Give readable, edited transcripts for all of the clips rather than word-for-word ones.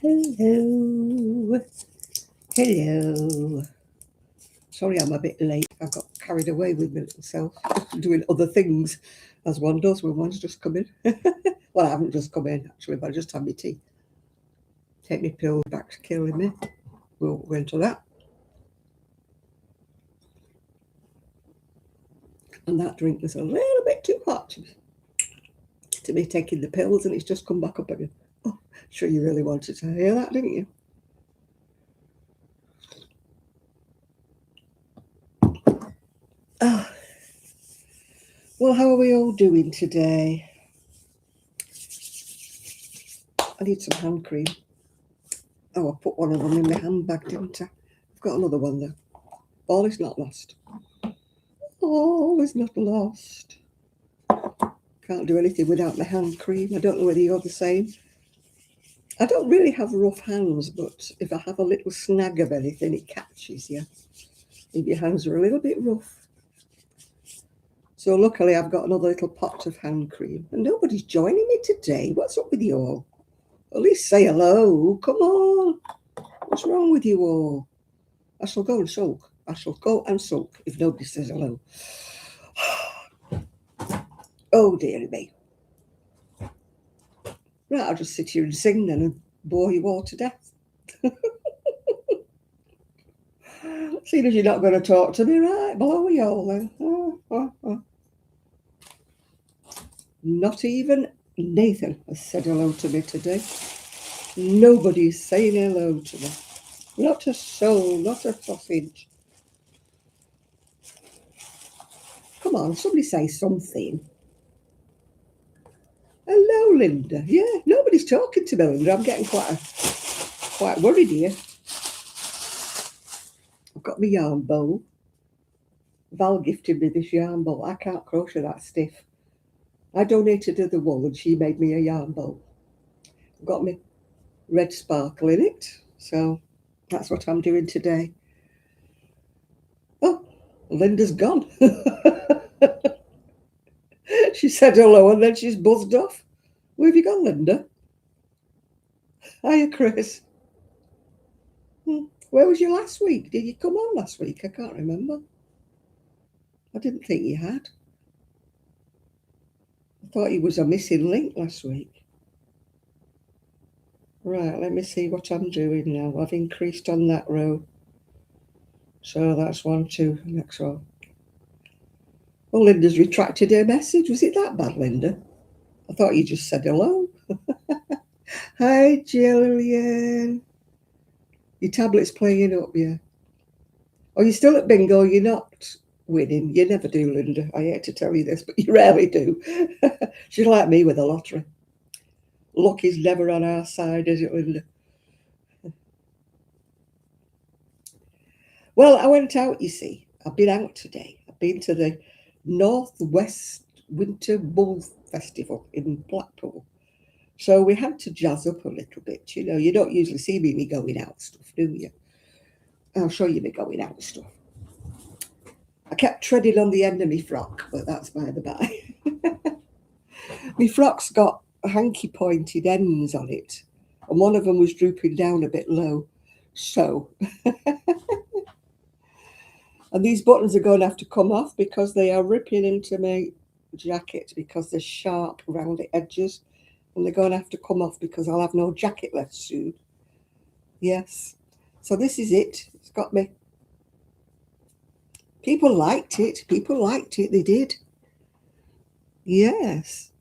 Hello. Hello. Sorry I'm a bit late. I got carried away with my little self, doing other things, as one does when one's just come in. Well, I haven't just come in, actually, but I just had my tea. Take my pills back to killing me. We'll go into that. And that drink was a little bit too hot to be taking the pills, and it's just come back up again. Oh, sure you really wanted to hear that, didn't you? Oh, well, how are we all doing today? I need some hand cream. Oh, I put one of them in my handbag, didn't I? I've got another one there. All is not lost. All is not lost. Can't do anything without my hand cream. I don't know whether you're the same. I don't really have rough hands, but if I have a little snag of anything, it catches you. If your hands are a little bit rough. So luckily I've got another little pot of hand cream. And nobody's joining me today. What's up with you all? At least say hello. Come on. What's wrong with you all? I shall go and sulk. I shall go and sulk if nobody says hello. Oh, dearie me. Right, I'll just sit here and sing then and bore you all to death. Seeing as you're not going to talk to me, right, below you all then. Not even Nathan has said hello to me today. Nobody's saying hello to me. Not a soul, not a sausage. Come on, somebody say something. Hello, Linda. Yeah, nobody's talking to me, Linda. I'm getting quite worried here. I've got my yarn bowl. Val gifted me this yarn bowl. I can't crochet that stiff. I donated her the wool and she made me a yarn bowl. I've got my red sparkle in it, so that's what I'm doing today. Oh, Linda's gone. She said hello and then she's buzzed off. Where have you gone, Linda? Hiya, Chris. Where was you last week? Did you come on last week? I can't remember. I didn't think you had. I thought you was a missing link last week. Right, let me see what I'm doing now. I've increased on that row. So that's 1, 2, next row. Oh, Linda's retracted her message. Was it that bad, Linda? I thought you just said hello. Hi, Jillian. Your tablet's playing up, yeah. Oh, you're still at bingo. You're not winning. You never do, Linda. I hate to tell you this, but you rarely do. She's like me with the lottery. Luck is never on our side, is it, Linda? Well, I went out, you see. I've been out today. I've been to the Northwest Winter Bull Festival in Blackpool. So we had to jazz up a little bit. You know, you don't usually see me going out stuff, do you? I'll show you me going out stuff. I kept treading on the end of my frock, but that's by the by. My frock's got hanky pointed ends on it, and one of them was drooping down a bit low. So, and these buttons are going to have to come off because they are ripping into my jacket because they're sharp around the edges, and they're going to have to come off because I'll have no jacket left soon. Yes. So this is it. It's got me. People liked it. People liked it. They did. Yes.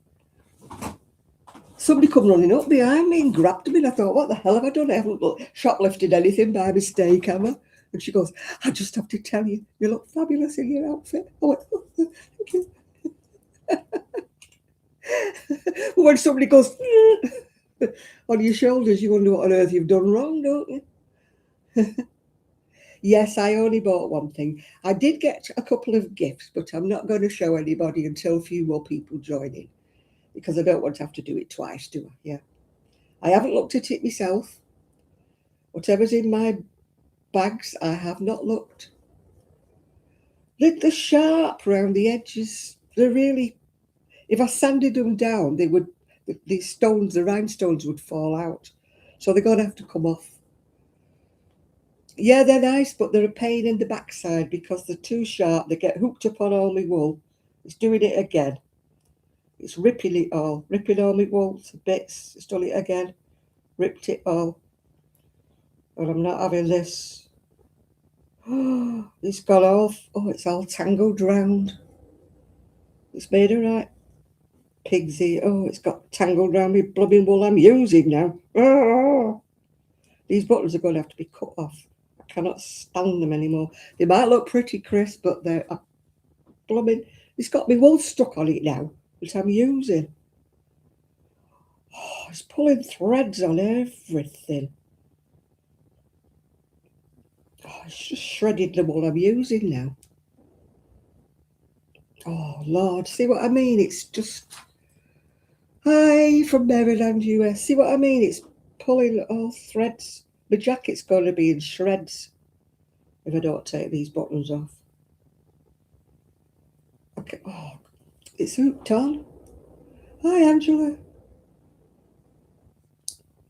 Somebody come running up behind me and grabbed me, and I thought, what the hell have I done? I haven't shoplifted anything by mistake, have I? And she goes, I just have to tell you, you look fabulous in your outfit. I went, oh, thank you. When somebody goes on your shoulders, you wonder what on earth you've done wrong, don't you? Yes, I only bought one thing. I did get a couple of gifts, but I'm not going to show anybody until a few more people join in because I don't want to have to do it twice, do I? Yeah. I haven't looked at it myself. Whatever's in my bags, I have not looked. They're sharp round the edges. They're really, if I sanded them down, they would, the stones, the rhinestones would fall out. So they're going to have to come off. Yeah, they're nice, but they're a pain in the backside because they're too sharp. They get hooked up on all my wool. It's doing it again. It's ripping it all. Ripping all my wool to bits. It's done it again. Ripped it all. And I'm not having this. Oh, it's gone off. Oh, it's all tangled round. It's made a right pigsy. Oh, it's got tangled round my blooming wool I'm using now. Oh, these buttons are going to have to be cut off. I cannot stand them anymore. They might look pretty, Chris, but they're blooming. It's got my wool stuck on it now, which I'm using. Oh, it's pulling threads on everything. Oh, it's just shredded the wool I'm using now. Oh, Lord, see what I mean? It's just... Hi, from Maryland, US. See what I mean? It's pulling all threads. The jacket's going to be in shreds if I don't take these buttons off. Okay. Oh, it's hooked on. Hi, Angela.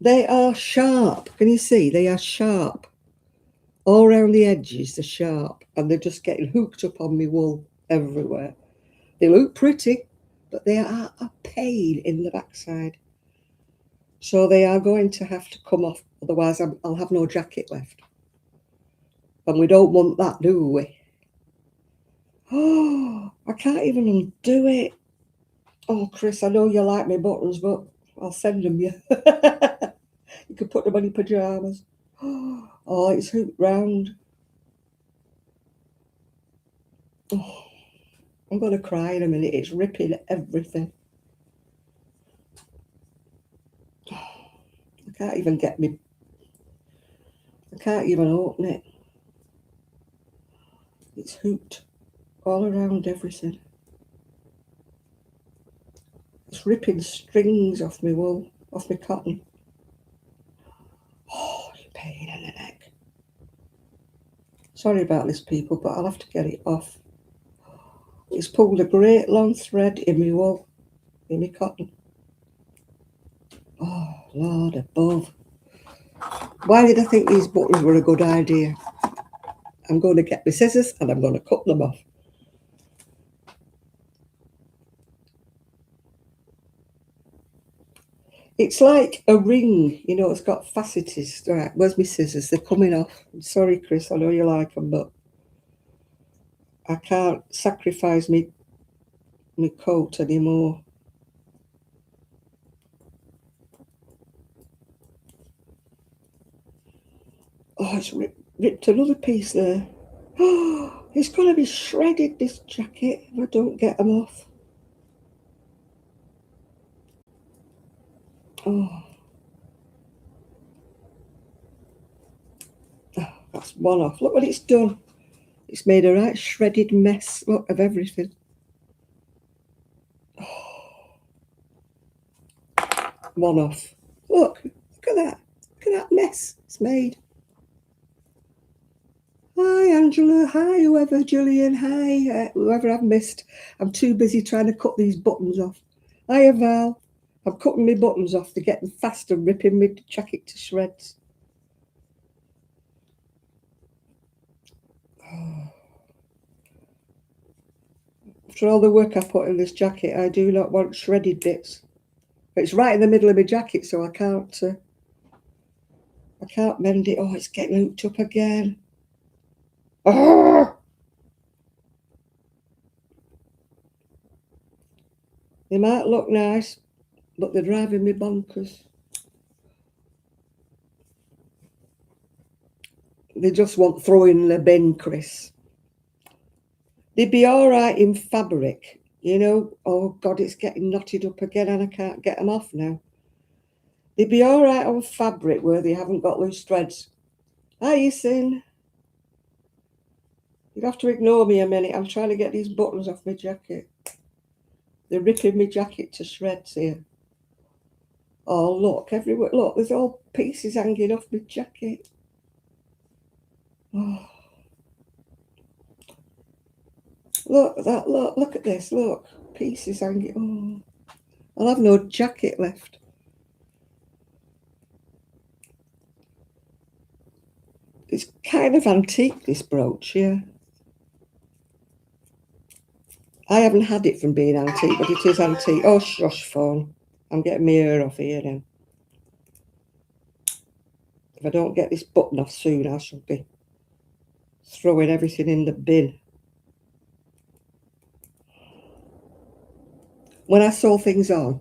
They are sharp. Can you see? They are sharp. All around the edges, they're sharp. And they're just getting hooked up on me wool everywhere. They look pretty, but they are a pain in the backside. So they are going to have to come off. Otherwise, I'll have no jacket left. And we don't want that, do we? Oh, I can't even undo it. Oh, Chris, I know you like my buttons, but I'll send them you. You can put them on your pyjamas. Oh, it's hooked round. Oh, I'm going to cry in a minute. It's ripping everything. I can't even get me. I can't even open it. It's hooked all around everything. It's ripping strings off my wool, off my cotton. Oh, it's a pain in the neck. Sorry about this, people, but I'll have to get it off. It's pulled a great long thread in my wool, in my cotton. Oh, Lord above. Why did I think these buttons were a good idea? I'm going to get my scissors and I'm going to cut them off. It's like a ring, you know, it's got facets. Right, where's my scissors? They're coming off. I'm sorry, Chris, I know you like them, but I can't sacrifice my coat anymore. Oh, it's ripped another piece there. Oh, it's going to be shredded, this jacket, if I don't get them off. Oh, that's one off. Look what it's done. It's made a right shredded mess, look, of everything. Oh, one off. Look at that. Look at that mess it's made. Hi, Angela. Hi, whoever. Julian. Hi, whoever I've missed. I'm too busy trying to cut these buttons off. Hiya, Val. I'm cutting my buttons off to get them fast and ripping my jacket to shreds. Oh. After all the work I put in this jacket, I do not want shredded bits. But it's right in the middle of my jacket, so I can't mend it. Oh, it's getting hooked up again. Oh! They might look nice, but they're driving me bonkers. They just want throwing in the bin, Chris. They'd be all right in fabric, you know. Oh, God, it's getting knotted up again and I can't get them off now. They'd be all right on fabric where they haven't got loose threads. Hi, Yasin. You'd have to ignore me a minute. I'm trying to get these buttons off my jacket. They're ripping my jacket to shreds here. Oh, look, everywhere. Look, there's all pieces hanging off my jacket. Oh. Look at that, look at this, look. Pieces hanging. Oh, I'll have no jacket left. It's kind of antique, this brooch, yeah. I haven't had it from being antique, but it is antique. Oh, shush, phone. I'm getting my hair off here then. If I don't get this button off soon, I shall be throwing everything in the bin. When I sew things on,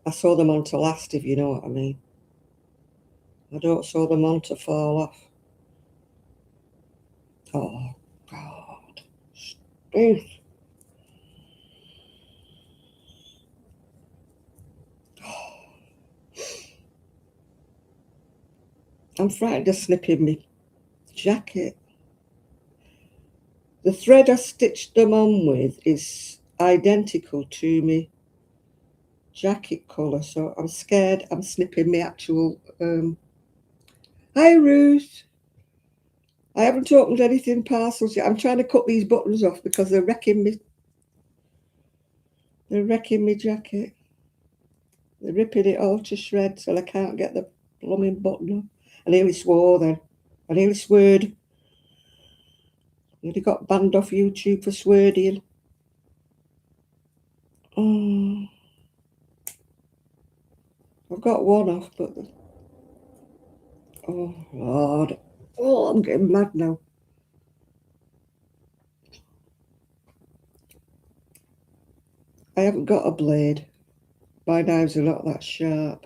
I sew them on to last, if you know what I mean. I don't sew them on to fall off. Oh, God. Steve. I'm frightened of snipping my jacket. The thread I stitched them on with is identical to me jacket colour, so I'm scared I'm snipping my actual Hi Ruth. I haven't opened anything parcels yet. I'm trying to cut these buttons off because they're wrecking me. They're wrecking my jacket. They're ripping it all to shreds so I can't get the blooming button off. I nearly swore then. I nearly sweared. Nearly got banned off YouTube for swearing. Oh, I've got one off, but oh Lord. Oh, I'm getting mad now. I haven't got a blade. My knives are not that sharp.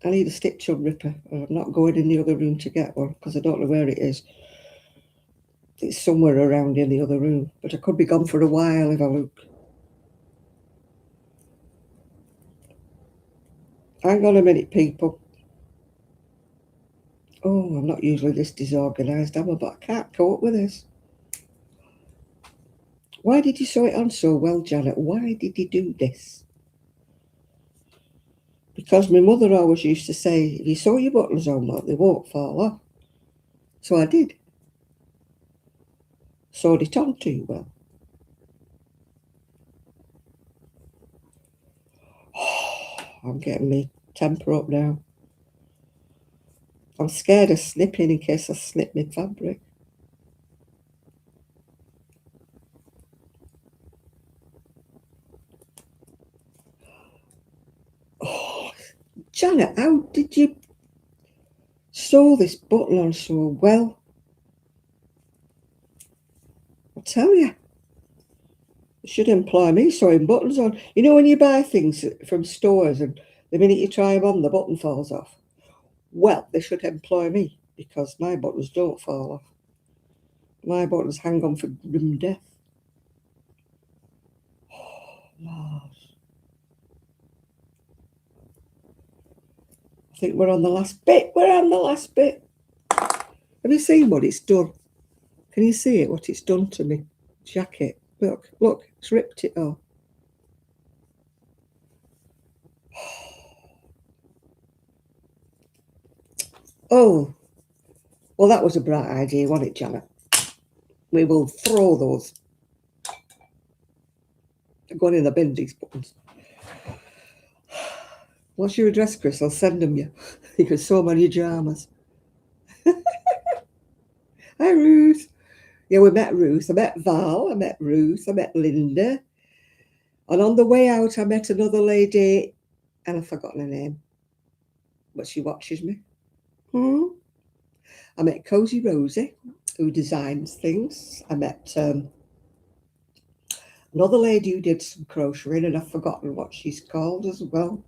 I need a stitch unripper. I'm not going in the other room to get one because I don't know where it is. It's somewhere around in the other room, but I could be gone for a while if I look. Hang on a minute, people. Oh, I'm not usually this disorganised, am I? But I can't cope with this. Why did you sew it on so well, Janet? Why did you do this? Because my mother always used to say, if you sew your buttons on well, they won't fall off. So I did. Sewed it on too well. Oh, I'm getting my temper up now. I'm scared of snipping in case I snip my fabric. Oh, Janet, how did you sew this button on so well? I tell you, you should employ me sewing buttons on. You know when you buy things from stores and the minute you try them on, the button falls off? Well, they should employ me because my buttons don't fall off. My buttons hang on for grim death. Oh, Lord. I think we're on the last bit. We're on the last bit. Have you seen what it's done? Can you see it, what it's done to me? Jacket. Look, look, it's ripped it off. Oh, well, that was a bright idea, wasn't it, Janet? We will throw those. They're going in the bin, these buttons. What's your address, Chris? I'll send them you. Because so many dramas. Hi, Ruth. Yeah, we met Ruth. I met Val. I met Ruth. I met Linda. And on the way out, I met another lady, and I've forgotten her name, but she watches me. I met Cosy Rosie, who designs things. I met another lady who did some crocheting, and I've forgotten what she's called as well.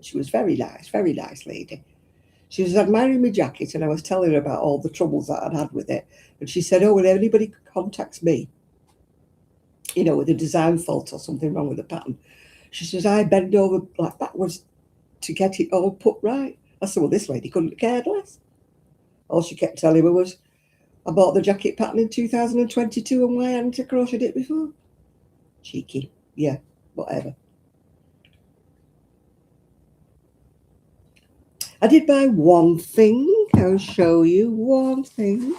She was very nice lady. She was admiring my jacket, and I was telling her about all the troubles that I'd had with it. And she said, oh, when anybody contacts me, you know, with a design fault or something wrong with the pattern, she says, I bend over like backwards to get it all put right. I said, well, this lady couldn't have cared less. All she kept telling me was, I bought the jacket pattern in 2022 and why hadn't I crocheted it before? Cheeky. Yeah, whatever. I did buy one thing. I'll show you one thing.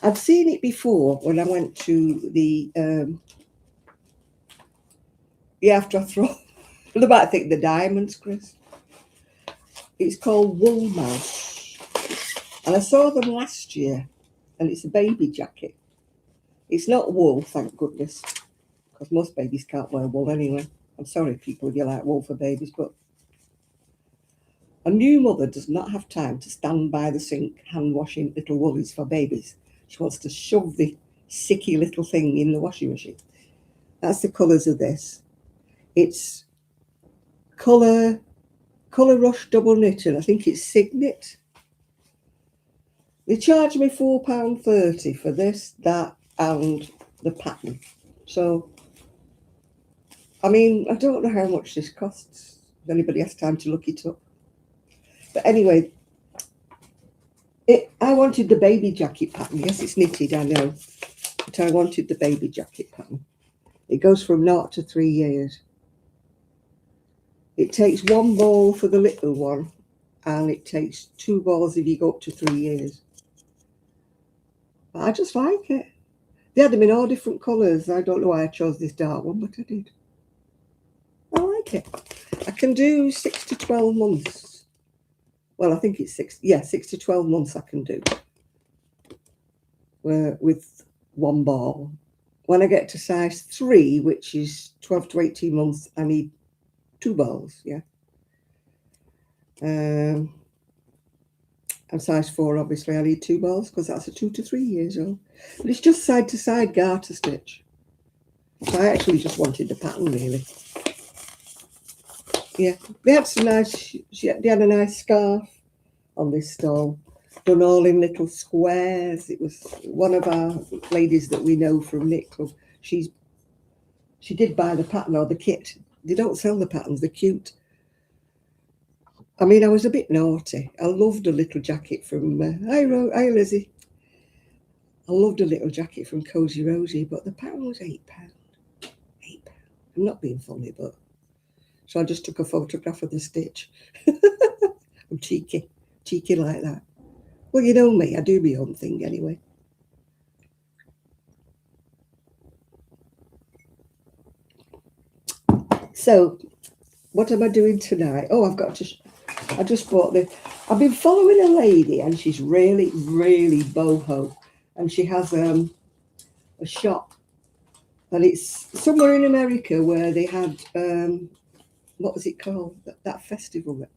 I've seen it before when I went to the, after I throw, they might think the diamonds, Chris. It's called Wool Mouse. And I saw them last year, and it's a baby jacket. It's not wool, thank goodness, because most babies can't wear wool anyway. I'm sorry, people, if you like wool for babies, but a new mother does not have time to stand by the sink hand washing little woolies for babies. She wants to shove the sicky little thing in the washing machine. That's the colours of this. It's Colour Rush double knit, and I think it's Signet. They charge me £4.30 for this, that, and the pattern. So, I mean, I don't know how much this costs. If anybody has time to look it up. But anyway, I wanted the baby jacket pattern. Yes, it's knitted, I know. But I wanted the baby jacket pattern. It goes from 0 to 3 years. It takes 1 ball for the little one, and it takes 2 balls if you go up to 3 years. But I just like it. They had them in all different colours. I don't know why I chose this dark one, but I did. I like it. I can do 6 to 12 months. Well, I think it's 6 to 12 months I can do with 1 ball. When I get to size 3, which is 12 to 18 months, I need 2 balls, yeah. And size 4, obviously, I need 2 balls because that's a 2 to 3 years old. But it's just side to side garter stitch. So I actually just wanted the pattern, really. Yeah, they had some nice. They had a nice scarf on this stall, done all in little squares. It was one of our ladies that we know from Knit Club. She did buy the pattern or the kit. They don't sell the patterns. They're cute. I mean, I was a bit naughty. I loved a little jacket from. Hi, Lizzie. I loved a little jacket from Cosy Rosie, but the pattern was £8. £8. I'm not being funny, but. So I just took a photograph of the stitch. I'm cheeky like that. Well, you know me, I do my own thing anyway. So, what am I doing tonight? Oh, I just bought this. I've been following a lady, and she's really, really boho. And she has a shop. And it's somewhere in America where they had, what was it called? That festival that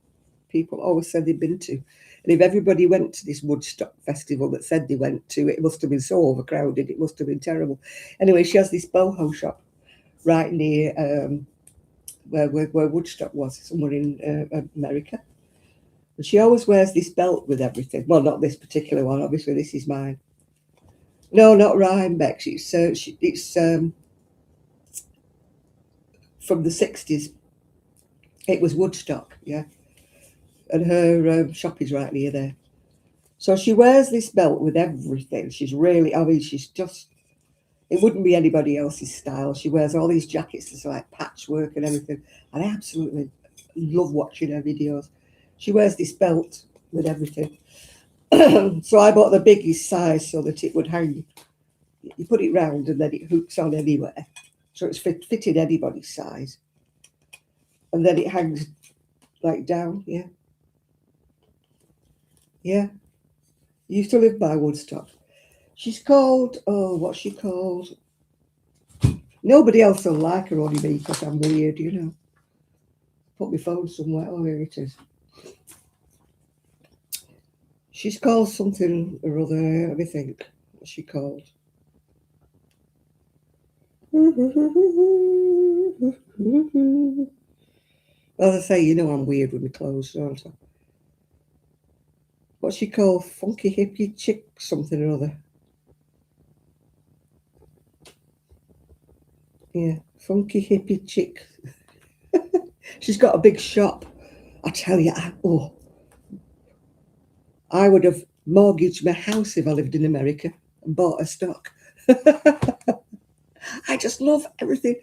people always said they'd been to. And if everybody went to this Woodstock festival that said they went to, it must have been so overcrowded. It must have been terrible. Anyway, she has this boho shop right near where Woodstock was, somewhere in America. And she always wears this belt with everything. Well, not this particular one. Obviously, this is mine. No, not Rhinebeck. It's from the 60s. It was Woodstock, yeah. And her shop is right near there. So she wears this belt with everything. She's really, I mean, she's just, it wouldn't be anybody else's style. She wears all these jackets that's like patchwork and everything. And I absolutely love watching her videos. She wears this belt with everything. So I bought the biggest size so that it would hang. You put it round and then it hooks on anywhere. So it's fitted anybody's size. And then it hangs like down, yeah. Yeah. Used to live by Woodstock. She's called, what's she called? Nobody else will like her, only me, because I'm weird, you know. Put my phone somewhere. Oh, here it is. She's called something or other, let me think. What's she called? As I say, you know I'm weird with my clothes, don't I? What's she called? Funky hippie chick something or other. Yeah, funky hippie chick. She's got a big shop. I tell you, I would have mortgaged my house if I lived in America and bought her stock. I just love everything.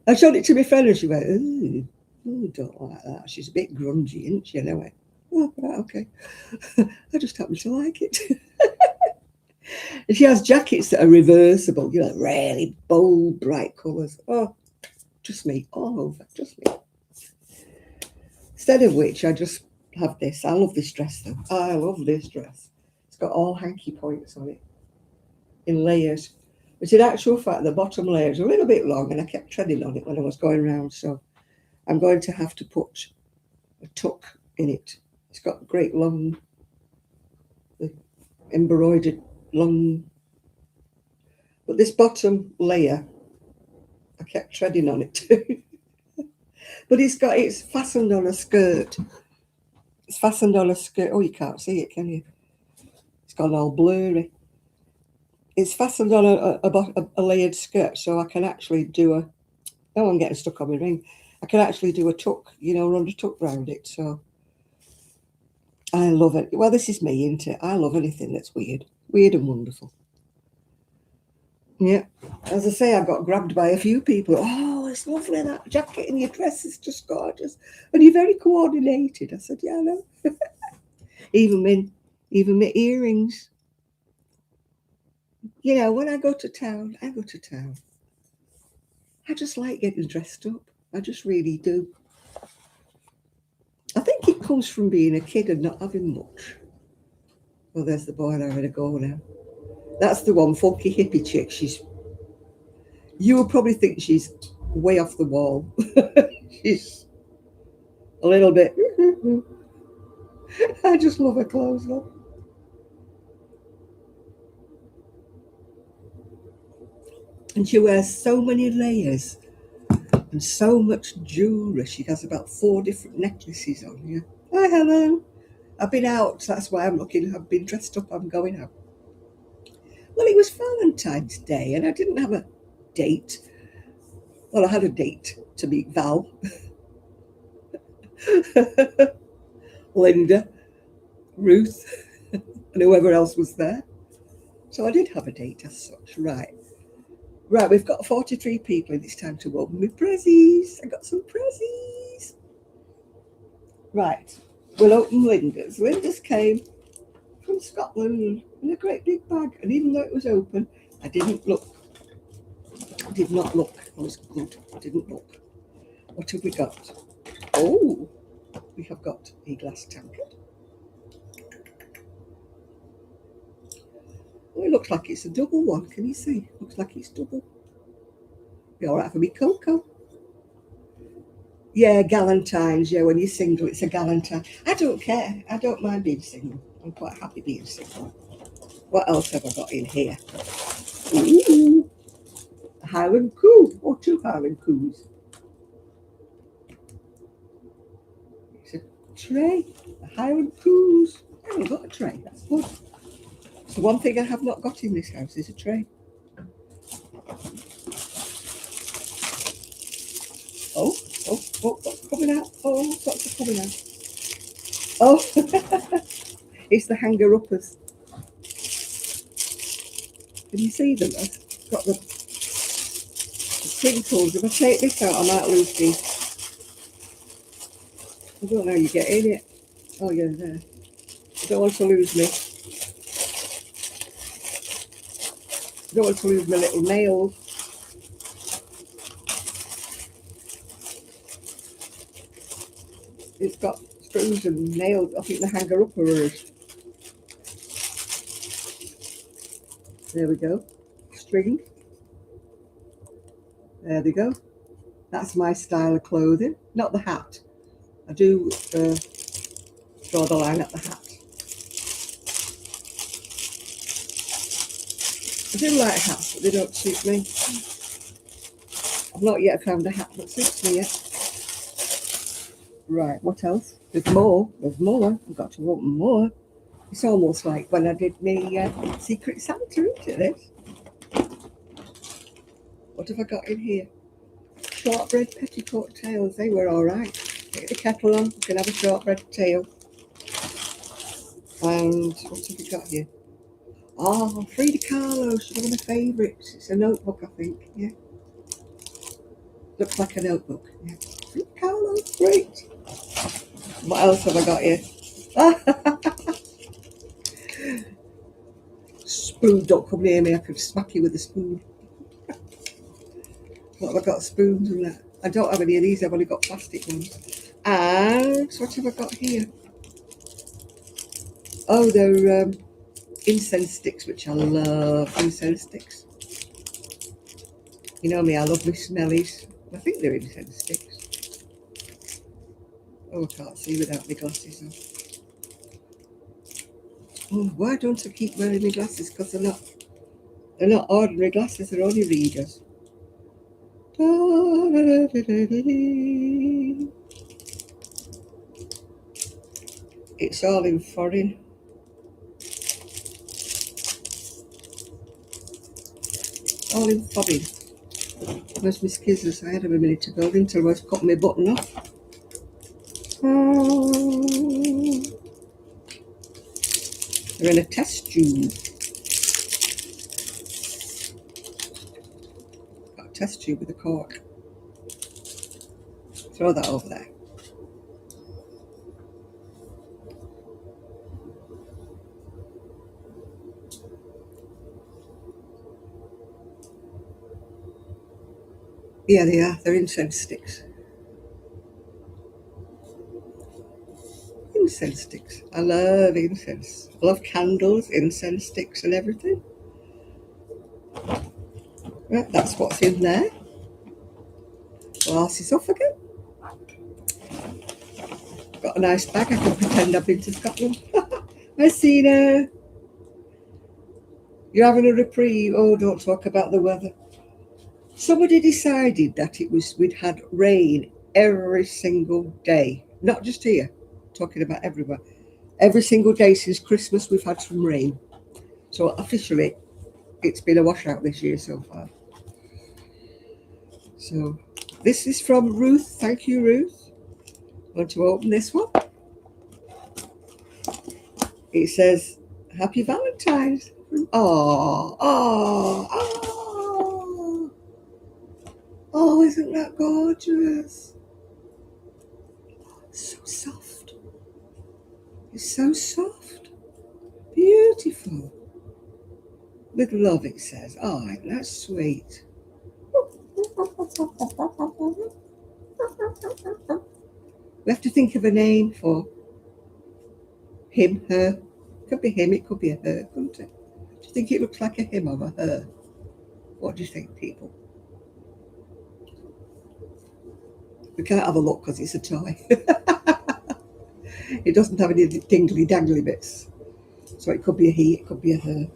I showed it to my friend and she went, ooh, don't like that. She's a bit grungy, isn't she? And I went, oh, right, okay. I just happen to like it. And she has jackets that are reversible, you know, really bold, bright colours. Oh, just me, all over, just me. Instead of which, I just have this. I love this dress though. I love this dress. It's got all hanky points on it in layers. But in actual fact, the bottom layer is a little bit long and I kept treading on it when I was going around. So I'm going to have to put a tuck in it. It's got great long, embroidered long. But this bottom layer, I kept treading on it too. But it's fastened on a skirt. It's fastened on a skirt. Oh, you can't see it, can you? It's gone all blurry. It's fastened on a layered skirt, so I can actually do a... Oh, I'm getting stuck on my ring. I can actually do a tuck, run a tuck round it. So I love it. Well, this is me, isn't it? I love anything that's weird. Weird and wonderful. Yeah. As I say, I got grabbed by a few people. Oh, it's lovely, that jacket and your dress is just gorgeous. And you're very coordinated. I said, yeah, I know. even my earrings. When I go to town, I go to town. I just like getting dressed up. I just really do. I think it comes from being a kid and not having much. Well, there's the boy there having a go now. That's the one, funky hippie chick. You would probably think she's way off the wall. She's a little bit. I just love her clothes though. And she wears so many layers and so much jewellery. She has about 4 different necklaces on. Yeah. Hi, Helen. I've been out. That's why I'm looking. I've been dressed up. I'm going out. Well, it was Valentine's Day and I didn't have a date. Well, I had a date to meet Val. Linda, Ruth, and whoever else was there. So I did have a date as such, right. Right, we've got 43 people and it's time to open my prezzies. I got some prezzies. Right, we'll open Linda's. Linda's came from Scotland in a great big bag. And even though it was open, I didn't look. I did not look. I was good. I didn't look. What have we got? Oh, we have got a glass tankard. Oh, it looks like it's a double one. Can you see? Looks like it's double. Be all right for me, Coco. Yeah, galantines. Yeah, when you're single, it's a galantine. I don't care. I don't mind being single. I'm quite happy being single. What else have I got in here? Ooh, a Highland Coo, or 2 Highland Coos. It's a tray, a Highland Coos. I haven't got a tray. That's good. So one thing I have not got in this house is a tray. Oh, what's coming out? Oh, what's coming out? Oh, it's the hanger-uppers. Can you see them? I've got the crinkles. If I take this out, I might lose these. I don't know how you get in it. Oh, yeah, there. I don't want to lose me. I don't want to lose my little nails. It's got screws and nails. I think the hanger-upper is. There we go. String. There we go. That's my style of clothing. Not the hat. I do draw the line at the hat. I do like hats, but they don't suit me. I've not yet found a hat that suits me yet. Right, what else? There's more. There's more. I've got to open more. It's almost like when I did my Secret Santa, isn't it, this? What have I got in here? Shortbread petticoat tails. They were all right. Get the kettle on. You can have a shortbread tail. And what have we got here? Oh, Frida Kahlo. She's one of my favourites. It's a notebook, I think. Yeah. Looks like a notebook. Yeah. Frida Kahlo. Great. What else have I got here? Spoon. Don't come near me. I could smack you with a spoon. What have I got? Spoons and that. I don't have any of these. I've only got plastic ones. And what have I got here? Oh, they're incense sticks, which I love. Incense sticks. You know me, I love my smellies. I think they're incense sticks. Oh, I can't see without my glasses on. Oh, why don't I keep wearing my glasses? Because they're not ordinary glasses, they're only readers. It's all in foreign. All in foreign. Where's my skizzers? I had them a minute ago until I was cutting my button off. They're in a test tube. Got a test tube with a cork. Throw that over there. Yeah, they are. They're incense sticks. Incense sticks. I love incense. I love candles, incense sticks and everything. Right, that's what's in there. Glasses off again. Got a nice bag. I can pretend I've been to Scotland. Hi, Sina. You're having a reprieve. Oh, don't talk about the weather. Somebody decided that we'd had rain every single day. Not just here. Talking about everywhere. Every single day since Christmas we've had some rain. So officially it's been a washout this year so far. So this is from Ruth. Thank you, Ruth. I want to open this one. It says, Happy Valentine's. Oh, isn't that gorgeous? It's so soft. It's so soft. Beautiful. With love, it says. Oh, that's sweet. We have to think of a name for him, her. It could be him, it could be a her, couldn't it? Do you think it looks like a him or a her? What do you think, people? We can't have a look because it's a toy. It doesn't have any dingly dangly bits. So it could be a he, it could be a her.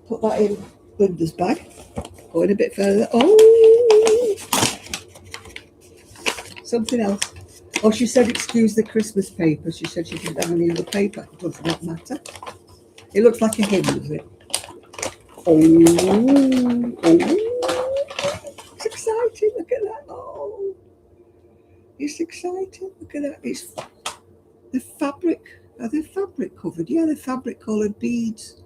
Put that in Linda's bag. Going a bit further. Oh! Something else. Oh, she said excuse the Christmas paper. She said she didn't have any other paper. It doesn't matter. It looks like a hymn, doesn't it? Oh, it's exciting. Look at that. Oh, it's exciting. Look at that. It's the fabric. Are they fabric covered? Yeah, they're fabric coloured beads.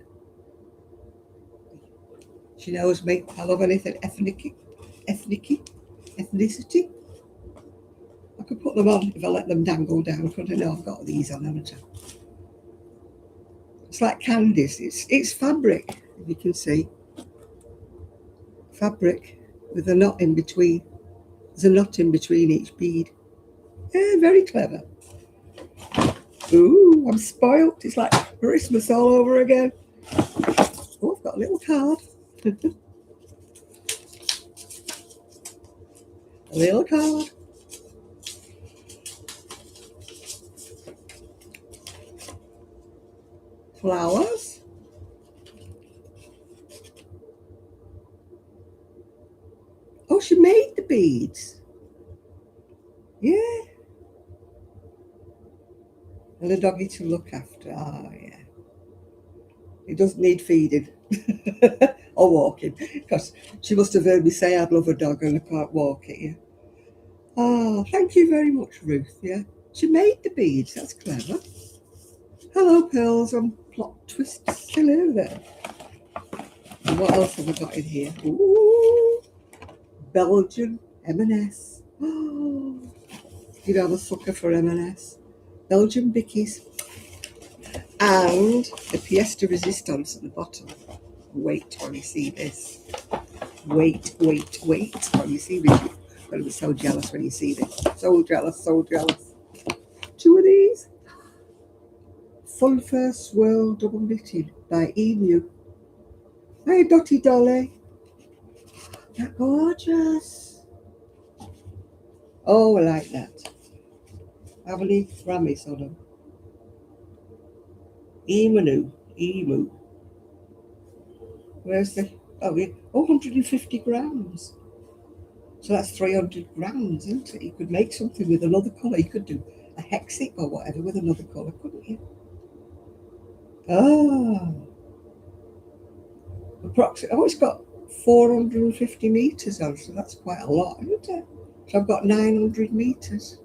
She knows me. I love anything ethnicity. I could put them on if I let them dangle down. Because I know I've got these on, haven't I? It's like candies. It's fabric, if you can see. Fabric with a knot in between. There's a knot in between each bead. Yeah, very clever. Ooh, I'm spoilt. It's like Christmas all over again. Oh, I've got a little card. A little card. Flowers. Oh, she made the beads. Yeah. And a doggy to look after. Oh, yeah. He doesn't need feeding or walking, because she must have heard me say I'd love a dog and I can't walk it. Yeah. Oh, thank you very much, Ruth. Yeah. She made the beads. That's clever. Hello, Pearls on Plot Twists. Hello there. And what else have I got in here? Ooh, Belgian M&S. Oh, you know, I'm a sucker for M&S. Belgian Bickies. And the pièce de résistance at the bottom. Wait when you see this. Wait when you see this. You're going to be so jealous when you see this. So jealous. 2 of these. Full First World Double Knitted by Emu. Hey, Dotty Dolly. They're gorgeous. Oh, I like that. Have any Grammys on them. Emu. Where's the... Oh, yeah. 150 grams. So that's 300 grams, isn't it? You could make something with another colour. You could do a hexic or whatever with another colour, couldn't you? Oh. Approximately. Oh, it's got 450 metres on, so that's quite a lot, isn't it? So I've got 900 metres.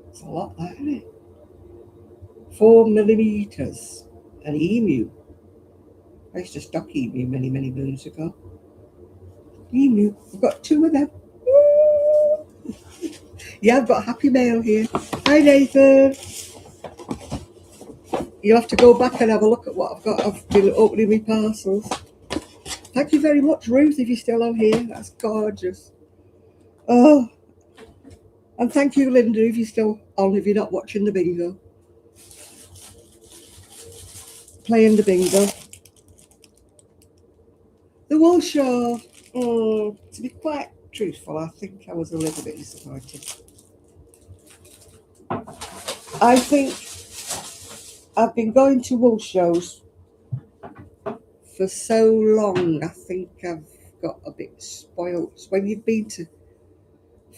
It's a lot, that, isn't it? 4 millimetres. An emu. I used to stock emu many, many moons ago. Emu. I've got 2 of them. Woo! Yeah, I've got Happy Mail here. Hi, Nathan. You'll have to go back and have a look at what I've got. I've been opening my parcels. Thank you very much, Ruth, if you're still on here. That's gorgeous. Oh. And thank you, Linda, if you're still on, if you're not watching the bingo. Playing the bingo. The wool shawl. To be quite truthful, I think I was a little bit disappointed. I think I've been going to wool shows for so long, I think I've got a bit spoilt. When you've been to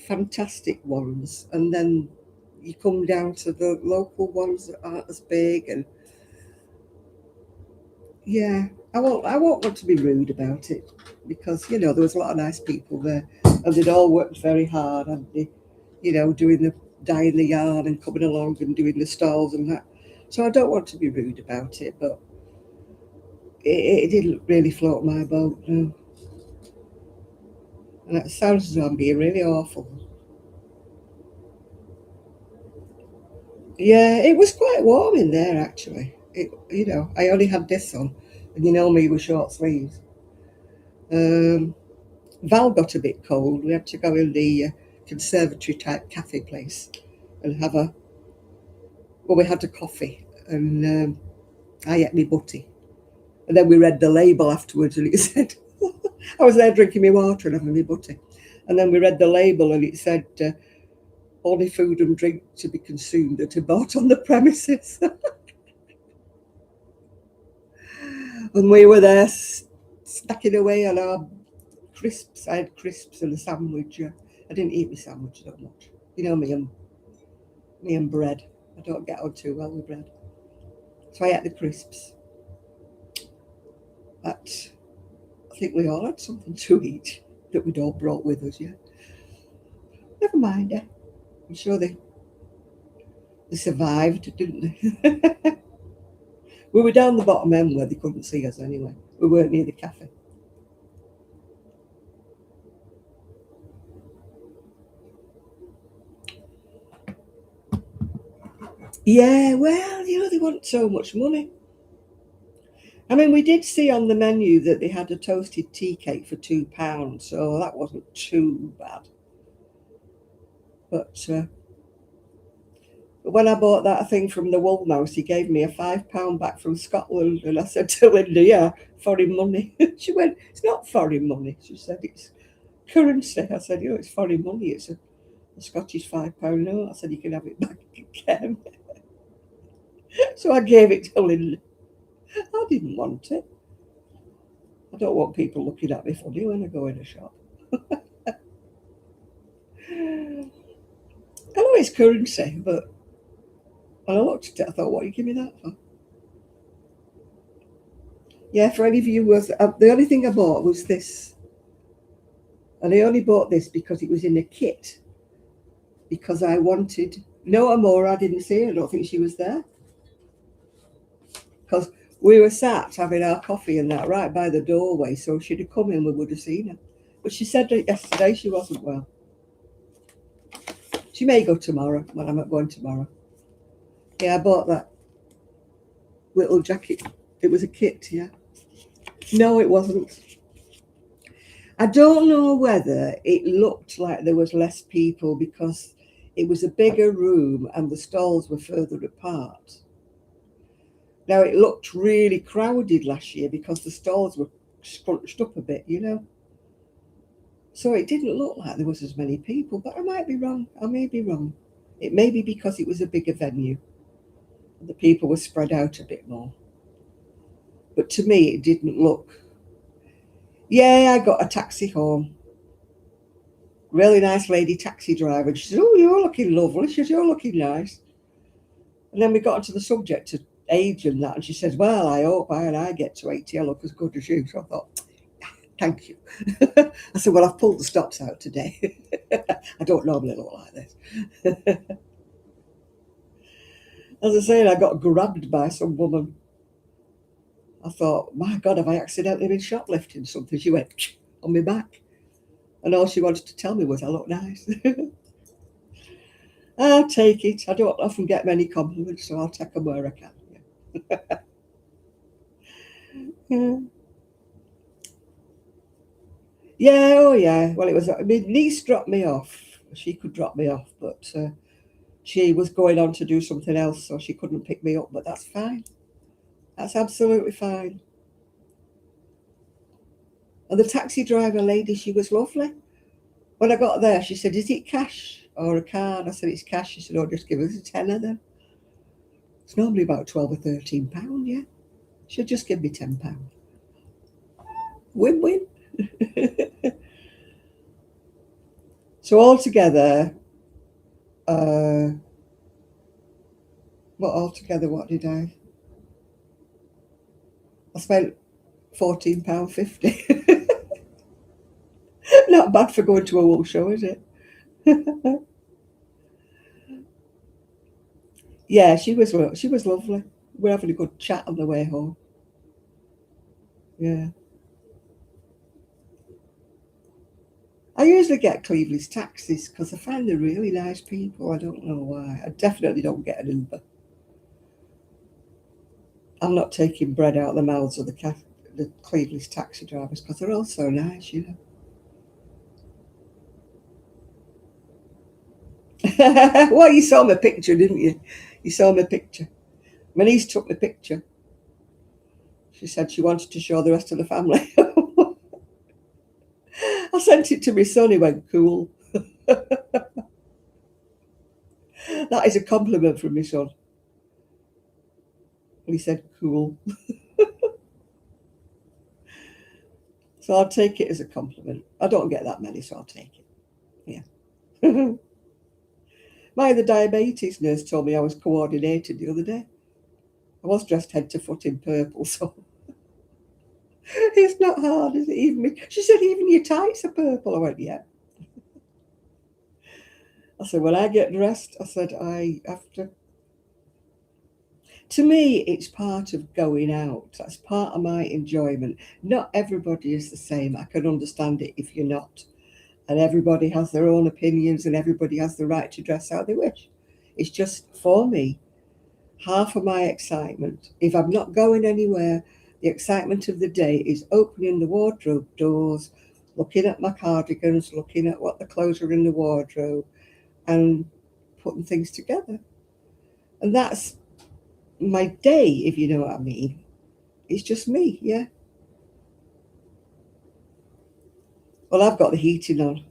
fantastic ones and then you come down to the local ones that aren't as big, and yeah, I won't want to be rude about it, because you know there was a lot of nice people there and they'd all worked very hard, and they, you know, doing the dyeing the yarn and coming along and doing the stalls and that. So I don't want to be rude about it, but it didn't really float my boat, no. And it sounds as though I'm being really awful. Yeah, it was quite warm in there actually. You know, I only had this on, and you know me with short sleeves. Val got a bit cold. We had to go in the conservatory type cafe place and have we had a coffee, and I ate me butty. And then we read the label afterwards, and it said, I was there drinking my water and having my butty. And then we read the label, and it said, only food and drink to be consumed that are bought on the premises. And we were there snacking away on our crisps. I had crisps and a sandwich. I didn't eat my sandwich that much. You know me and bread. I don't get on too well with bread. So I ate the crisps. But I think we all had something to eat that we'd all brought with us, yeah. Never mind, eh? I'm sure they survived, didn't they? We were down the bottom end where they couldn't see us anyway. We weren't near the cafe. Yeah, well, you know, they want so much money. I mean, we did see on the menu that they had a toasted tea cake for £2, so that wasn't too bad. But when I bought that thing from the wool mouse, he gave me a £5 back from Scotland, and I said to Linda, yeah, foreign money. She went, it's not foreign money. She said, it's currency. I said, it's foreign money. It's a Scottish £5 note. I said, you can have it back again. So I gave it to Linda. I didn't want it. I don't want people looking at me funny when I go in a shop. I know it's currency, but when I looked at it, I thought, what are you giving me that for? Yeah, for any viewers, the only thing I bought was this. And I only bought this because it was in a kit. Because I wanted... No, Amora, I didn't see her. I don't think she was there. Because we were sat having our coffee and that right by the doorway, so she'd have come in, we would have seen her. But she said that yesterday she wasn't well. She may go tomorrow, when I'm going tomorrow. Yeah, I bought that little jacket. It was a kit, yeah. No, it wasn't. I don't know whether it looked like there was less people because it was a bigger room and the stalls were further apart. Now, it looked really crowded last year because the stalls were scrunched up a bit, you know. So it didn't look like there was as many people, but I might be wrong. I may be wrong. It may be because it was a bigger venue. The people were spread out a bit more. But to me, it didn't look. Yeah, I got a taxi home. Really nice lady taxi driver. She said, "Oh, you're looking lovely." She said, "You're looking nice." And then we got onto the subject of age and that. And she says, "Well, I hope when I get to 80, I look as good as you." So I thought, thank you. I said, "Well, I've pulled the stops out today." I don't normally look like this. As I say, I got grabbed by some woman. I thought, my God, have I accidentally been shoplifting something? She went on my back. And all she wanted to tell me was I look nice. I'll take it. I don't often get many compliments, so I'll take them where I can. Yeah. Yeah, oh yeah. Well, it was, my niece dropped me off. She could drop me off, but she was going on to do something else, so she couldn't pick me up, but that's fine. That's absolutely fine. And the taxi driver lady, she was lovely. When I got there, she said, "Is it cash or a card?" I said, "It's cash." She said, "Oh, just give us a tenner then." It's normally about 12 or 13 pounds, yeah. She'll just give me £10. Win-win. So altogether, uh, what did I? I spent £14.50. Not bad for going to a wool show, is it? Yeah, she was lovely. We're having a good chat on the way home. Yeah. I usually get Cleveland's taxis because I find they're really nice people. I don't know why. I definitely don't get an Uber. I'm not taking bread out of the mouths of the Cleveland's taxi drivers because they're all so nice, you know. Well, you saw my picture, didn't you? You saw my picture. My niece took my picture. She said she wanted to show the rest of the family. I sent it to my son. He went, "Cool." That is a compliment from my son. And he said, "Cool." So I'll take it as a compliment. I don't get that many, so I'll take it. Yeah. My other diabetes nurse told me I was coordinated the other day. I was dressed head to foot in purple, so it's not hard, is it? Even me. She said, "Even your tights are purple." I went, "Yeah." I said, "When I get dressed," I said, "I have to." To me, it's part of going out. That's part of my enjoyment. Not everybody is the same. I can understand it if you're not. And everybody has their own opinions and everybody has the right to dress how they wish. It's just for me, half of my excitement, if I'm not going anywhere, the excitement of the day is opening the wardrobe doors, looking at my cardigans, looking at what the clothes are in the wardrobe, and putting things together. And that's my day, if you know what I mean. It's just me, yeah. Well, I've got the heating on.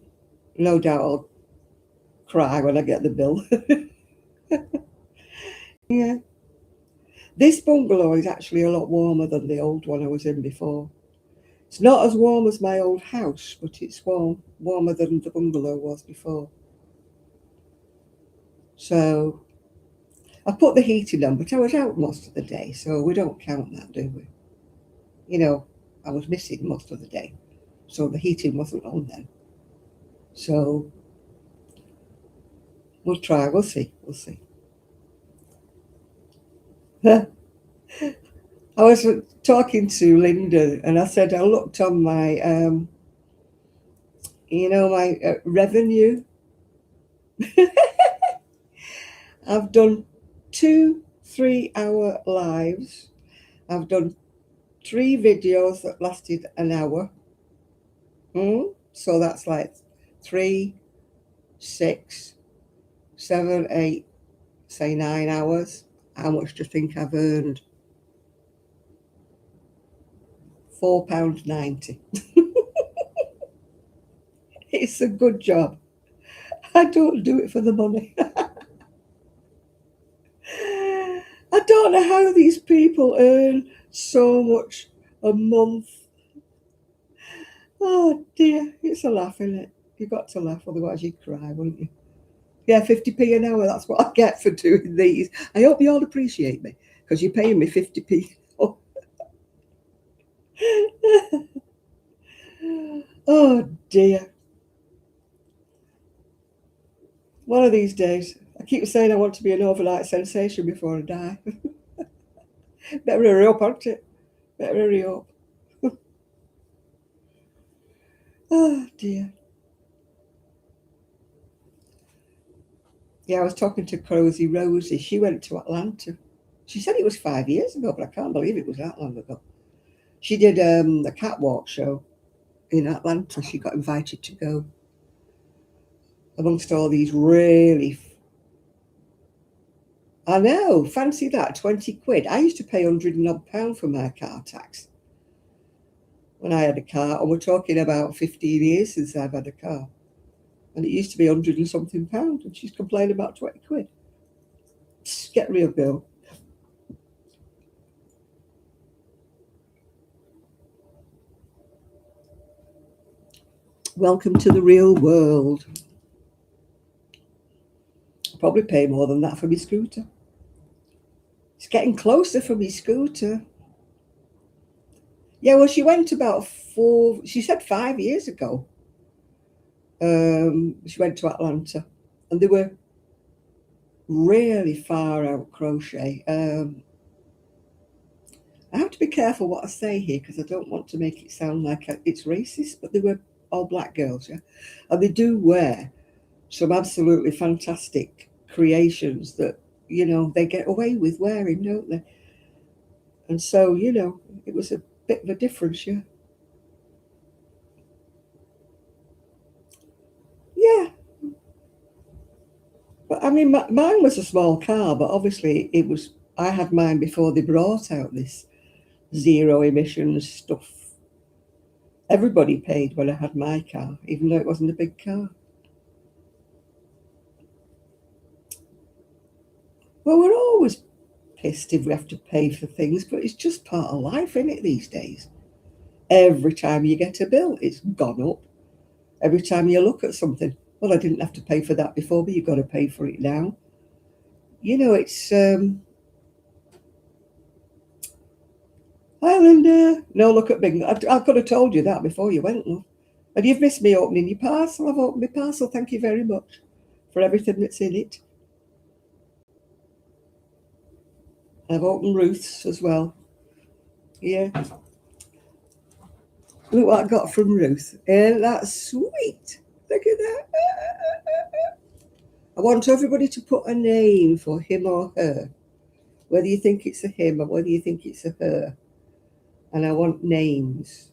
No doubt I'll cry when I get the bill. Yeah. This bungalow is actually a lot warmer than the old one I was in before. It's not as warm as my old house, but it's warmer than the bungalow was before. So I put the heating on, but I was out most of the day, so we don't count that, do we? You know, I was missing most of the day, so the heating wasn't on then. So we'll try, we'll see. I was talking to Linda, and I said I looked on my, my revenue. I've done 2 3-hour lives. I've done 3 videos that lasted an hour. So that's like 3, 6, 7, 8, say 9 hours. How much do you think I've earned? £4.90. It's a good job. I don't do it for the money. I don't know how these people earn so much a month. Oh dear, it's a laugh, isn't it? You've got to laugh, otherwise you'd cry, wouldn't you? Yeah, 50p an hour, that's what I get for doing these. I hope you all appreciate me, because you're paying me 50p. Oh dear. One of these days, I keep saying I want to be an overnight sensation before I die. Better hurry up, aren't it? Better hurry up. Oh dear. Yeah, I was talking to Cosy Rosie. She went to Atlanta. She said it was 5 years ago, but I can't believe it was that long ago. She did a catwalk show in Atlanta. She got invited to go amongst all these really. I know, fancy that, 20 quid. I used to pay £100 and odd for my car tax when I had a car, and we're talking about 15 years since I've had a car. And it used to be 100 and something pounds, and she's complaining about 20 quid. Get real, girl. Welcome to the real world. I'll probably pay more than that for my scooter. It's getting closer for my scooter. Yeah, well, she went about she said 5 years ago. She went to Atlanta, and they were really far out crochet. I have to be careful what I say here, because I don't want to make it sound like it's racist, but they were all black girls, yeah? And they do wear some absolutely fantastic creations that, they get away with wearing, don't they? And so, it was a bit of a difference, yeah. Yeah. But I mean, mine was a small car, but obviously I had mine before they brought out this zero emissions stuff. Everybody paid when I had my car, even though it wasn't a big car. Well, we're always pissed if we have to pay for things, but it's just part of life, isn't it, these days? Every time you get a bill, it's gone up. Every time you look at something, well, I didn't have to pay for that before, but you've got to pay for it now. It's hi, Linda. No, look at Bing. I could have told you that before you went, love. And you've missed me opening your parcel. I've opened my parcel. Thank you very much for everything that's in it. I've opened Ruth's as well. Yeah. Look what I got from Ruth. Ain't that sweet? Look at that. I want everybody to put a name for him or her, whether you think it's a him or whether you think it's a her. And I want names.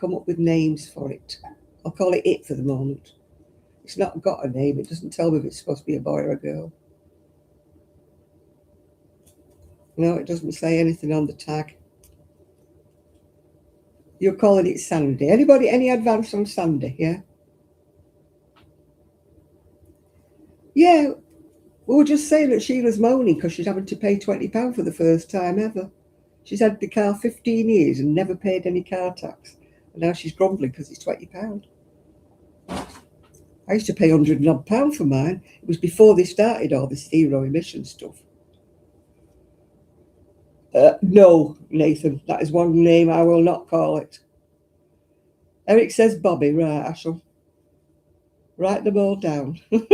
Come up with names for it. I'll call it for the moment. It's not got a name. It doesn't tell me if it's supposed to be a boy or a girl. No, it doesn't say anything on the tag. You're calling it Sandy. Anybody, any advance on Sandy? Yeah? Yeah. We were just saying that Sheila's moaning because she's having to pay £20 for the first time ever. She's had the car 15 years and never paid any car tax. And now she's grumbling because it's £20. I used to pay £100 and odd for mine. It was before they started all this zero emission stuff. No, Nathan, that is one name I will not call it. Eric says Bobby. Right, I shall write them all down. I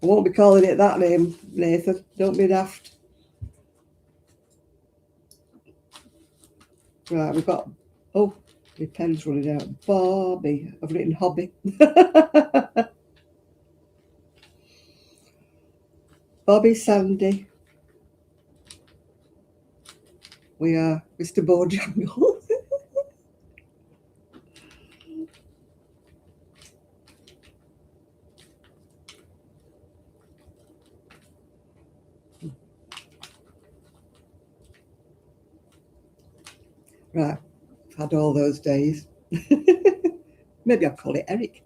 won't be calling it that name, Nathan. Don't be daft. Right, we've got... Oh, my pen's running out. Bobby. I've written hobby. Bobby, Sandy. We are Mr. Bojangle. Right, I've had all those days. Maybe I'll call it Eric.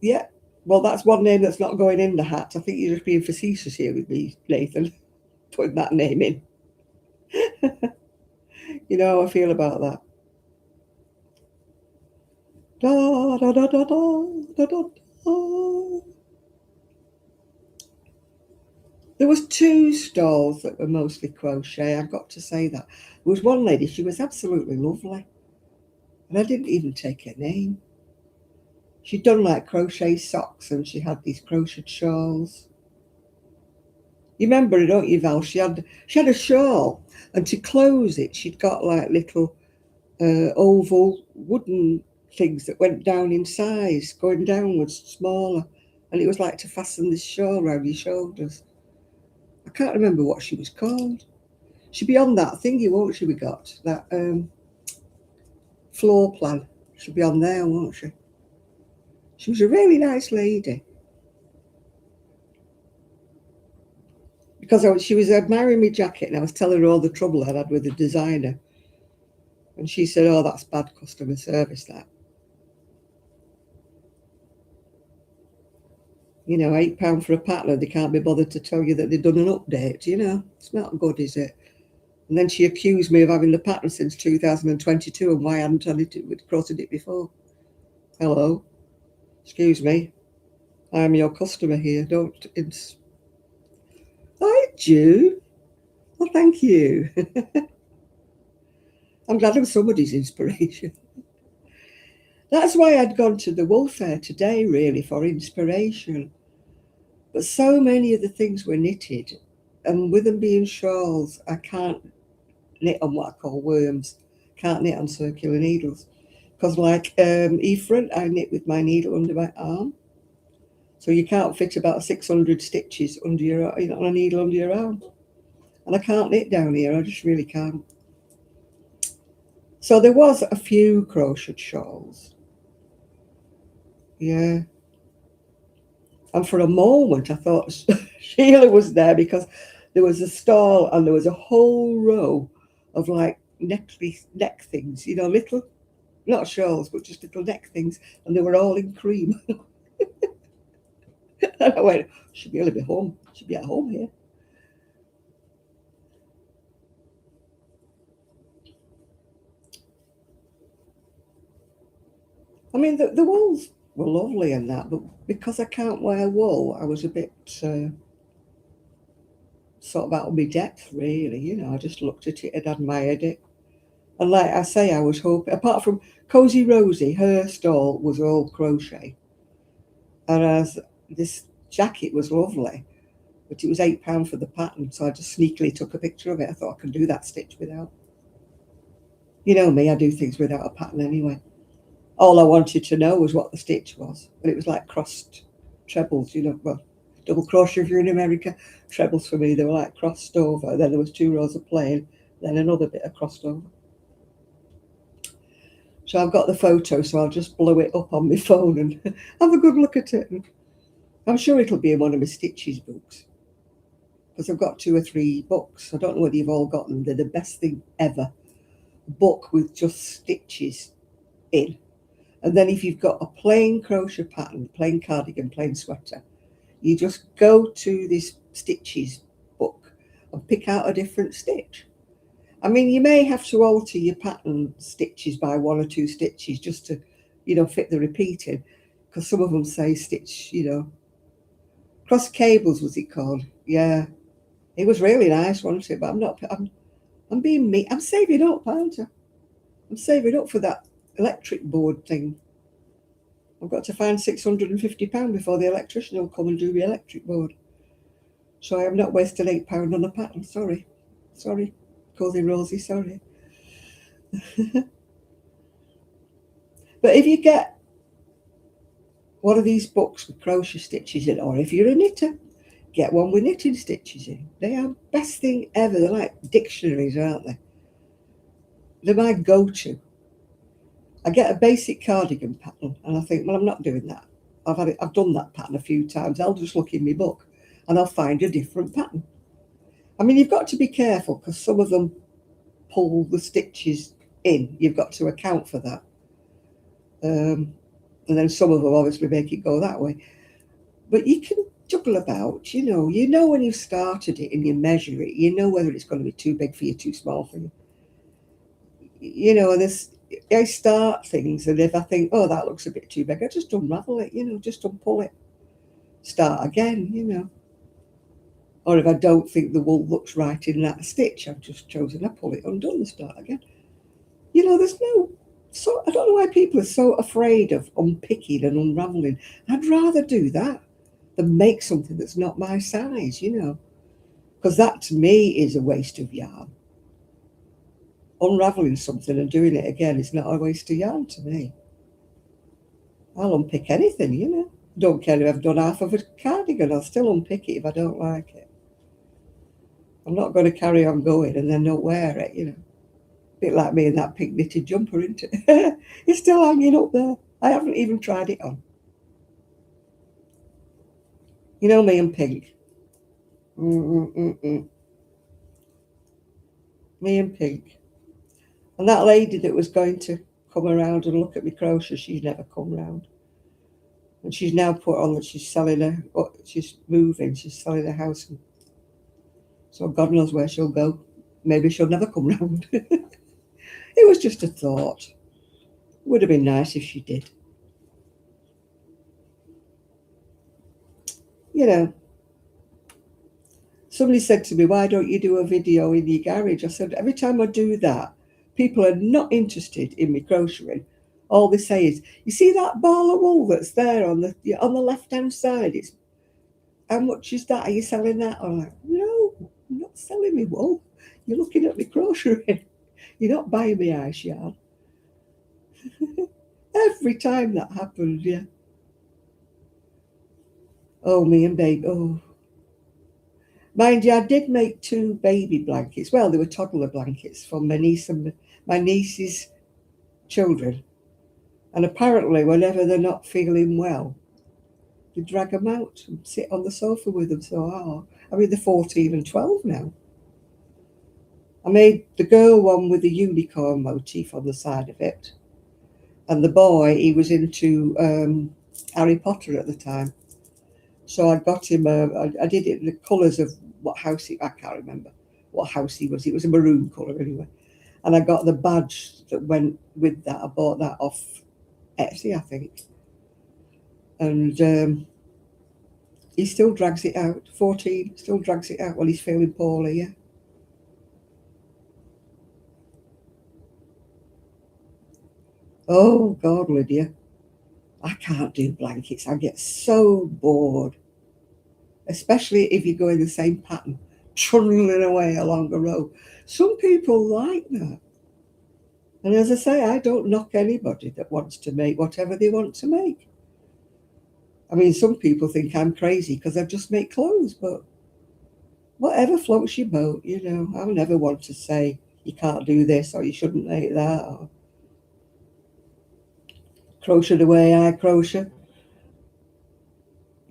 Yeah, well, that's one name that's not going in the hat. I think you're just being facetious here with me, Nathan, putting that name in. You know how I feel about that. Da, da, da, da, da, da, da, da. There was 2 stalls that were mostly crochet, I've got to say that. There was one lady, she was absolutely lovely, and I didn't even take her name. She'd done like crochet socks and she had these crocheted shawls. You remember it, don't you, Val? She had a shawl, and to close it, she'd got like little oval wooden things that went down in size, going downwards, smaller, and it was like to fasten this shawl around your shoulders. I can't remember what she was called. She'll be on that thingy, won't she? We got that floor plan. She'll be on there, won't she? She was a really nice lady. Because she was admiring my jacket and I was telling her all the trouble I'd had with the designer. And she said, oh, that's bad customer service, that. You know, £8 for a pattern, they can't be bothered to tell you that they've done an update, you know. It's not good, is it? And then she accused me of having the pattern since 2022 and why I hadn't done it, quoted it before. Hello. Excuse me. I'm your customer here. Don't. Hi, June. Well, thank you. I'm glad I'm somebody's inspiration. That's why I'd gone to the wool fair today, really, for inspiration. But so many of the things were knitted, and with them being shawls, I can't knit on what I call worms. Can't knit on circular needles. Because like Ephraim, I knit with my needle under my arm. So you can't fit about 600 stitches under your, on a needle under your arm. And I can't knit down here, I just really can't. So there was a few crochet shawls. Yeah. And for a moment, I thought Sheila was there because there was a stall and there was a whole row of like neck things, you know, little, not shawls, but just little neck things. And they were all in cream. And I went, she'll be able to be home. She'll be at home here. I mean, the wools were lovely and that, but because I can't wear wool, I was a bit sort of out of my depth, really. You know, I just looked at it and admired it. And like I say, I was hoping, apart from Cosy Rosie, her stall was all crochet. And as this jacket was lovely, but it was £8 for the pattern, so I just sneakily took a picture of it. I thought I could do that stitch without. You know me, I do things without a pattern anyway. All I wanted to know was what the stitch was. And it was like crossed trebles, you know, well, double crochet if you're in America. Trebles for me, they were like crossed over. Then there was 2 rows of plain, then another bit of crossed over. So I've got the photo, so I'll just blow it up on my phone and have a good look at it. And I'm sure it'll be in one of my stitches books, because I've got 2 or 3 books. I don't know whether you've all got them. They're the best thing ever. A book with just stitches in. And then if you've got a plain crochet pattern, plain cardigan, plain sweater, you just go to this stitches book and pick out a different stitch. I mean, you may have to alter your pattern stitches by 1 or 2 stitches just to, you know, fit the repeating, because some of them say stitch, you know, cross cables was it called? Yeah, it was really nice, wasn't it? But I'm being me. I'm saving up, aren't I? I'm saving up for that electric board thing. I've got to find £650 before the electrician will come and do the electric board. So I have not wasted £8 on a pattern. Sorry, Cosy Rosie, sorry. But if you get one of these books with crochet stitches in, or if you're a knitter, get one with knitting stitches in. They are the best thing ever. They're like dictionaries, aren't they? They're my go-to. I get a basic cardigan pattern and I think, well, I'm not doing that. I've done that pattern a few times. I'll just look in my book and I'll find a different pattern. I mean, you've got to be careful because some of them pull the stitches in. You've got to account for that. And then some of them obviously make it go that way. But you can juggle about, you know when you've started it and you measure it, you know whether it's going to be too big for you, too small for you. I start things, and if I think, oh, that looks a bit too big, I just unravel it, just unpull it. Start again. Or if I don't think the wool looks right in that stitch, I've just chosen, I pull it undone and start again. There's no, so I don't know why people are so afraid of unpicking and unraveling. I'd rather do that than make something that's not my size, because that to me is a waste of yarn. Unraveling something and doing it again is not a waste of yarn to me. I'll unpick anything, Don't care if I've done half of a cardigan, I'll still unpick it if I don't like it. I'm not going to carry on going and then not wear it, A bit like me in that pink knitted jumper, isn't it? It's still hanging up there. I haven't even tried it on. Me and pink. Me and pink. And that lady that was going to come around and look at me crochet, she's never come round. And she's now put on that she's moving, she's selling a house. So God knows where she'll go. Maybe she'll never come round. It was just a thought. Would have been nice if she did. Somebody said to me, why don't you do a video in your garage? I said, every time I do that, people are not interested in me crocheting. All they say is, you see that ball of wool that's there on the left-hand side? It's, how much is that? Are you selling that? I'm like, no, I'm not selling me wool. You're looking at me crocheting. You're not buying me ice yarn. Every time that happens, yeah. Oh, me and baby, oh. Mind you, I did make 2 baby blankets. Well, they were toddler blankets for my niece and my niece's children. And apparently, whenever they're not feeling well, they drag them out and sit on the sofa with them. So, they're 14 and 12 now. I made the girl one with the unicorn motif on the side of it. And the boy, he was into Harry Potter at the time. So I got him, I did it in the colours of what house I can't remember what house he was. It was a maroon colour anyway. And I got the badge that went with that. I bought that off Etsy, I think. And he still drags it out. 14, still drags it out while he's feeling poorly, yeah. Oh, God, Lydia. I can't do blankets. I get so bored. Especially if you go in the same pattern, trundling away along a row. Some people like that. And as I say, I don't knock anybody that wants to make whatever they want to make. Some people think I'm crazy because I just make clothes, but whatever floats your boat, I would never want to say you can't do this or you shouldn't make that or crochet the way I crochet,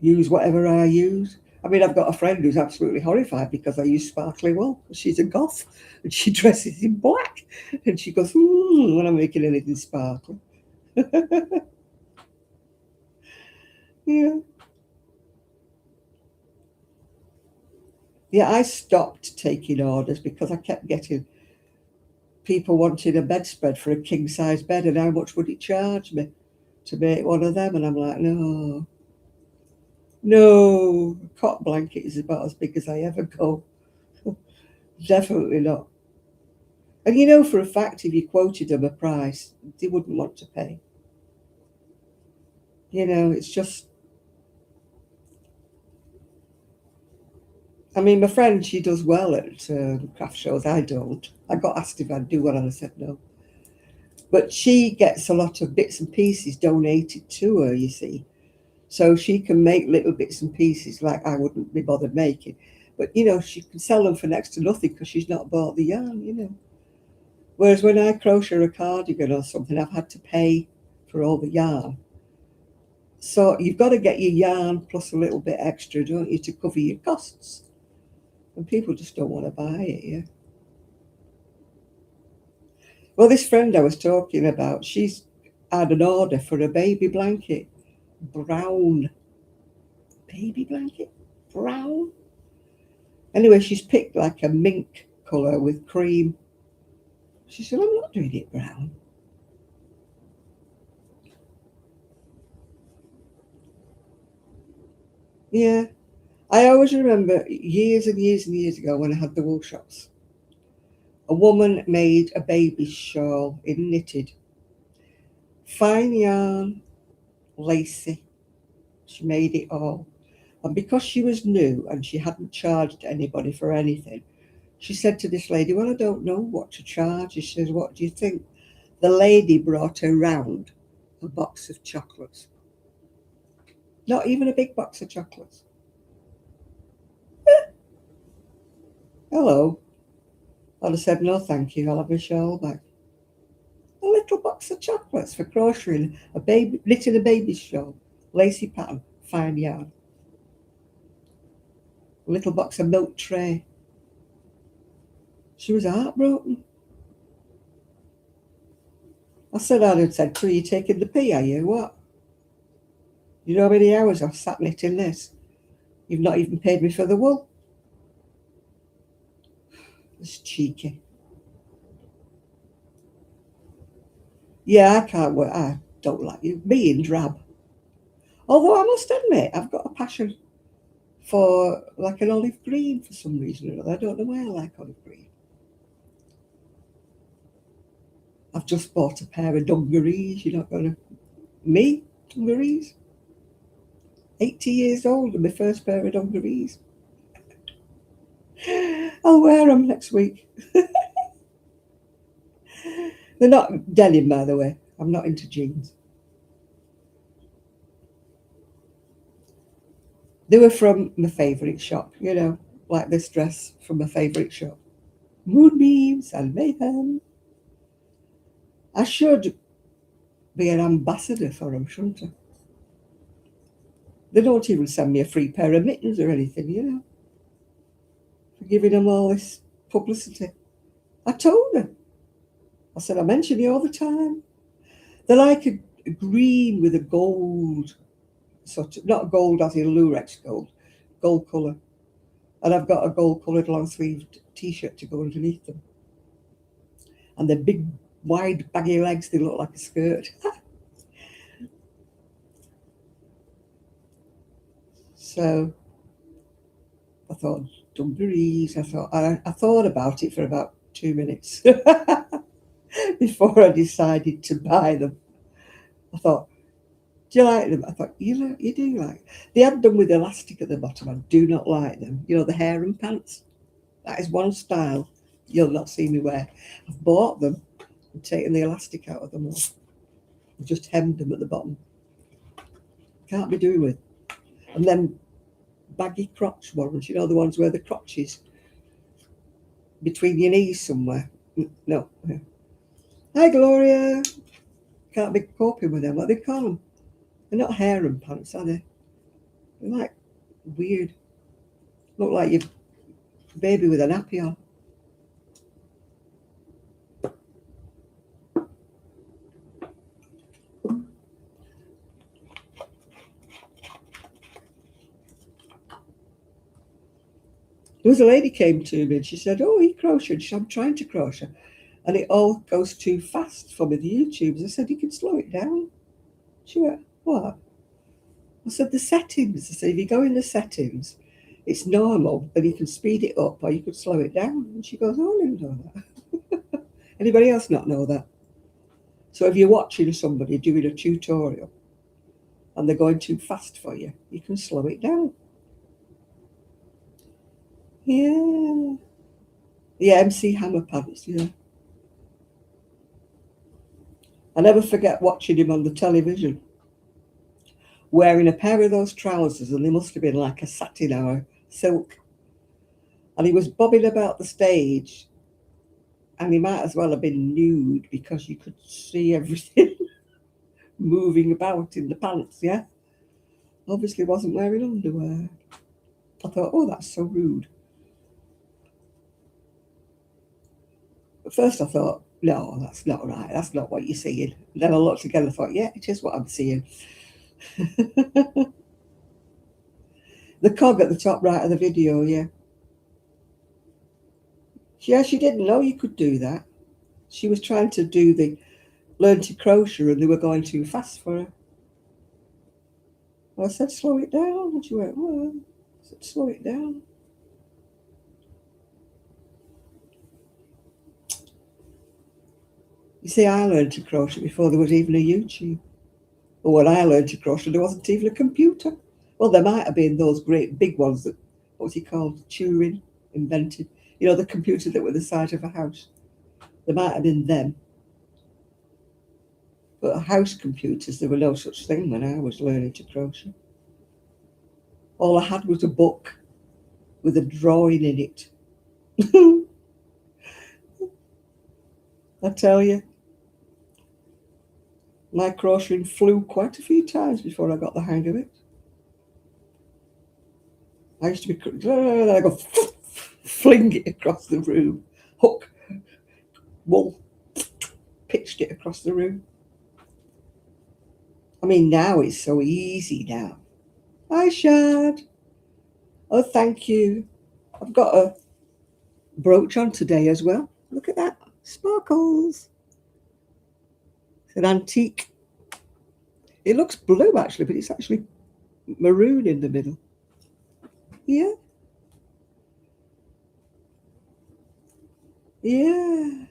use whatever I use. I've got a friend who's absolutely horrified because I use sparkly wool. She's a goth and she dresses in black. And she goes, when I'm making anything sparkly. Yeah. Yeah, I stopped taking orders because I kept getting people wanting a bedspread for a king-size bed and how much would it charge me to make one of them? And I'm like, no, a cot blanket is about as big as I ever go. Definitely not. And for a fact, if you quoted them a price, they wouldn't want to pay. It's just... my friend, she does well at craft shows. I don't. I got asked if I'd do one and I said no. But she gets a lot of bits and pieces donated to her, you see. So she can make little bits and pieces like I wouldn't be bothered making. But, she can sell them for next to nothing because she's not bought the yarn, Whereas when I crochet a cardigan or something, I've had to pay for all the yarn. So you've got to get your yarn plus a little bit extra, don't you, to cover your costs. And people just don't want to buy it, yeah. Well, this friend I was talking about, she's had an order for a baby blanket. Brown. Baby blanket? Brown? Anyway, she's picked like a mink colour with cream. She said, I'm not doing it brown. Yeah. I always remember years and years and years ago when I had the wool shops, a woman made a baby shawl in knitted. Fine yarn, lacy. She made it all. And because she was new and she hadn't charged anybody for anything, she said to this lady, well, I don't know what to charge. She says, what do you think? The lady brought her round a box of chocolates. Not even a big box of chocolates. Hello. I'd have said, no, thank you. I'll have a shawl back. A little box of chocolates for crocheting, a baby, knitting a baby's shawl, lacy pattern, fine yarn. A little box of milk tray. She was heartbroken. I said, I'd have said, so you're taking the pee, are you? What? You know how many hours I've sat knitting this? You've not even paid me for the wool. It's cheeky. Yeah, I can't work. I don't like you being drab. Although I must admit, I've got a passion for like an olive green for some reason or other. I don't know why I like olive green. I've just bought a pair of dungarees. You're not going to... Me? Dungarees? 80 years old and my first pair of dungarees. I'll wear them next week. They're not denim, by the way. I'm not into jeans. They were from my favourite shop, you know, like this dress from my favourite shop. Moonbeams and mayhem. I should be an ambassador for them, shouldn't I? They don't even send me a free pair of mittens or anything, you know, for giving them all this publicity. I told her. I said, I mention you all the time. They're like a green with a gold, sort of, not gold as in Lurex gold, gold colour. And I've got a gold coloured long sleeved t-shirt to go underneath them. And they're big, wide, baggy legs, they look like a skirt. So I thought, dungarees. I thought about it for about 2 minutes before I decided to buy them. I thought, do you like them? I thought, you do like. They had them with elastic at the bottom. I do not like them. You know, the harem pants. That is one style you'll not see me wear. I've bought them and taken the elastic out of them all. I've just hemmed them at the bottom. Can't be doing with. And then baggy crotch ones, you know, the ones where the crotch is between your knees somewhere. No. Hi, Gloria. Can't be coping with them. What do they call them? They're not harem pants, are they? They're like weird. Look like your baby with a nappy on. There was a lady came to me and she said, oh, he crocheted. She said, I'm trying to crochet. And it all goes too fast for me, the YouTubes. I said, you can slow it down. She went, what? I said, the settings. I said, if you go in the settings, it's normal, and you can speed it up or you could slow it down. And she goes, oh, I didn't know that. Anybody else not know that? So if you're watching somebody doing a tutorial and they're going too fast for you, you can slow it down. Yeah. Yeah, MC Hammer pants, yeah. I never forget watching him on the television, wearing a pair of those trousers, and they must have been like a satin or silk. And he was bobbing about the stage, and he might as well have been nude because you could see everything moving about in the pants, yeah? Obviously wasn't wearing underwear. I thought, oh, that's so rude. At first I thought, No, that's not right. That's not what you're seeing. Then I looked again and thought, yeah, it is what I'm seeing. The cog at the top right of the video, yeah. Yeah, she didn't know you could do that. She was trying to do the learn to crochet and they were going too fast for her. I said, slow it down. And she went, well, I said, slow it down. You see, I learned to crochet before there was even a YouTube. Or when I learned to crochet, there wasn't even a computer. Well, there might have been those great big ones that, what's he called, Turing invented. You know, the computer that were the size of a house. There might have been them. But house computers, there were no such thing when I was learning to crochet. All I had was a book with a drawing in it. I tell you, my crocheting flew quite a few times before I got the hang of it. I used to be, then I go fling it across the room, hook, wool, pitched it across the room. I mean, now it's so easy now. Hi, Shad. Oh, thank you. I've got a brooch on today as well. Look at that. Sparkles. It's an antique. It looks blue, actually, but it's actually maroon in the middle. Yeah. Yeah.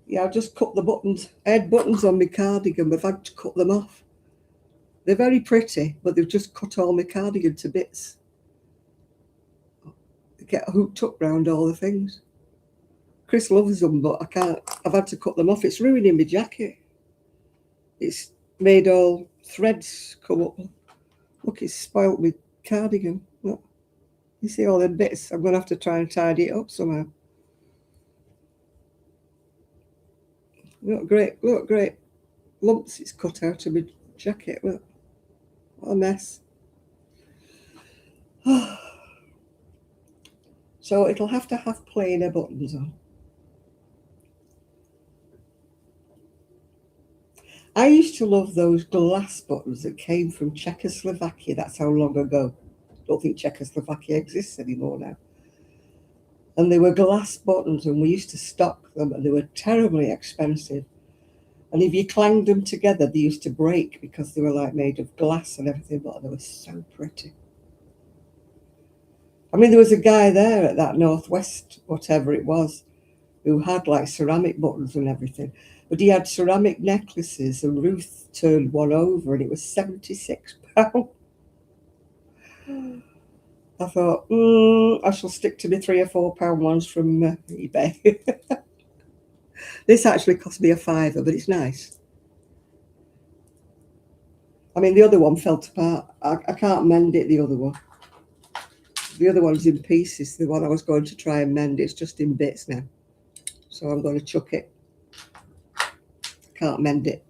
Yeah, I've just cut the buttons. I had buttons on my cardigan, but I've had to cut them off. They're very pretty, but they've just cut all my cardigan to bits. They get hooked up round all the things. Chris loves them, but I can't. I've had to cut them off. It's ruining my jacket. It's made all threads come up. Look, it's spoilt my cardigan. Look. You see all them bits? I'm going to have to try and tidy it up somehow. Look, great lumps it's cut out of my jacket. Look, what a mess. So it'll have to have plainer buttons on. I used to love those glass buttons that came from Czechoslovakia. That's how long ago. I don't think Czechoslovakia exists anymore now. And they were glass buttons and we used to stock them and they were terribly expensive. And if you clanged them together, they used to break because they were like made of glass and everything, but they were so pretty. I mean, there was a guy there at that Northwest, whatever it was, who had like ceramic buttons and everything. But he had ceramic necklaces and Ruth turned one over and it was £76. I thought, I shall stick to my £3 or £4 ones from eBay. This actually cost me a £5, but it's nice. I mean, the other one fell apart. I can't mend it, the other one. The other one's in pieces. The one I was going to try and mend, it's just in bits now. So I'm going to chuck it. Can't mend it.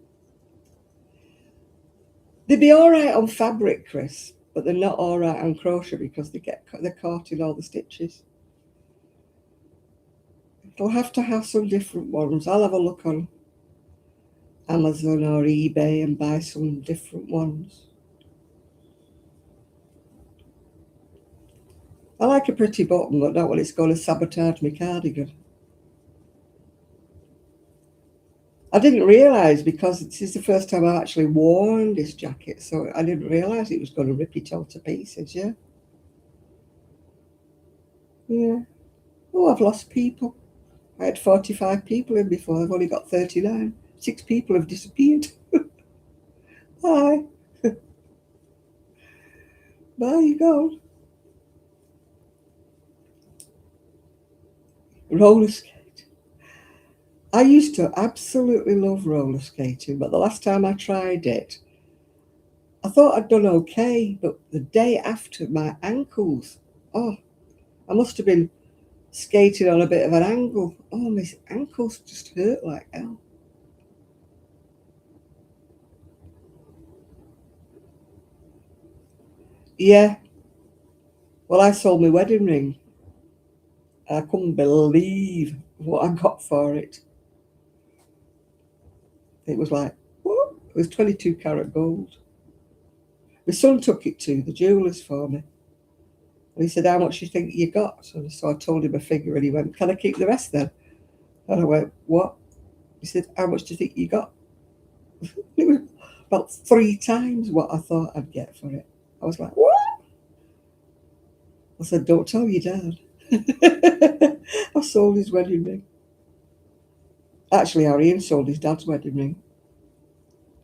They'd be all right on fabric, Chris, but they're not all right on crochet because they're caught in all the stitches. They'll have to have some different ones. I'll have a look on Amazon or eBay and buy some different ones. I like a pretty button, but not when it's going to sabotage my cardigan. I didn't realise because this is the first time I've actually worn this jacket, so I didn't realise it was going to rip it all to pieces, yeah? Yeah. Oh, I've lost people. I had 45 people in before, I've only got 39. 6 people have disappeared. Bye. Bye, you go. Roller skate. I used to absolutely love roller skating, but the last time I tried it, I thought I'd done okay, but the day after, my ankles, I must have been skating on a bit of an angle. Oh, my ankles just hurt like hell. Yeah. Well, I sold my wedding ring I couldn't believe what I got for it. It was like, what? It was 22 karat gold. My son took it to the jewellers for me. And he said, how much do you think you got? So I told him a figure and he went, can I keep the rest then? And I went, what? He said, how much do you think you got? It was about 3 times what I thought I'd get for it. I was like, what? I said, don't tell your dad. I sold his wedding ring. Actually, Ian sold his dad's wedding ring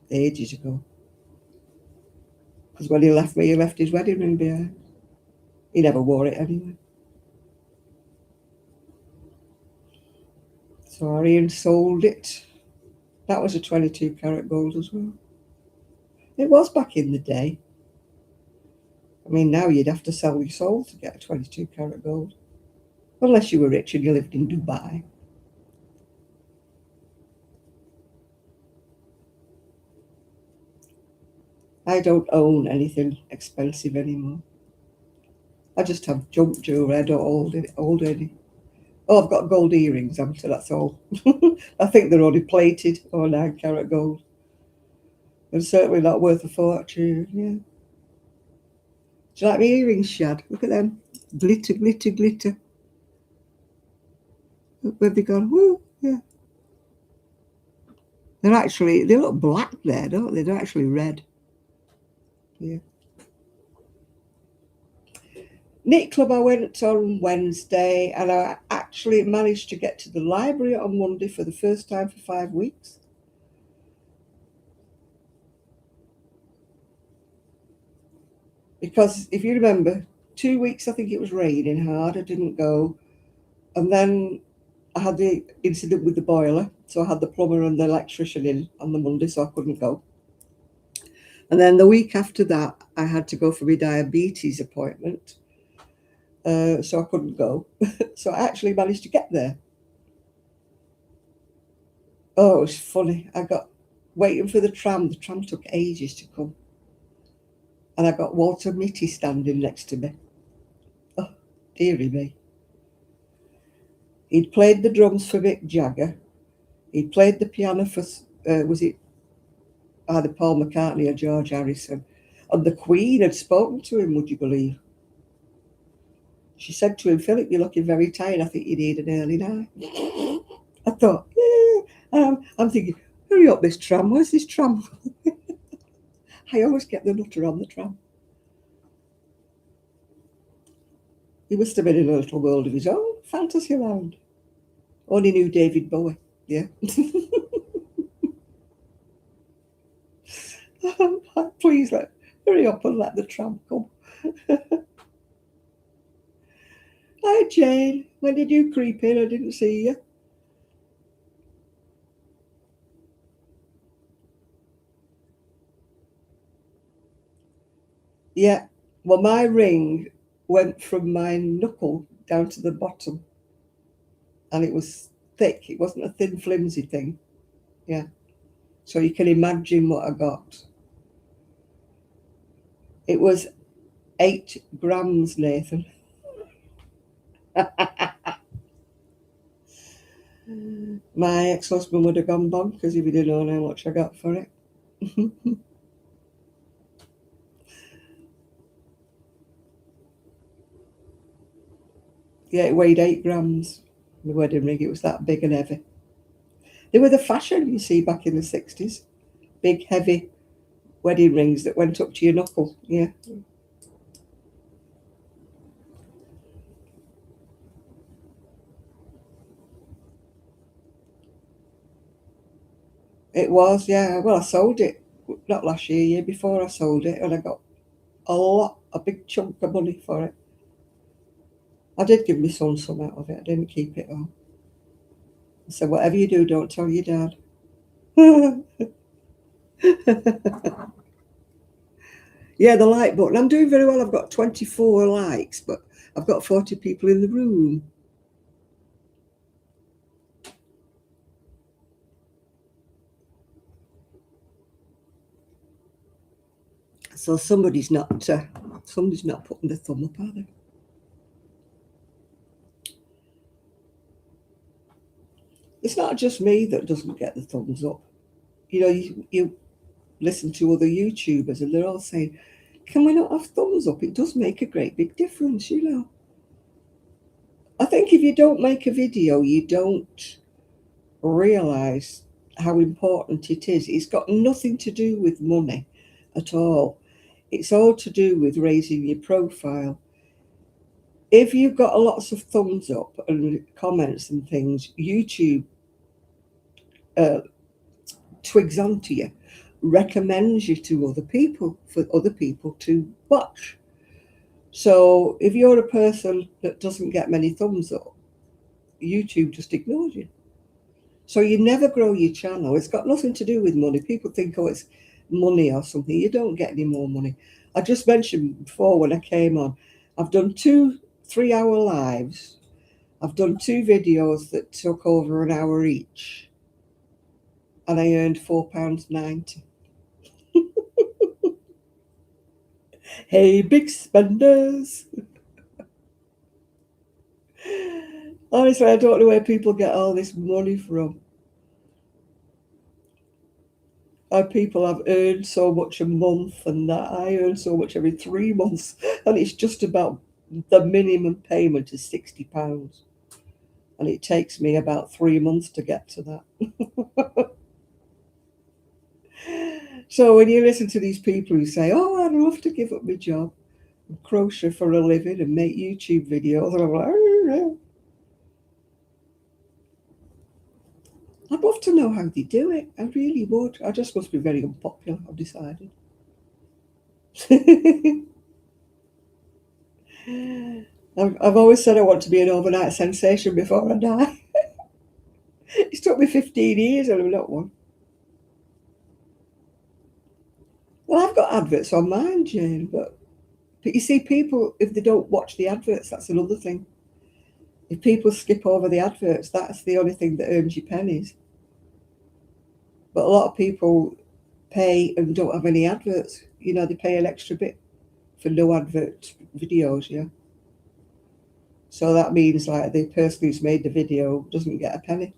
ages ago. Because when he left me, he left his wedding ring behind. He never wore it anyway. So Ian sold it. That was a 22 karat gold as well. It was back in the day. I mean, now you'd have to sell your soul to get a 22 karat gold. Unless you were rich and you lived in Dubai. I don't own anything expensive anymore. I just have junk jewellery. I don't hold any. Oh, I've got gold earrings, so that's all. I think they're only plated or 9 karat gold. And certainly not worth a fortune, yeah. Do you like my earrings, Shad? Look at them. Glitter, glitter, glitter. Where have they gone? Woo, yeah. They look black there, don't they? They're actually red. Yeah. Knit club I went on Wednesday, and I actually managed to get to the library on Monday for the first time for 5 weeks. Because if you remember, 2 weeks I think it was raining hard, I didn't go. And then I had the incident with the boiler, so I had the plumber and the electrician in on the Monday, so I couldn't go. And then the week after that, I had to go for my diabetes appointment, so I couldn't go. So I actually managed to get there. Oh, it was funny. I got waiting for the tram. The tram took ages to come. And I got Walter Mitty standing next to me. Oh, dearie me. He'd played the drums for Mick Jagger. He'd played the piano for, was it either Paul McCartney or George Harrison? And the Queen had spoken to him, would you believe? She said to him, Philip, you're looking very tired. I think you need an early night. I thought, yeah. I'm thinking, hurry up, this tram. Where's this tram? I always get the nutter on the tram. He must have been in a little world of his own, fantasy land. Only knew David Bowie, yeah. Please hurry up and let the tram come. Hi, Jane. When did you creep in? I didn't see you. Yeah. Well, my ring went from my knuckle down to the bottom. And it was thick. It wasn't a thin, flimsy thing. Yeah. So you can imagine what I got. It was 8 grams, Nathan. My ex-husband would have gone bonkers if he didn't know how much I got for it. Yeah, it weighed 8 grams, the wedding ring. It was that big and heavy. They were the fashion, you see, back in the 60s. Big, heavy wedding rings that went up to your knuckle. Yeah. It was, yeah. Well, I sold it, not last year, year before I sold it, and I got a big chunk of money for it. I did give my son some out of it. I didn't keep it all. I said, whatever you do, don't tell your dad. Yeah, the like button. I'm doing very well. I've got 24 likes, but I've got 40 people in the room. So somebody's not putting the thumb up, are they? it's not just me that doesn't get the thumbs up. You know, you listen to other YouTubers and they're all saying, can we not have thumbs up? It does make a great big difference, you know. I think if you don't make a video, you don't realise how important it is. It's got nothing to do with money at all. It's all to do with raising your profile. If you've got lots of thumbs up and comments and things, YouTube twigs onto you, recommends you to other people for other people to watch. So if you're a person that doesn't get many thumbs up, YouTube just ignores you. So you never grow your channel. It's got nothing to do with money. People think, oh, it's money or something. You don't get any more money. I just mentioned before when I came on, I've done 2 3-hour lives. I've done 2 videos that took over an hour each. And I earned £4.90. Hey, big spenders. Honestly, I don't know where people get all this money from. People have earned so much a month and that. I earn so much every 3 months. And it's just about the minimum payment is £60. And it takes me about 3 months to get to that. So when you listen to these people who say, oh, I'd love to give up my job and crochet for a living and make YouTube videos, and I'm like, oh, I'd love to know how they do it. I really would. I just must be very unpopular, I've decided. I've always said I want to be an overnight sensation before I die. It's took me 15 years and I'm not one. Well, I've got adverts on mine, Jane, but you see, people, if they don't watch the adverts, that's another thing. If people skip over the adverts, that's the only thing that earns you pennies. But a lot of people pay and don't have any adverts. You know, they pay an extra bit for no advert videos, yeah. So that means like the person who's made the video doesn't get a penny.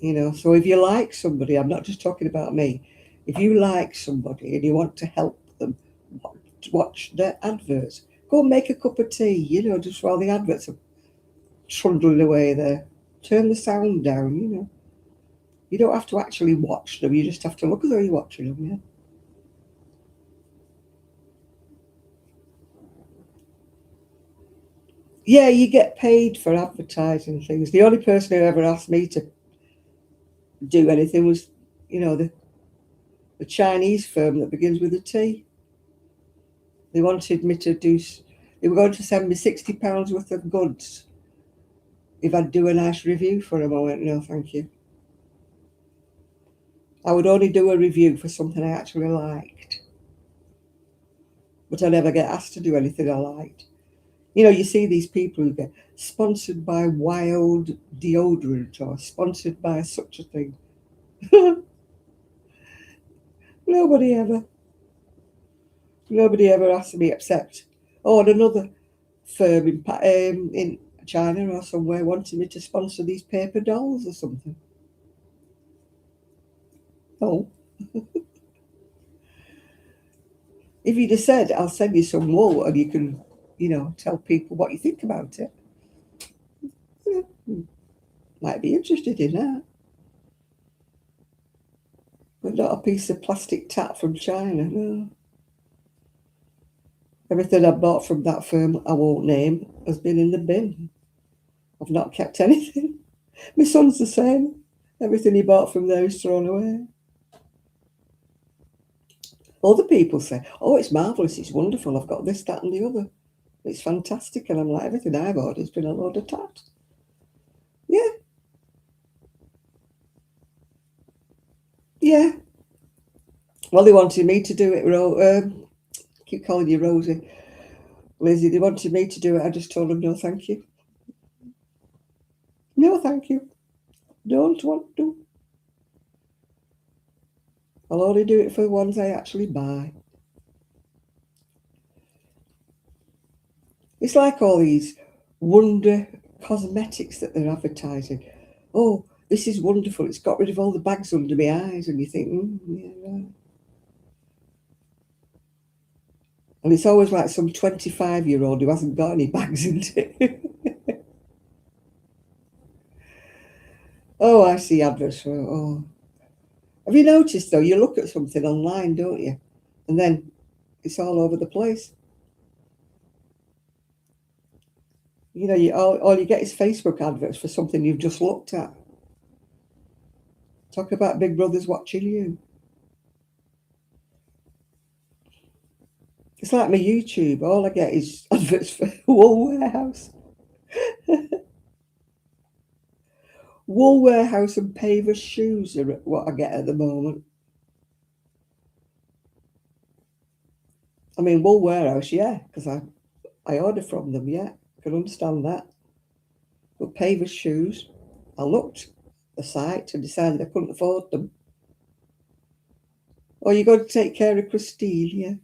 You know, so if you like somebody, I'm not just talking about me, if you like somebody and you want to help them watch their adverts, go and make a cup of tea, you know, just while the adverts are trundling away there. Turn the sound down, you know. You don't have to actually watch them, you just have to look as though you're watching them, yeah. Yeah, you get paid for advertising things. The only person who ever asked me to do anything was, you know, the Chinese firm that begins with a T. They wanted me to do, they were going to send me £60 worth of goods if I'd do a nice review for them. I went, no, thank you. I would only do a review for something I actually liked. But I never get asked to do anything I liked. You know, you see these people who get sponsored by Wild deodorant or sponsored by such a thing. Nobody ever asked me except, oh, and another firm in China or somewhere wanted me to sponsor these paper dolls or something. Oh. If you'd have said, I'll send you some wool and you can, you know, tell people what you think about it, might be interested in that. But not a piece of plastic tat from China, no. Everything I bought from that firm, I won't name, has been in the bin. I've not kept anything. My son's the same. Everything he bought from there is thrown away. Other people say, oh, it's marvellous, it's wonderful, I've got this, that and the other. It's fantastic. And I'm like, everything I've ordered has been a load of tat. Yeah. Yeah. Well, they wanted me to do it. Keep calling you Rosie. Lizzie, they wanted me to do it. I just told them, no, thank you. No, thank you. Don't want to. I'll only do it for the ones I actually buy. It's like all these wonder cosmetics that they're advertising. Oh, this is wonderful. It's got rid of all the bags under my eyes. And you think, yeah, right. And it's always like some 25-year-old who hasn't got any bags in it. Oh, I see adverts for, oh. Have you noticed, though, you look at something online, don't you? And then it's all over the place. You know, all you get is Facebook adverts for something you've just looked at. Talk about Big Brother's watching you. It's like my YouTube. All I get is adverts for Wool Warehouse. Wool Warehouse and Paver shoes are what I get at the moment. I mean, Wool Warehouse, yeah, because I order from them, yeah. I can understand that. But Paver shoes, I looked at the site and decided I couldn't afford them. Oh, you got to take care of Christine, yeah.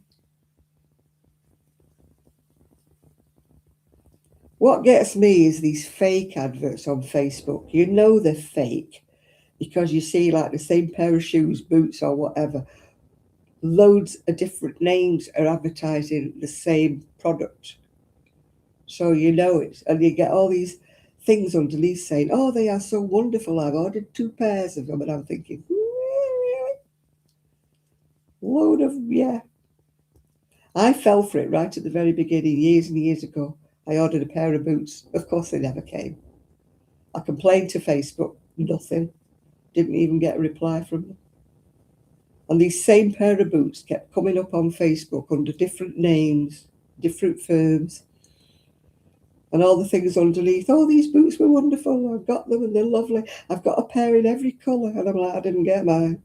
What gets me is these fake adverts on Facebook. You know they're fake because you see like the same pair of shoes, boots or whatever. Loads of different names are advertising the same product. So you know it. And you get all these things underneath saying, oh, they are so wonderful. I've ordered 2 pairs of them. And I'm thinking, really? Load of, yeah. I fell for it right at the very beginning, years and years ago. I ordered a pair of boots. Of course, they never came. I complained to Facebook, nothing. Didn't even get a reply from them. And these same pair of boots kept coming up on Facebook under different names, different firms, and all the things underneath. Oh, these boots were wonderful. I've got them and they're lovely. I've got a pair in every colour. And I'm like, I didn't get mine.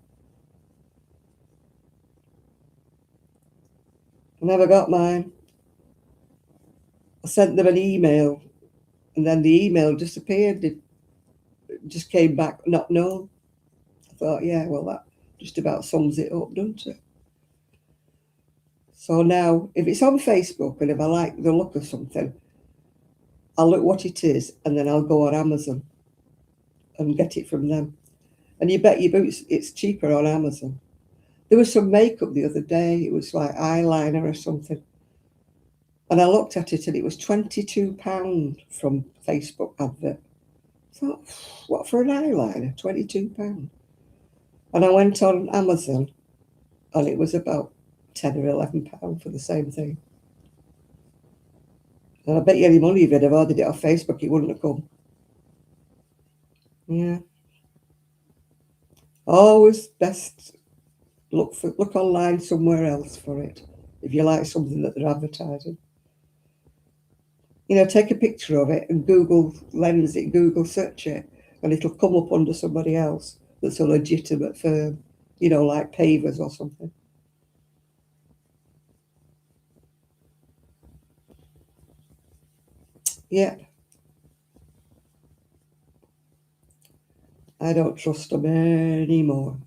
I never got mine. I sent them an email and then the email disappeared. It just came back not known. I thought, yeah, well, that just about sums it up, doesn't it? So now, if it's on Facebook and if I like the look of something, I'll look what it is and then I'll go on Amazon and get it from them. And you bet your boots it's cheaper on Amazon. There was some makeup the other day. It was like eyeliner or something. And I looked at it and it was £22 from Facebook advert. I thought, what for an eyeliner? £22. And I went on Amazon and it was about £10 or £11 for the same thing. And I bet you any money if you'd have ordered it off Facebook, it wouldn't have come. Yeah. Always best look online somewhere else for it if you like something that they're advertising. You know, take a picture of it and Google Lens it, Google search it, and it'll come up under somebody else that's a legitimate firm, you know, like Pavers or something. Yeah. I don't trust them anymore.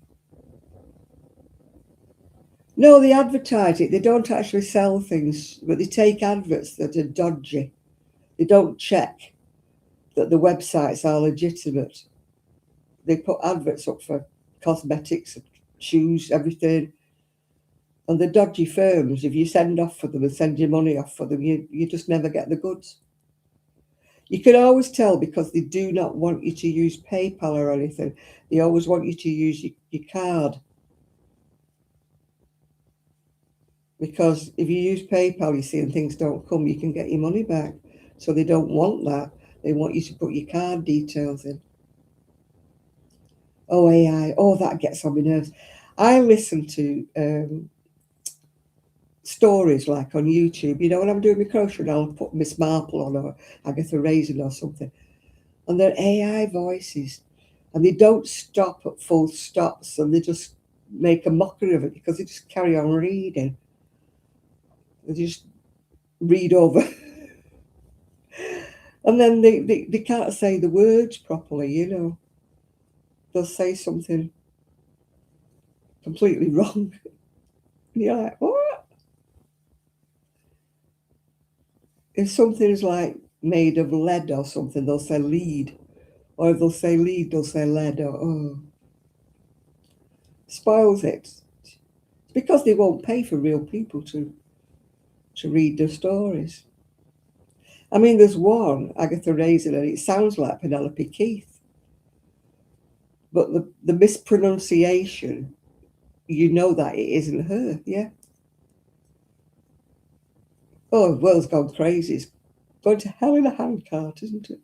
No, they advertise it. They don't actually sell things, but they take adverts that are dodgy. They don't check that the websites are legitimate. They put adverts up for cosmetics, shoes, everything. And the dodgy firms, if you send off for them and send your money off for them, you just never get the goods. You can always tell because they do not want you to use PayPal or anything. They always want you to use your card. Because if you use PayPal, you see, and things don't come, you can get your money back. So they don't want that. They want you to put your card details in. Oh, AI. Oh, that gets on my nerves. I listen to stories like on YouTube. You know, when I'm doing my crochet, and I'll put Miss Marple on or Agatha Raisin or something. And they're AI voices. And they don't stop at full stops and they just make a mockery of it because they just carry on reading. They just read over. And then they can't say the words properly, you know. They'll say something completely wrong. And you're like, what? If something is like made of lead or something, they'll say lead. Or if they'll say lead, they'll say lead. Or, oh, spoils it. It's because they won't pay for real people to read their stories. I mean, there's one, Agatha Raisin, and it sounds like Penelope Keith. But the mispronunciation, you know that it isn't her, yeah? Oh, the world's gone crazy. It's going to hell in a handcart, isn't it?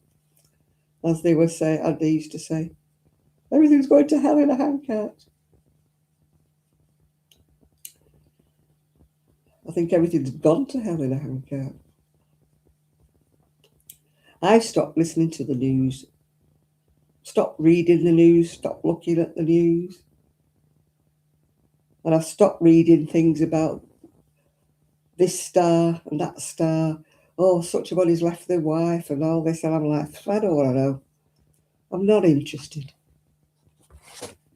As they were saying, as they used to say. Everything's going to hell in a handcart. I think everything's gone to hell in a handcart. I've stopped listening to the news, stopped reading the news, stopped looking at the news. And I've stopped reading things about this star and that star. Oh, such a body's left their wife and all this. And I'm like, I don't want to know. I'm not interested.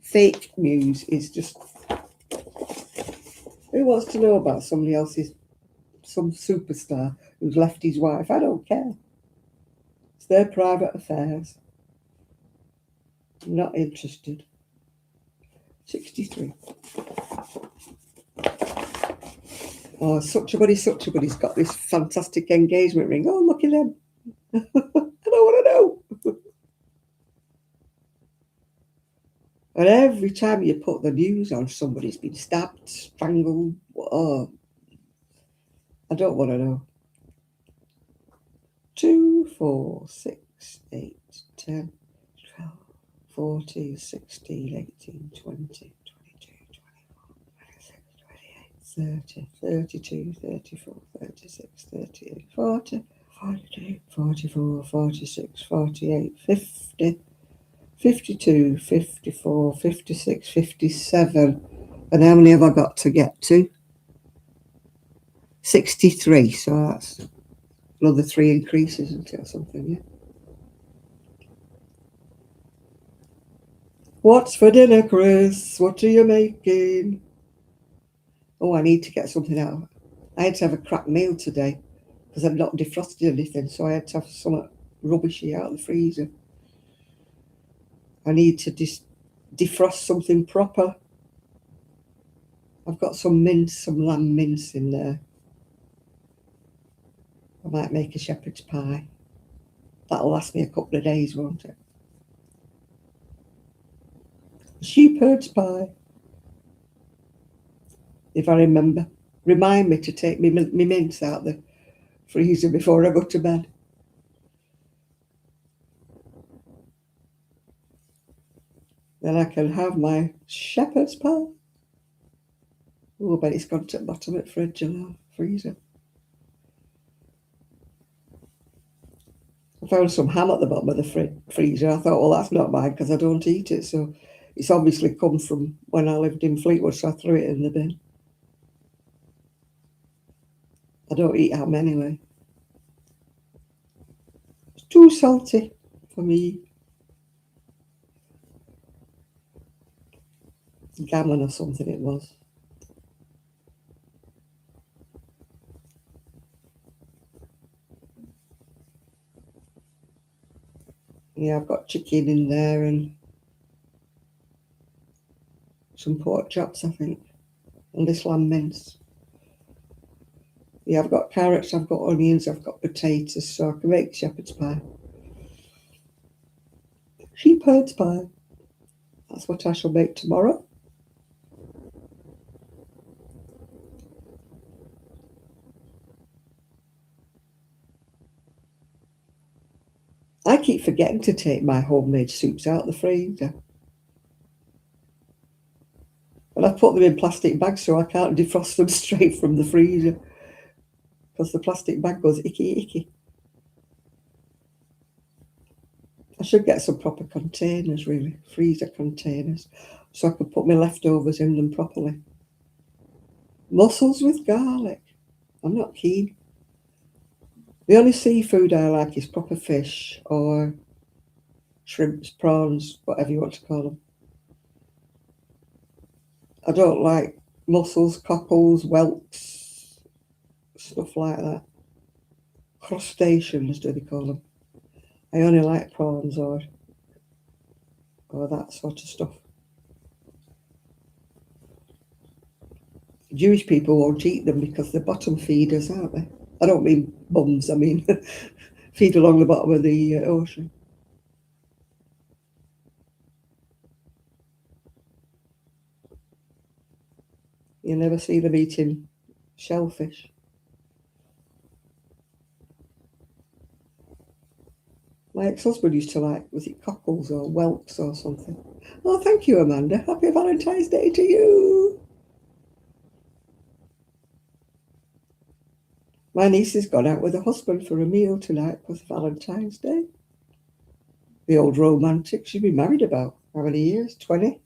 Fake news is just, who wants to know about somebody else's, some superstar who's left his wife? I don't care. It's their private affairs. I'm not interested. 63. Oh, such a body's got this fantastic engagement ring. Oh, look at them. I don't want to know. And every time you put the news on, somebody's been stabbed, strangled. Oh, I don't want to know. 2, 4, 6, 8, 10, 12, 14, 16, 18, 20, 22, 24, 26, 28, 30, 32, 34, 36, 38, 40, 42, 44, 46, 48, 50, 52, 54, 56, 57. And how many have I got to get to? 63. So that's another 3 increases, isn't it, or something, yeah? What's for dinner, Chris? What are you making? Oh, I need to get something out. I had to have a crap meal today because I've not defrosted anything, so I had to have some rubbishy out of the freezer. I need to defrost something proper. I've got some mince, some lamb mince in there. I might make a shepherd's pie. That'll last me a couple of days, won't it? Shepherd's pie. If I remember. Remind me to take me mince out the freezer before I go to bed. Then I can have my shepherd's pie. Oh, I bet it's gone to the bottom of the fridge and freezer. I found some ham at the bottom of the freezer. I thought, well, that's not mine because I don't eat it. So it's obviously come from when I lived in Fleetwood, so I threw it in the bin. I don't eat ham anyway. It's too salty for me. Gammon or something it was. Yeah, I've got chicken in there and some pork chops, I think, and this lamb mince. Yeah, I've got carrots, I've got onions, I've got potatoes, so I can make shepherd's pie. Shepherd's pie. That's what I shall make tomorrow. I keep forgetting to take my homemade soups out the freezer. And I put them in plastic bags so I can't defrost them straight from the freezer because the plastic bag goes icky. I should get some proper containers, really, freezer containers, so I could put my leftovers in them properly. Mussels with garlic. I'm not keen. The only seafood I like is proper fish or shrimps, prawns, whatever you want to call them. I don't like mussels, cockles, whelks, stuff like that. crustaceans, do they call them? I only like prawns or that sort of stuff. Jewish people won't eat them because they're bottom feeders, aren't they? I don't mean bums, I mean feed along the bottom of the ocean. You never see them eating shellfish. My ex-husband used to like, was it cockles or whelks or something? Oh, thank you, Amanda. Happy Valentine's Day to you. My niece has gone out with her husband for a meal tonight because Valentine's Day. The old romantic. She's been married about how many years? 20?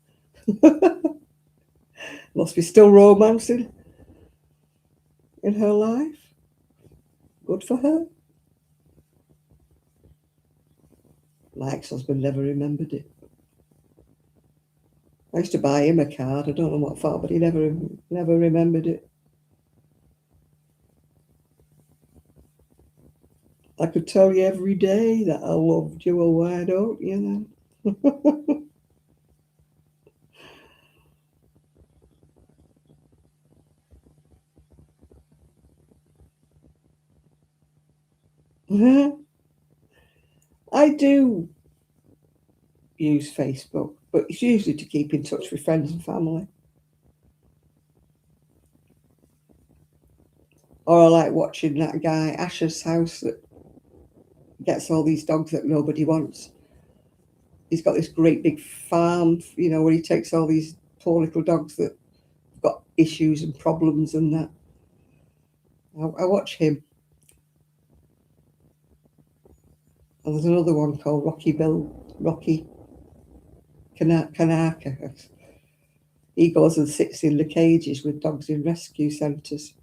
Must be still romancing in her life. Good for her. My ex-husband never remembered it. I used to buy him a card. I don't know what for, but he never remembered it. I could tell you every day that I loved you, or why don't you then? I do use Facebook, but it's usually to keep in touch with friends and family. Or I like watching that guy, Ash's house, that gets all these dogs that nobody wants. He's got this great big farm, where he takes all these poor little dogs that have got issues and problems and that. I watch him. And there's another one called Rocky Kanaka. He goes and sits in the cages with dogs in rescue centres.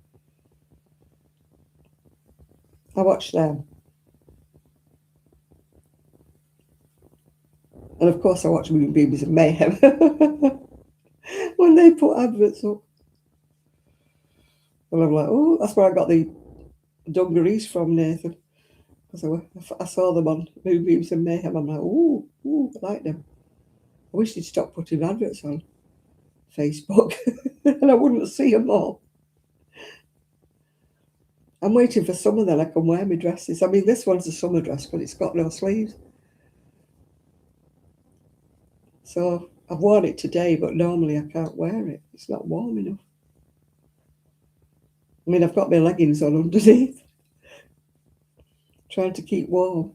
I watch them. And of course I watch Moonbeams and Mayhem when they put adverts up. And I'm like, oh, that's where I got the dungarees from, Nathan. Because I saw them on Moonbeams and Mayhem. I'm like, ooh, I like them. I wish they'd stop putting adverts on Facebook and I wouldn't see them all. I'm waiting for summer then I can wear my dresses. I mean, this one's a summer dress, but it's got no sleeves. So I've worn it today, but normally I can't wear it. It's not warm enough. I mean, I've got my leggings on underneath, trying to keep warm.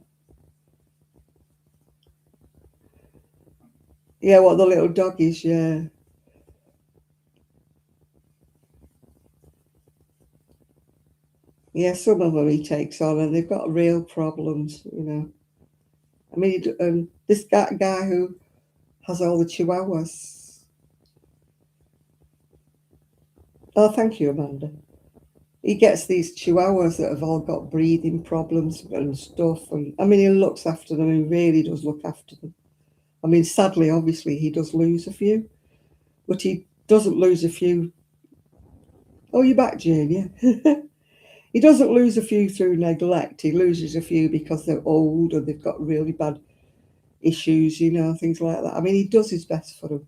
Yeah, what the little doggies, yeah. Yeah, some of them he takes on, and they've got real problems, I mean, this guy who has all the chihuahuas. Oh, thank you, Amanda. He gets these chihuahuas that have all got breathing problems and stuff. And I mean, he looks after them. He really does look after them. I mean, sadly, obviously, he does lose a few, but he doesn't lose a few. Oh, you're back, Jane, yeah. He doesn't lose a few through neglect. He loses a few because they're old or they've got really bad issues, things like that. I mean, he does his best for them.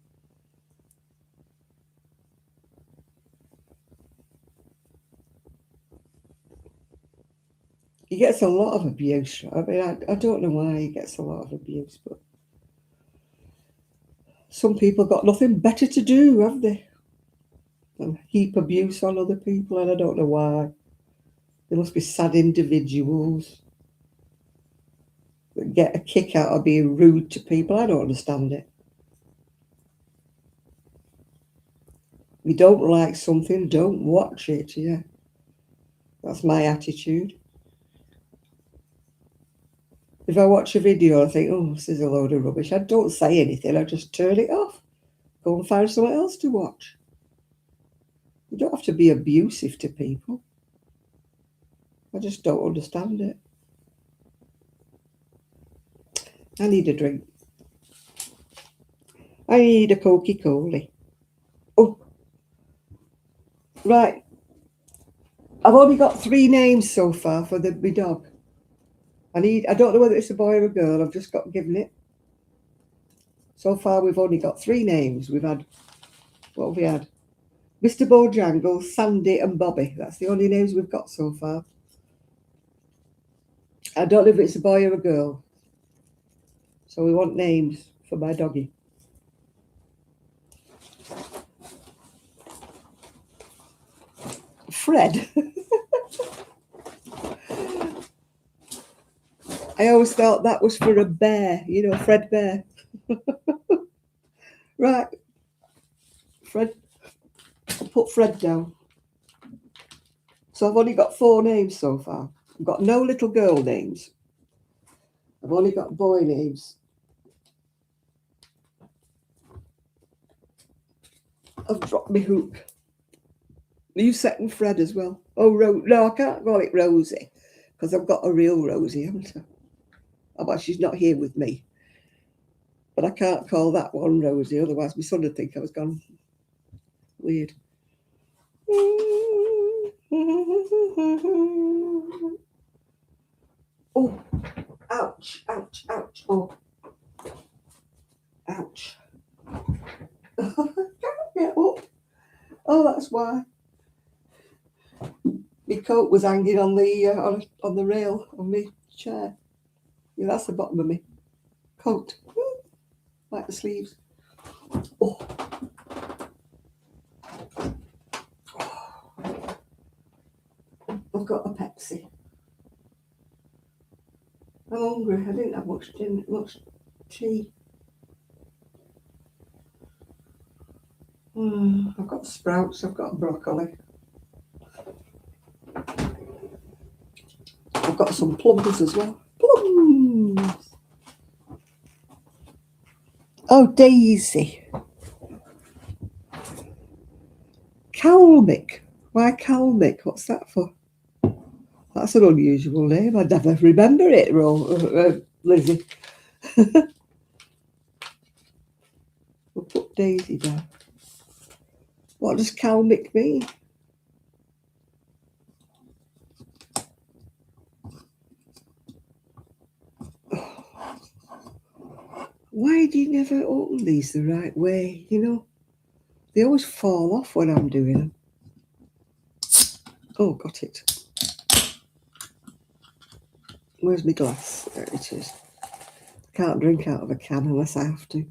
He gets a lot of abuse. I mean, I don't know why he gets a lot of abuse, but some people got nothing better to do, have they? And heap abuse on other people, and I don't know why. They must be sad individuals that get a kick out of being rude to people. I don't understand it. If you don't like something, don't watch it, yeah. That's my attitude. If I watch a video, I think, oh, this is a load of rubbish. I don't say anything. I just turn it off. Go and find something else to watch. You don't have to be abusive to people. I just don't understand it. I need a drink. I need a Coca-Cola. Oh, right. I've only got 3 names so far for my dog. I don't know whether it's a boy or a girl. I've just got given it. So far, we've only got 3 names. We've had, what have we had? Mr. Bojangles, Sandy and Bobby. That's the only names we've got so far. I don't know if it's a boy or a girl. So we want names for my doggy. Fred. I always thought that was for a bear, you know, Fred Bear. Right. Fred. I'll put Fred down. So I've only got 4 names so far. I've got no little girl names. I've only got boy names. I've dropped my hook. You setting Fred as well? Oh, no, I can't call it Rosie because I've got a real Rosie, haven't I? Oh, well, she's not here with me. But I can't call that one Rosie, otherwise my son would think I was gone weird. Oh, ouch, ouch, ouch. Oh, ouch. I can't get up. Oh, that's why. My coat was hanging on the rail on my chair. Yeah, that's the bottom of my coat. Like the sleeves. Oh. I've got a Pepsi. I'm hungry. I didn't have much tea. I've got sprouts. I've got broccoli. I've got some plums as well. Plums. Oh, Daisy. Calmic. Why Calmic? What's that for? That's an unusual name. I'd never remember it, Lizzie. We'll put Daisy down. What does Calmic mean? Why do you never open these the right way? You know, they always fall off when I'm doing them. Oh, got it. Where's my glass? There it is. I can't drink out of a can unless I have to.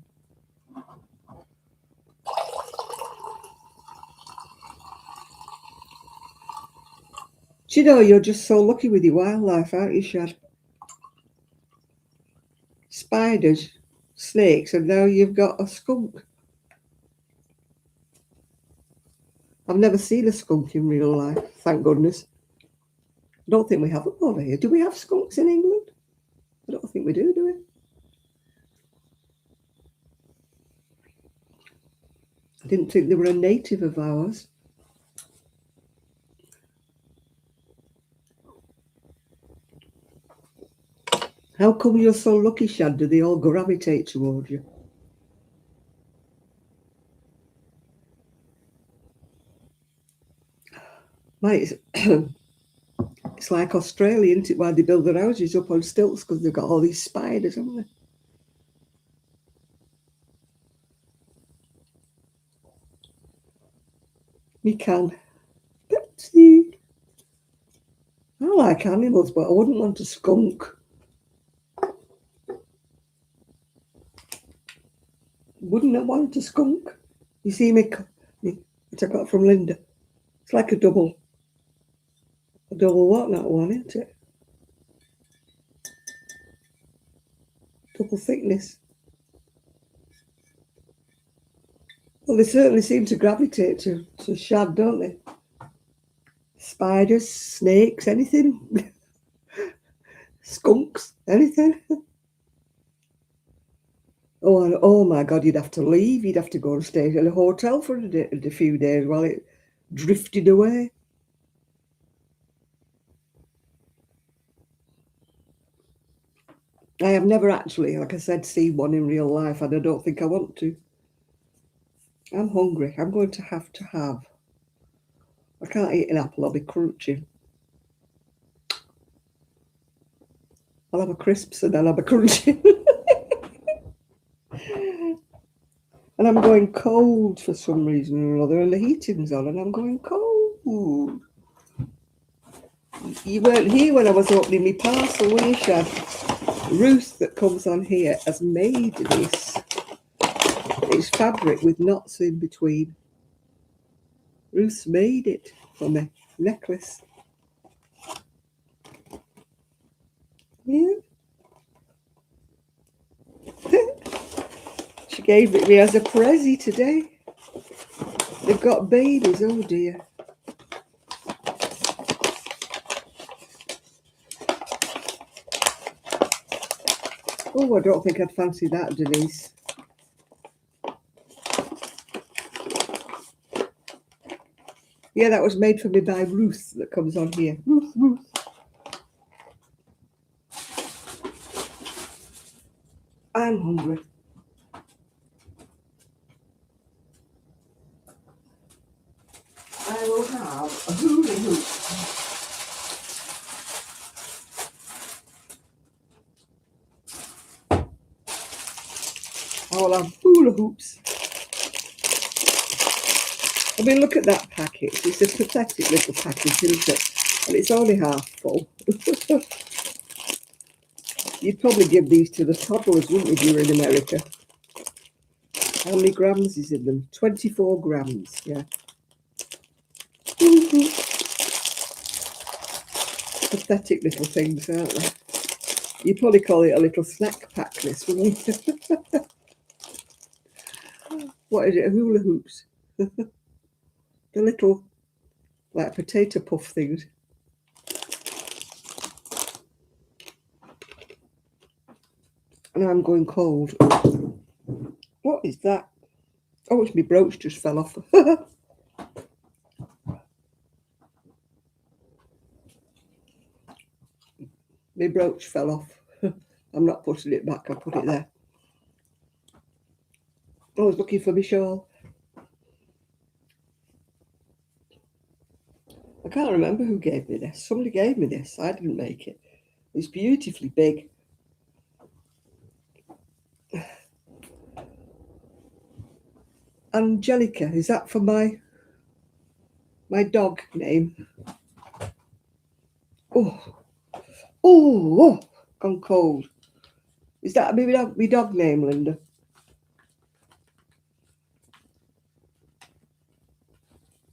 Do you know, you're just so lucky with your wildlife, aren't you, Shad? Spiders, snakes, and now you've got a skunk. I've never seen a skunk in real life, thank goodness. I don't think we have them over here. Do we have skunks in England? I don't think we do we? I didn't think they were a native of ours. How come you're so lucky, Shad? Do they all gravitate towards you? Mate, it's like Australia, isn't it? Why they build their houses up on stilts because they've got all these spiders, haven't they? You can. Pepsi. I like animals, but I wouldn't want a skunk. Wouldn't I want a skunk? You see me, which I got from Linda. It's like a double what, that one, isn't it? Double thickness. Well, they certainly seem to gravitate to Shad, don't they? Spiders, snakes, anything. Skunks, anything. Oh my God, you'd have to leave. You'd have to go and stay in a hotel for a few days while it drifted away. I have never actually, like I said, seen one in real life, and I don't think I want to. I'm hungry. I'm going to have I can't eat an apple, I'll be crunching. I'll have a crisps and then I'll be crunching. And I'm going cold for some reason or another, and the heating's on, and I'm going cold. You weren't here when I was opening my parcel, were you, Shad? Ruth that comes on here has made this. It's fabric with knots in between. Ruth's made it for me. Necklace. Yeah. She gave it me as a prezi today. They've got babies, oh dear. Oh, I don't think I'd fancy that, Denise. Yeah, that was made for me by Ruth that comes on here. Ruth. I'm hungry. I will have a hula hoop. I will have hula hoops. I mean, look at that package. It's a pathetic little package, isn't it? And it's only half full. You'd probably give these to the toddlers, wouldn't you, if you were in America? How many grams is in them? 24 grams, yeah. Pathetic little things, aren't they? You'd probably call it a little snack pack, this, wouldn't you? What is it, hula hoops? The little, like, potato puff things. And I'm going cold. What is that? Oh, it's my brooch just fell off. My brooch fell off. I'm not putting it back, I put it there. I was looking for my shawl. I can't remember who gave me this. Somebody gave me this. I didn't make it. It's beautifully big. Angelica, is that for my dog name? Oh, gone cold. Is that my dog name, Linda?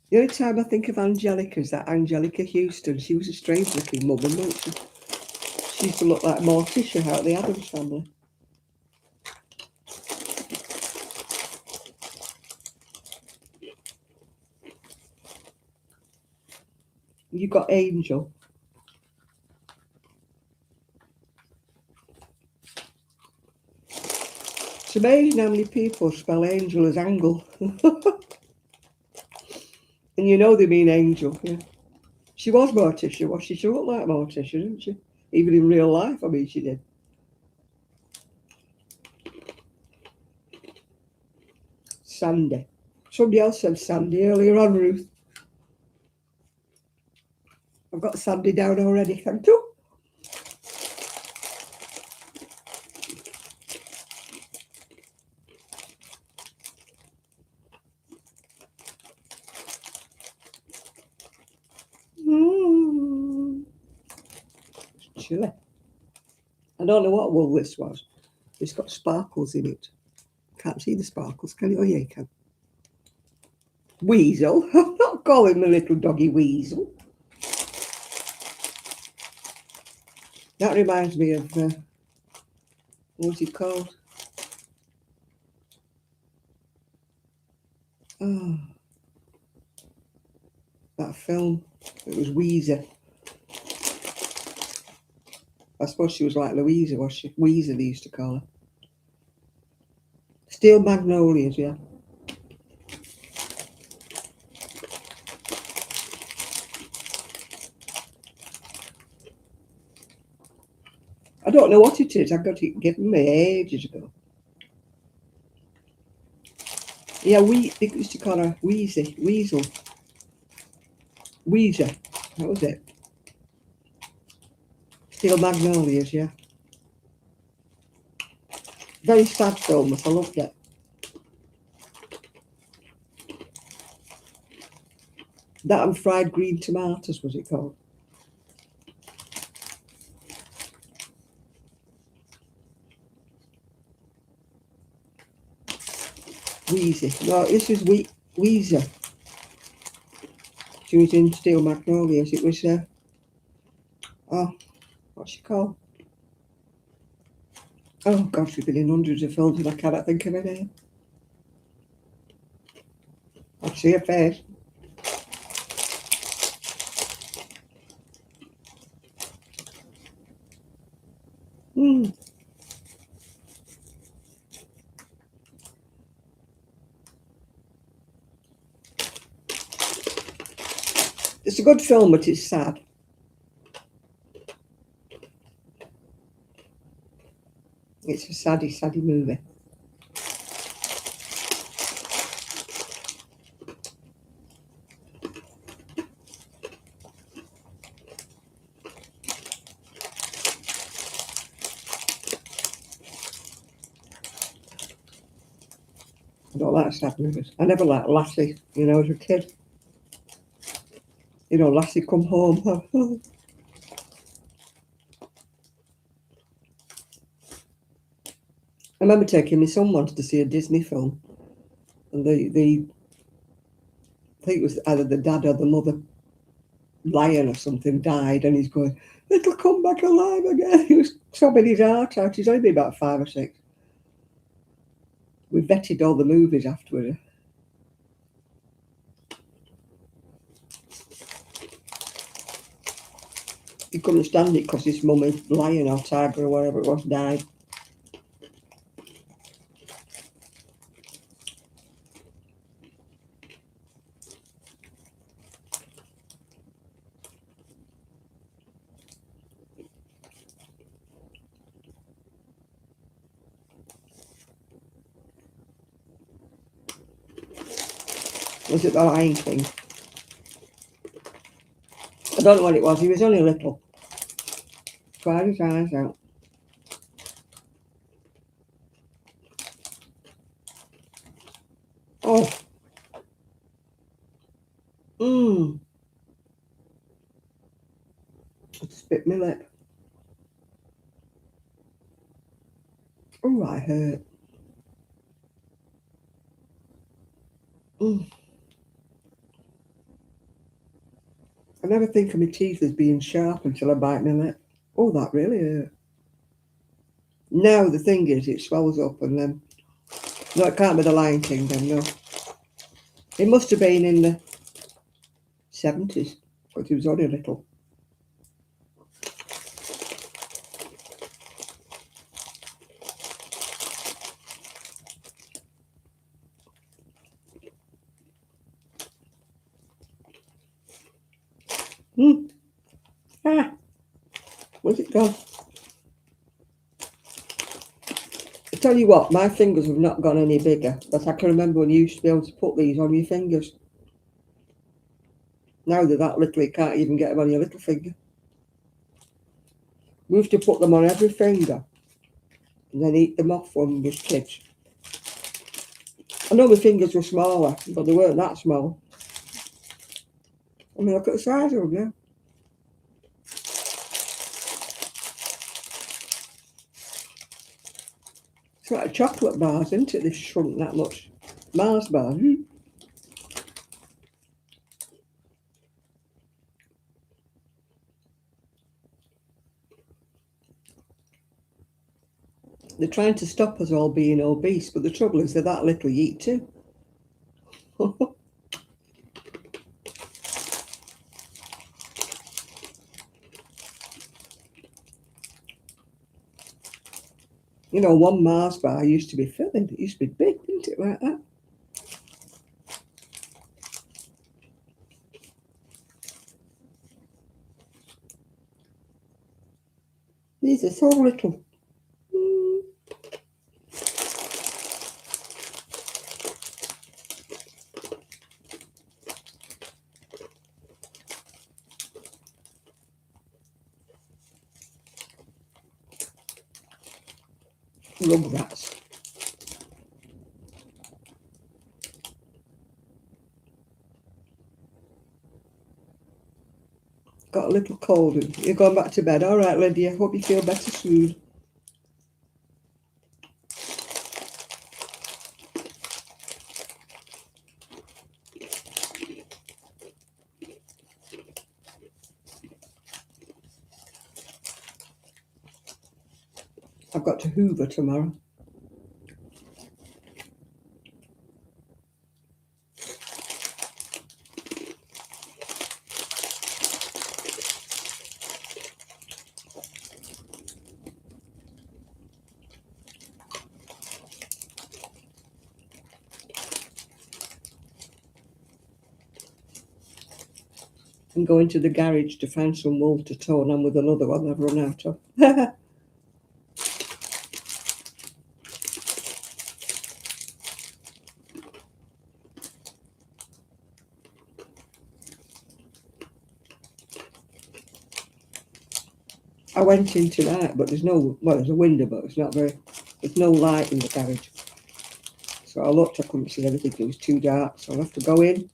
The only time I think of Angelica is that Angelica Houston. She was a strange looking woman, wasn't she? She used to look like Morticia out of the Addams Family. You got Angel. It's amazing how many people spell Angel as Angle. And you know they mean Angel, yeah. She was Morticia, was she? She looked like Morticia, didn't she? Even in real life, I mean, she did. Sandy. Somebody else said Sandy earlier on, Ruth. I've got Sandy down already, thank you. Chilly. I don't know what wool this was. It's got sparkles in it. Can't see the sparkles, can you? Oh, yeah, you can. Weasel. I'm not calling the little doggy Weasel. That reminds me of, what's it called? Oh, that film. It was Weezer. I suppose she was like Louisa, was she? Weezer, they used to call her. Steel Magnolias, yeah. I don't know what it is. I got it given me ages ago. Yeah, they used to call her Weasel. Weezer. That was it. Steel Magnolias, yeah. Very sad film, but I loved it. That and Fried Green Tomatoes, was it called? Weezy. No, this was Weezer. She was in Steel Magnolias. It was, oh, what's she called? Oh, God, she's been in hundreds of films and I cannot think of her name. I see her face. Mm. It's a good film, but it's sad. It's a saddy movie. I don't like sad movies. I never liked Lassie, as a kid. Lassie come home. I remember taking my son once to see a Disney film, and I think it was either the dad or the mother lion or something died, and he's going, "It'll come back alive again." He was sobbing his heart out. He's only about 5 or 6. We vetted all the movies afterwards. He couldn't stand it because his mummy, lion or tiger or whatever it was, died. Was it the Lion King? I don't know what it was. He was only little. Cried his eyes out. Oh. It spit my lip. Oh, I hurt. I never think of my teeth as being sharp until I bite my lip. Oh, that really hurt. Now the thing is, it swells up and then... No, it can't be the Lion King then, no. It must have been in the 70s, but he was only little. Where's it gone? I tell you what, my fingers have not gone any bigger, but I can remember when you used to be able to put these on your fingers. Now they're that little, you can't even get them on your little finger. We used to put them on every finger and then eat them off when we were kids. I know my fingers were smaller, but they weren't that small. I mean, look at the size of them now. It's like chocolate bars, isn't it? They've shrunk that much. Mars bar. They're trying to stop us all being obese, but the trouble is they're that little, you eat too. One Mars bar used to be filling. It used to be big, didn't it, like that? These are so little. Rugrats. Got a little cold. You're going back to bed. All right, Lydia. Hope you feel better soon. I've got to hoover tomorrow. I'm going to the garage to find some wool to tone on with another one I've run out of. I went in tonight, but there's no, well, there's a window, but it's not very, there's no light in the garage. So I looked, I couldn't see anything, it was too dark, so I'll have to go in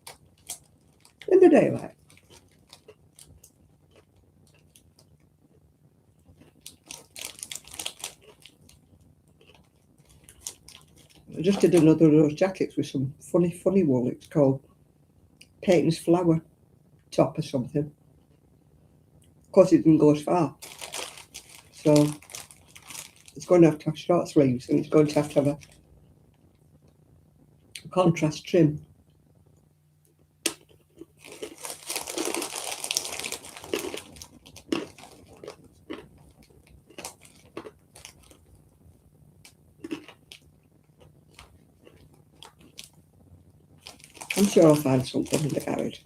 the daylight. I just did another of those jackets with some funny wool. It's called Peyton's Flower top or something. Of course, it didn't go as far. So it's going to have short sleeves, and it's going to have a contrast trim. I'm sure I'll find something in the garage.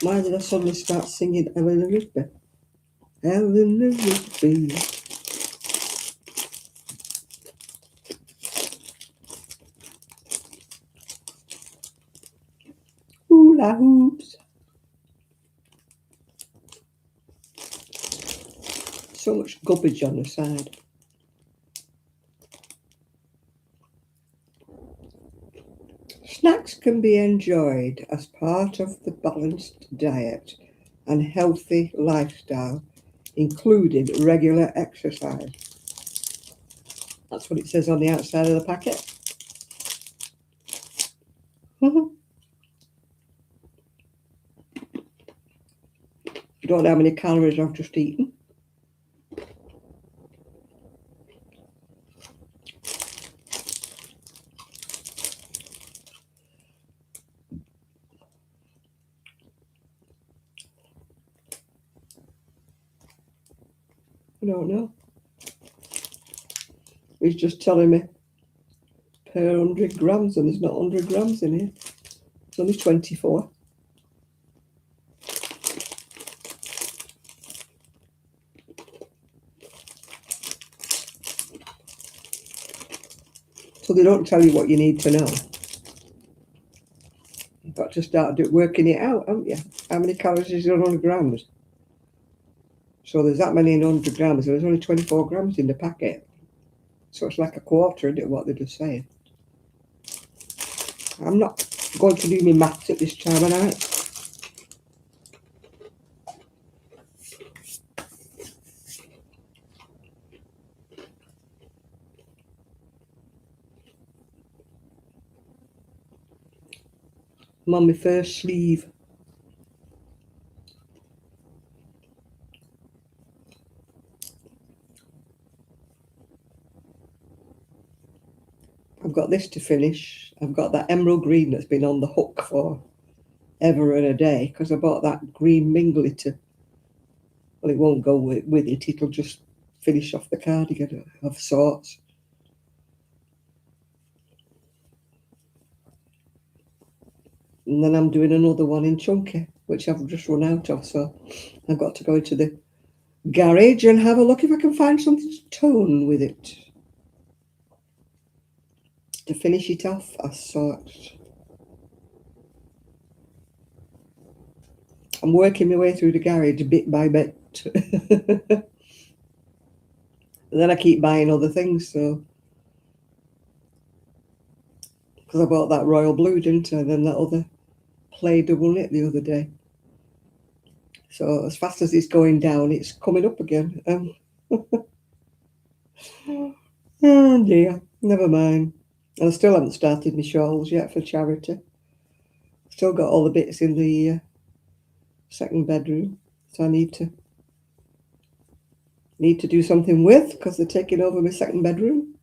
Why did I suddenly start singing Eleanor Rigby? Eleanor Rigby. Hula hoops. So much garbage on the side. Snacks can be enjoyed as part of the balanced diet and healthy lifestyle, including regular exercise. That's what it says on the outside of the packet. You don't know how many calories I've just eaten. I don't know. He's just telling me per 100 grams, and there's not 100 grams in here. It's only 24. So they don't tell you what you need to know. You've got to start working it out, haven't you? How many calories is in 100 grams? So there's that many in 100 grams, and there's only 24 grams in the packet. So it's like a quarter, isn't it, what they're just saying? I'm not going to do my maths at this time of night. I'm on my first sleeve. I've got this to finish. I've got that emerald green that's been on the hook for ever and a day, because I bought that green mingly to, well, it won't go with it. It'll just finish off the cardigan of sorts. And then I'm doing another one in chunky, which I've just run out of. So I've got to go into the garage and have a look if I can find something to tone with it, to finish it off as such. I'm working my way through the garage bit by bit. And then I keep buying other things, so, because I bought that royal blue, didn't I? And then that other play double knit the other day. So as fast as it's going down, it's coming up again. Oh dear, never mind. And I still haven't started my shawls yet for charity. Still got all the bits in the second bedroom, so I need to do something with, because they're taking over my second bedroom.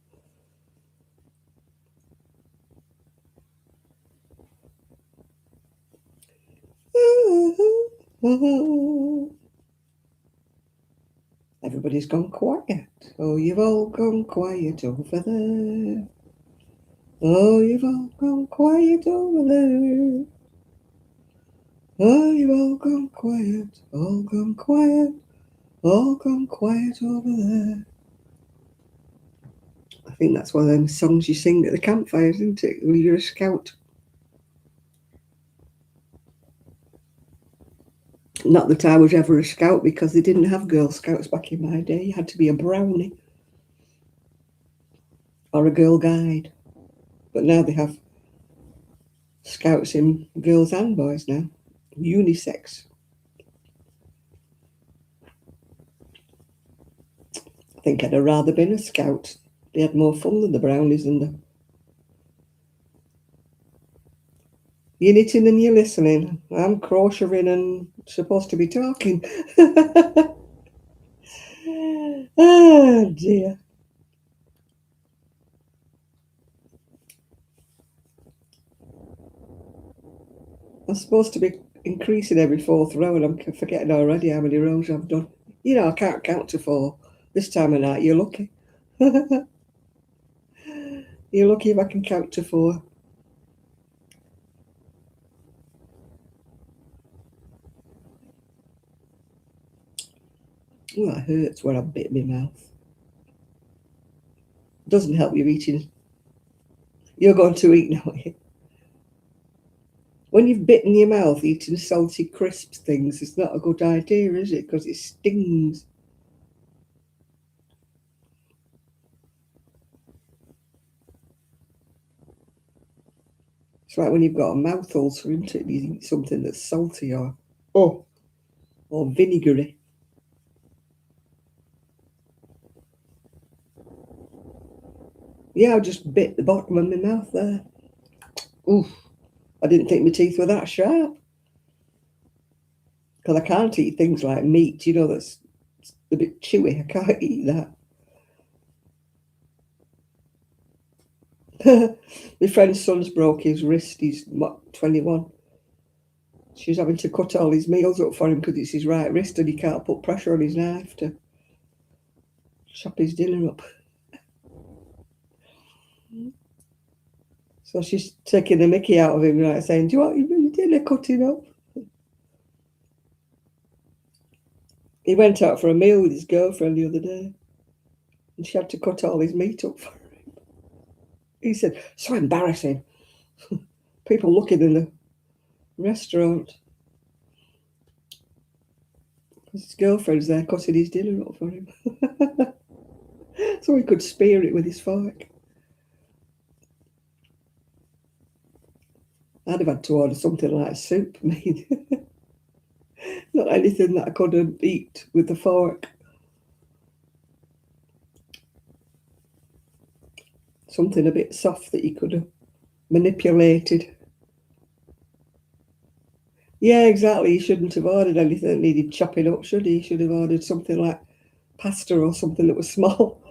Everybody's gone quiet. Oh, you've all gone quiet over there. Oh, you've all gone quiet over there. Oh, you've all gone quiet, all gone quiet, all gone quiet over there. I think that's one of them songs you sing at the campfires, isn't it, when you're a scout? Not that I was ever a scout, because they didn't have Girl Scouts back in my day. You had to be a brownie or a Girl Guide. But now they have scouts in girls and boys now, unisex. I think I'd have rather been a scout. They had more fun than the brownies and the... You're knitting and you're listening. I'm crocheting and supposed to be talking. Oh dear. I'm supposed to be increasing every fourth row, and I'm forgetting already how many rows I've done. You know, I can't count to 4. This time of night, you're lucky. You're lucky if I can count to 4. Oh, that hurts where I bit my mouth. Doesn't help you eating. You're going to eat now. When you've bitten your mouth eating salty crisps things, it's not a good idea, is it? Because it stings. It's like when you've got a mouth ulcer, isn't it? You eat something that's salty or vinegary. Yeah, I just bit the bottom of my mouth there. Oof. I didn't think my teeth were that sharp. Because I can't eat things like meat, you know, that's a bit chewy. I can't eat that. My friend's son's broke his wrist. He's 21. She's having to cut all his meals up for him because it's his right wrist and he can't put pressure on his knife to chop his dinner up. So she's taking the mickey out of him, like saying, "Do you want your dinner cutting up?" He went out for a meal with his girlfriend the other day and she had to cut all his meat up for him. He said, "So embarrassing. People looking in the restaurant." His girlfriend's there cutting his dinner up for him. So he could spear it with his fork. I'd have had to order something like soup made. Not anything that I couldn't eat with the fork. Something a bit soft that you could have manipulated. Yeah, exactly. He shouldn't have ordered anything that needed chopping up, should he? He should have ordered something like pasta or something that was small.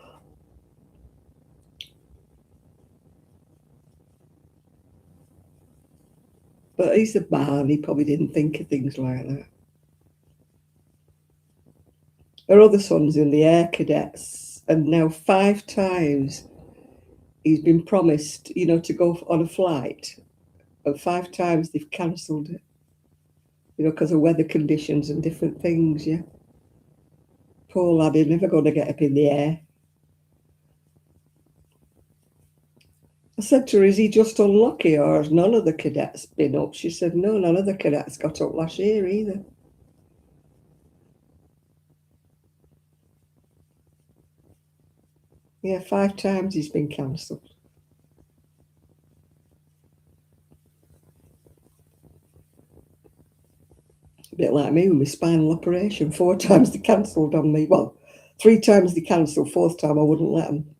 But he's a man, he probably didn't think of things like that. Her other son's in the Air Cadets, and now 5 times he's been promised, you know, to go on a flight, and 5 times they've cancelled it, you know, because of weather conditions and different things, yeah. Poor lad, he's never going to get up in the air. I said to her, is he just unlucky, or has none of the cadets been up? She said, no, none of the cadets got up last year either. Yeah, 5 times he's been cancelled. A bit like me with my spinal operation. 4 times they cancelled on me. Well, 3 times they cancelled, 4th time I wouldn't let them.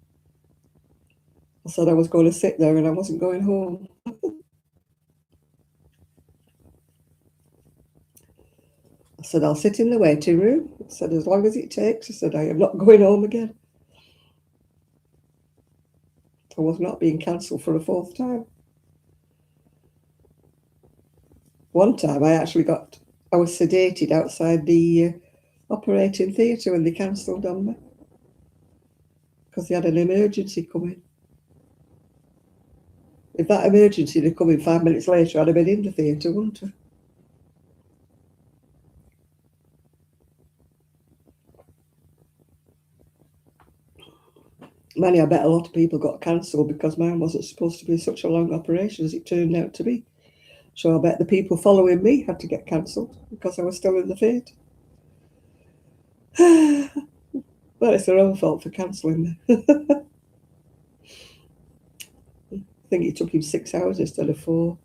I said I was going to sit there and I wasn't going home. I said, I'll sit in the waiting room. I said, as long as it takes. I said, I am not going home again. I was not being cancelled for a 4th time. One time I was sedated outside the operating theatre when they cancelled on me because they had an emergency coming. If that emergency had come in 5 minutes later, I'd have been in the theatre, wouldn't I? Manny, I bet a lot of people got cancelled because mine wasn't supposed to be such a long operation as it turned out to be. So I bet the people following me had to get cancelled because I was still in the theatre. But it's their own fault for cancelling me. I think it took him 6 hours instead of 4.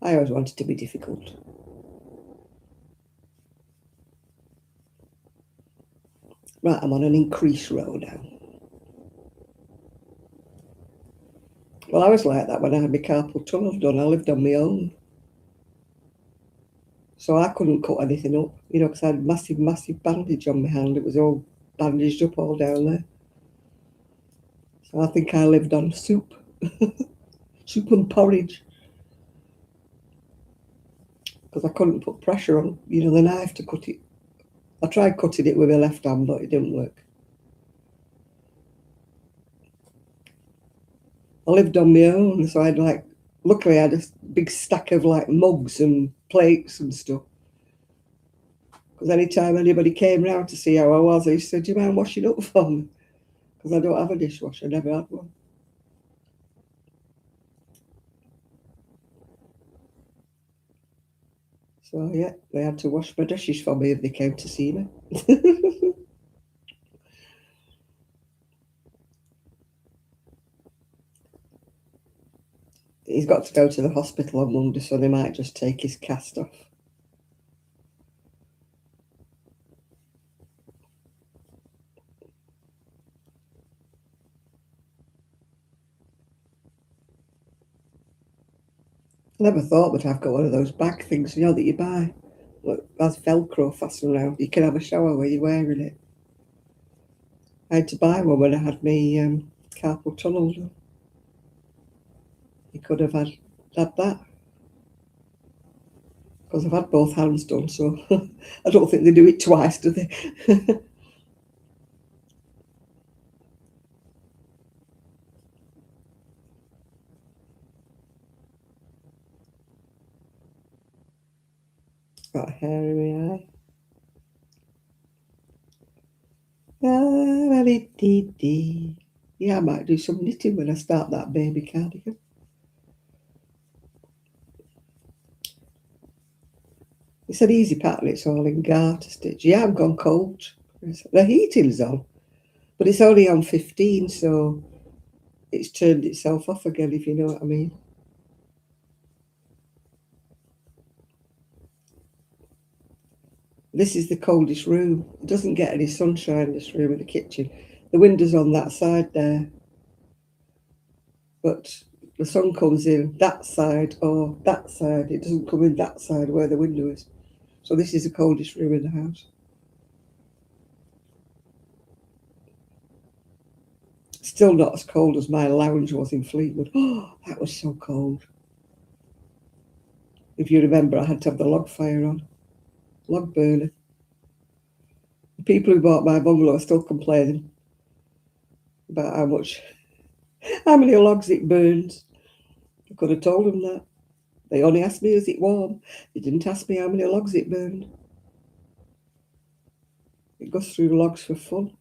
I always wanted to be difficult. Right, I'm on an increased road now. Well, I was like that when I had my carpal tunnel done. I lived on my own. So I couldn't cut anything up, you know, because I had massive, massive bandage on my hand. It was all bandaged up all down there. So I think I lived on soup. Soup and porridge. Because I couldn't put pressure on, you know, the knife to cut it. I tried cutting it with my left hand, but it didn't work. I lived on my own, so luckily I had a big stack of like mugs and plates and stuff. Because anytime anybody came round to see how I was, they said, do you mind washing up for me? Because I don't have a dishwasher, I never had one. So yeah, they had to wash my dishes for me if they came to see me. He's got to go to the hospital on Monday, so they might just take his cast off. I never thought that I've got one of those bag things, you know, that you buy. Look, has Velcro fastened around. You can have a shower where you're wearing it. I had to buy one when I had my carpal tunnel done. You could have had that. Because I've had both hands done, so I don't think they do it twice, do they? Got hair in my eye. Yeah, I might do some knitting when I start that baby cardigan. It's an easy pattern, it's all in garter stitch. Yeah, I've gone cold. The heating's on, but it's only on 15, so it's turned itself off again, if you know what I mean. This is the coldest room. It doesn't get any sunshine, this room in the kitchen. The window's on that side there. But the sun comes in that side or that side. It doesn't come in that side where the window is. So this is the coldest room in the house. Still not as cold as my lounge was in Fleetwood. Oh, that was so cold. If you remember, I had to have the log fire on, log burner. The people who bought my bungalow are still complaining about how many logs it burns. I could have told them that. They only asked me, is it warm? They didn't ask me how many logs it burned. It goes through logs for fun.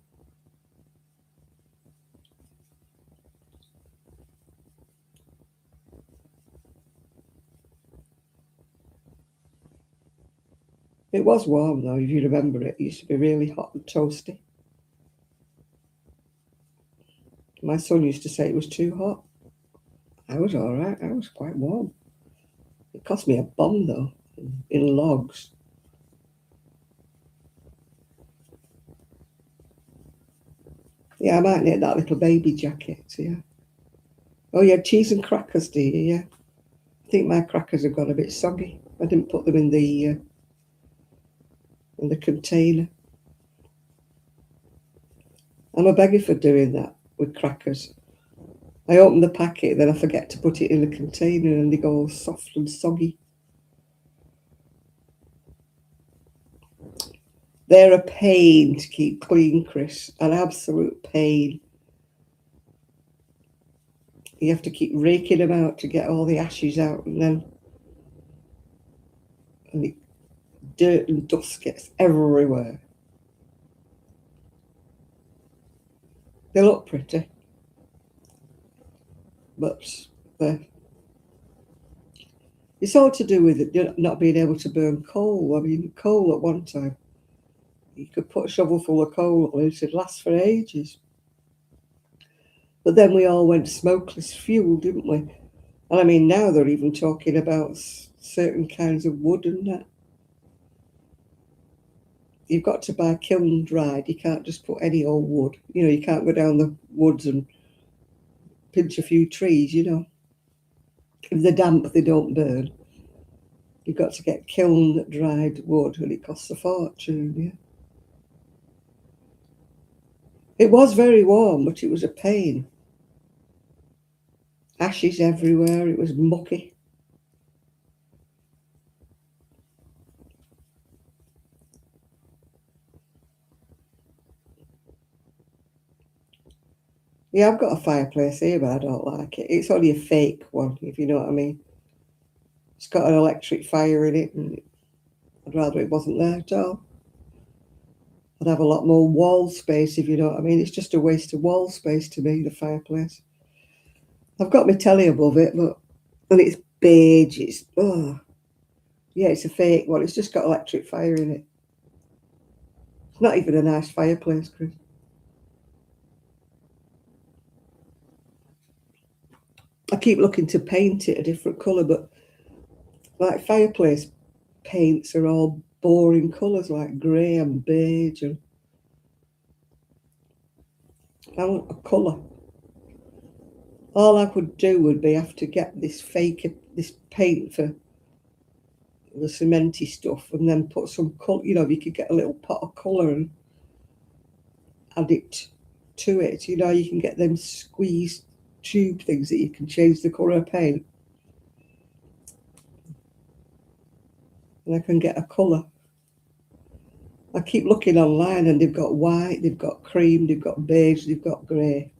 It was warm though, if you remember it. It used to be really hot and toasty. My son used to say it was too hot. I was all right. I was quite warm. It cost me a bomb though, in logs. Yeah, I might need that little baby jacket. Yeah. Oh, you had cheese and crackers, do you? Yeah. I think my crackers have got a bit soggy. I didn't put them in the container. I'm a beggar for doing that with crackers. I open the packet, then I forget to put it in the container, and they go all soft and soggy. They're a pain to keep clean, Chris. An absolute pain. You have to keep raking them out to get all the ashes out, and the dirt and dust gets everywhere. They look pretty, but it's all to do with it not being able to burn coal. I mean, coal at one time, you could put a shovel full of coal on it, it'd last for ages. But then we all went smokeless fuel, didn't we? And I mean, now they're even talking about certain kinds of wood and that. You've got to buy kiln dried. You can't just put any old wood. You know, you can't go down the woods and pinch a few trees, you know. If they're damp, they don't burn. You've got to get kiln dried wood, and it costs a fortune, yeah. It was very warm, but it was a pain. Ashes everywhere. It was mucky. Yeah, I've got a fireplace here, but I don't like it. It's only a fake one, if you know what I mean. It's got an electric fire in it, and I'd rather it wasn't there at all. I'd have a lot more wall space, if you know what I mean. It's just a waste of wall space to me, the fireplace. I've got my telly above it, and it's beige. Yeah, it's a fake one. It's just got electric fire in it. It's not even a nice fireplace, Chris. I keep looking to paint it a different colour, but like fireplace paints are all boring colours like grey and beige, and I want a colour. All I could do would be have to get this paint for the cementy stuff, and then put some colour. You know, if you could get a little pot of colour and add it to it. You know, you can get them squeezed tube things that you can change the colour of paint, and I can get a colour. I keep looking online, and they've got white, they've got cream, they've got beige, they've got grey.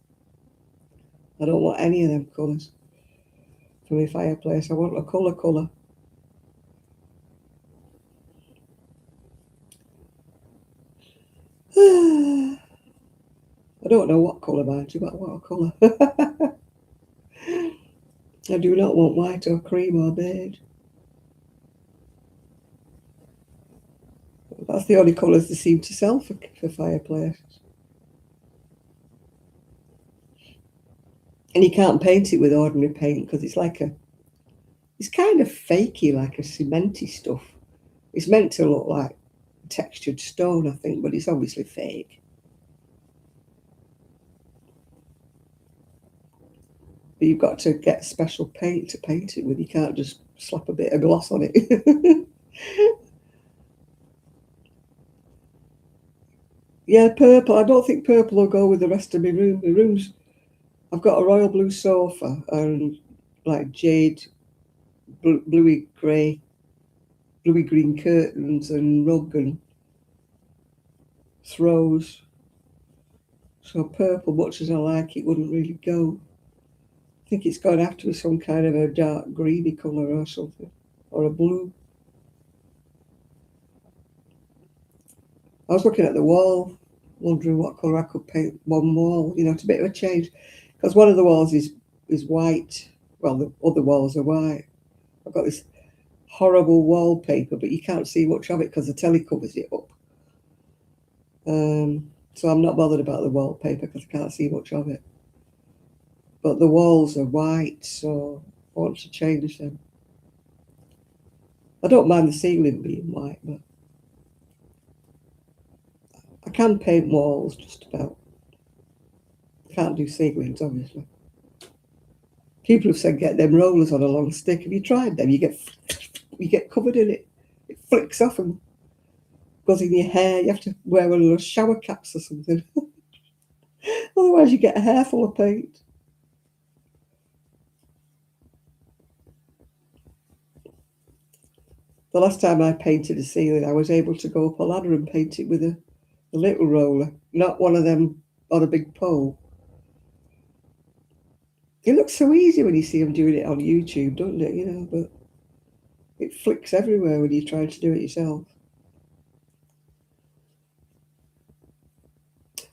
I don't want any of them colours for my fireplace. I want a colour. I don't know what colour, mind you, but what a colour. I do not want white or cream or beige. That's the only colours they seem to sell for fireplaces. And you can't paint it with ordinary paint because it's kind of fakey, like a cementy stuff. It's meant to look like textured stone, I think, but it's obviously fake. But you've got to get special paint to paint it with. You can't just slap a bit of gloss on it. Yeah, purple. I don't think purple will go with the rest of my room. My room's I've got a royal blue sofa and like jade, bluey grey, bluey green curtains and rug and throws. So purple, much as I like it, wouldn't really go. I think it's going to have to be some kind of a dark greeny colour or something, or a blue. I was looking at the wall, wondering what colour I could paint one wall. You know, it's a bit of a change, because one of the walls is white. Well, the other walls are white. I've got this horrible wallpaper, but you can't see much of it because the telly covers it up. So I'm not bothered about the wallpaper because I can't see much of it. But the walls are white, so I want to change them. I don't mind the ceiling being white, but I can paint walls just about. I can't do ceilings, obviously. People have said get them rollers on a long stick. Have you tried them? You get covered in it. It flicks off and goes in your hair. You have to wear one of those shower caps or something. Otherwise, you get a hair full of paint. The last time I painted a ceiling, I was able to go up a ladder and paint it with a little roller, not one of them on a big pole. It looks so easy when you see them doing it on YouTube, doesn't it? You know, but it flicks everywhere when you're trying to do it yourself.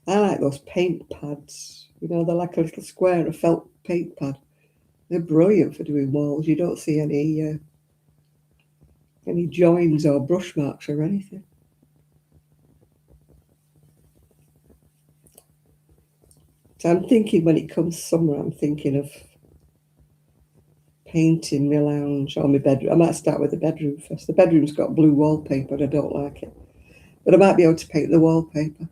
I like those paint pads. You know, they're like a little square of felt paint pad. They're brilliant for doing walls. You don't see any joins or brush marks or anything. So I'm thinking when it comes summer, I'm thinking of painting my lounge or my bedroom. I might start with the bedroom first. The bedroom's got blue wallpaper and I don't like it. But I might be able to paint the wallpaper.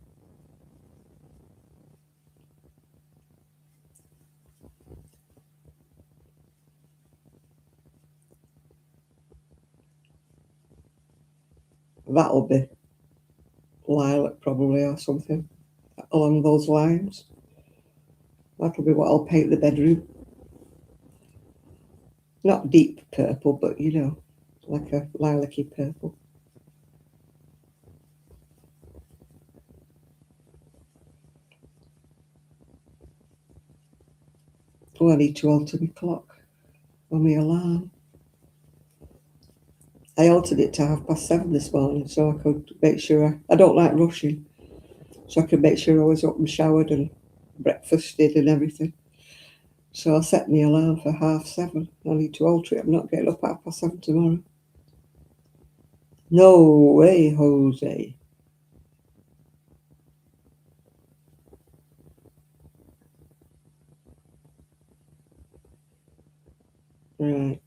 That'll be lilac probably or something along those lines. That'll be what I'll paint the bedroom. Not deep purple, but you know, like a lilac-y purple. Oh, I need to alter my clock on my alarm. I altered it to 7:30 this morning so I could make sure I don't like rushing, so I could make sure I was up and showered and breakfasted and everything. So I set my alarm for 7:30. I need to alter it. I'm not getting up at 7:30 tomorrow. No way, Jose. Right.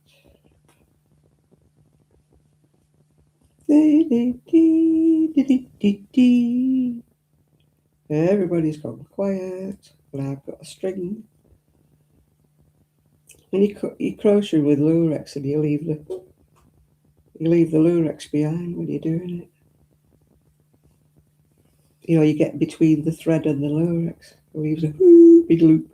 Everybody's gone quiet, and I've got a string. When you crochet with lurex and you leave the lurex behind when you're doing it. You know, you get between the thread and the lurex. It leaves a big loop.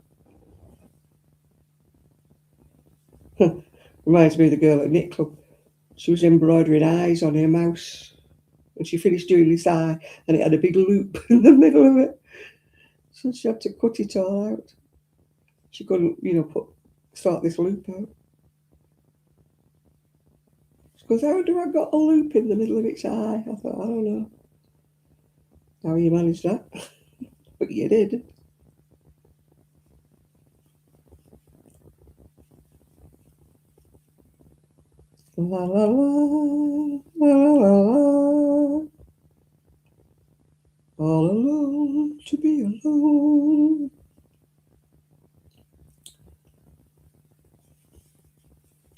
Reminds me of the girl at Knit Club. She was embroidering eyes on her mouse. And she finished doing this eye and it had a big loop in the middle of it. So she had to cut it all out. She couldn't, you know, sort this loop out. She goes, how do I got a loop in the middle of its eye? I thought, I don't know how you managed that. But you did. La la la, la la la. All alone, to be alone.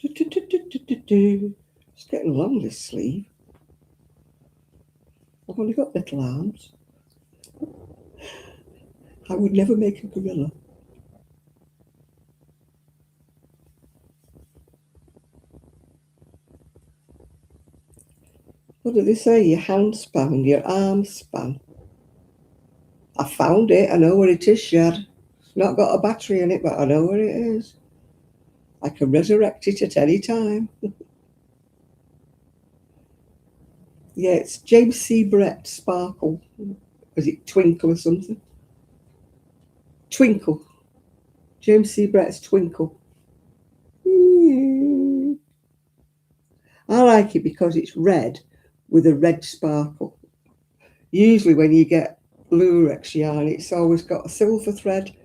It's getting long, this sleeve. I've only got little arms. I would never make a gorilla. What do they say? Your hand span, your arm span. I found it. I know where it is, Shad. Not got a battery in it, but I know where it is. I can resurrect it at any time. Yeah, it's James C. Brett Sparkle. Was it Twinkle or something? Twinkle. James C. Brett's Twinkle. I like it because it's red with a red sparkle. Usually when you get Lurex yarn, it's always got a silver thread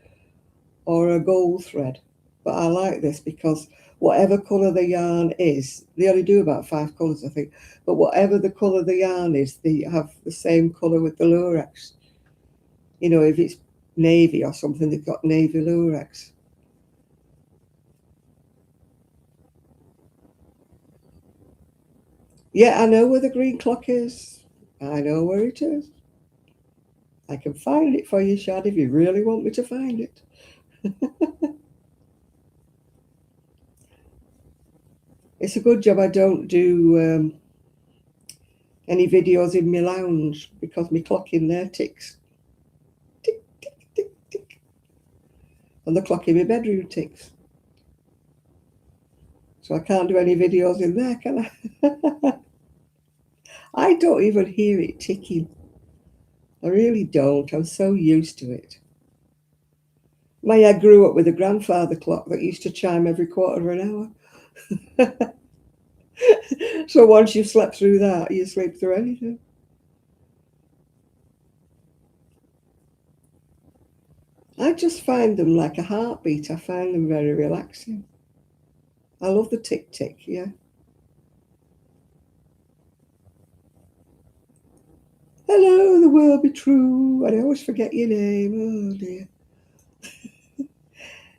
or a gold thread. But I like this because whatever colour the yarn is, they only do about 5 colours, I think, but whatever the colour the yarn is, they have the same colour with the Lurex. You know, if it's navy or something, they've got navy Lurex. Yeah, I know where the green clock is. I know where it is. I can find it for you, Shad, if you really want me to find it. It's a good job I don't do any videos in my lounge because my clock in there ticks. Tick, tick, tick, tick. And the clock in my bedroom ticks. So I can't do any videos in there, can I? I don't even hear it ticking. I really don't. I'm so used to it. I grew up with a grandfather clock that used to chime every quarter of an hour. So once you've slept through that, you sleep through anything. I just find them like a heartbeat. I find them very relaxing. I love the tick tick, yeah. Hello, the world be true. And I always forget your name. Oh dear.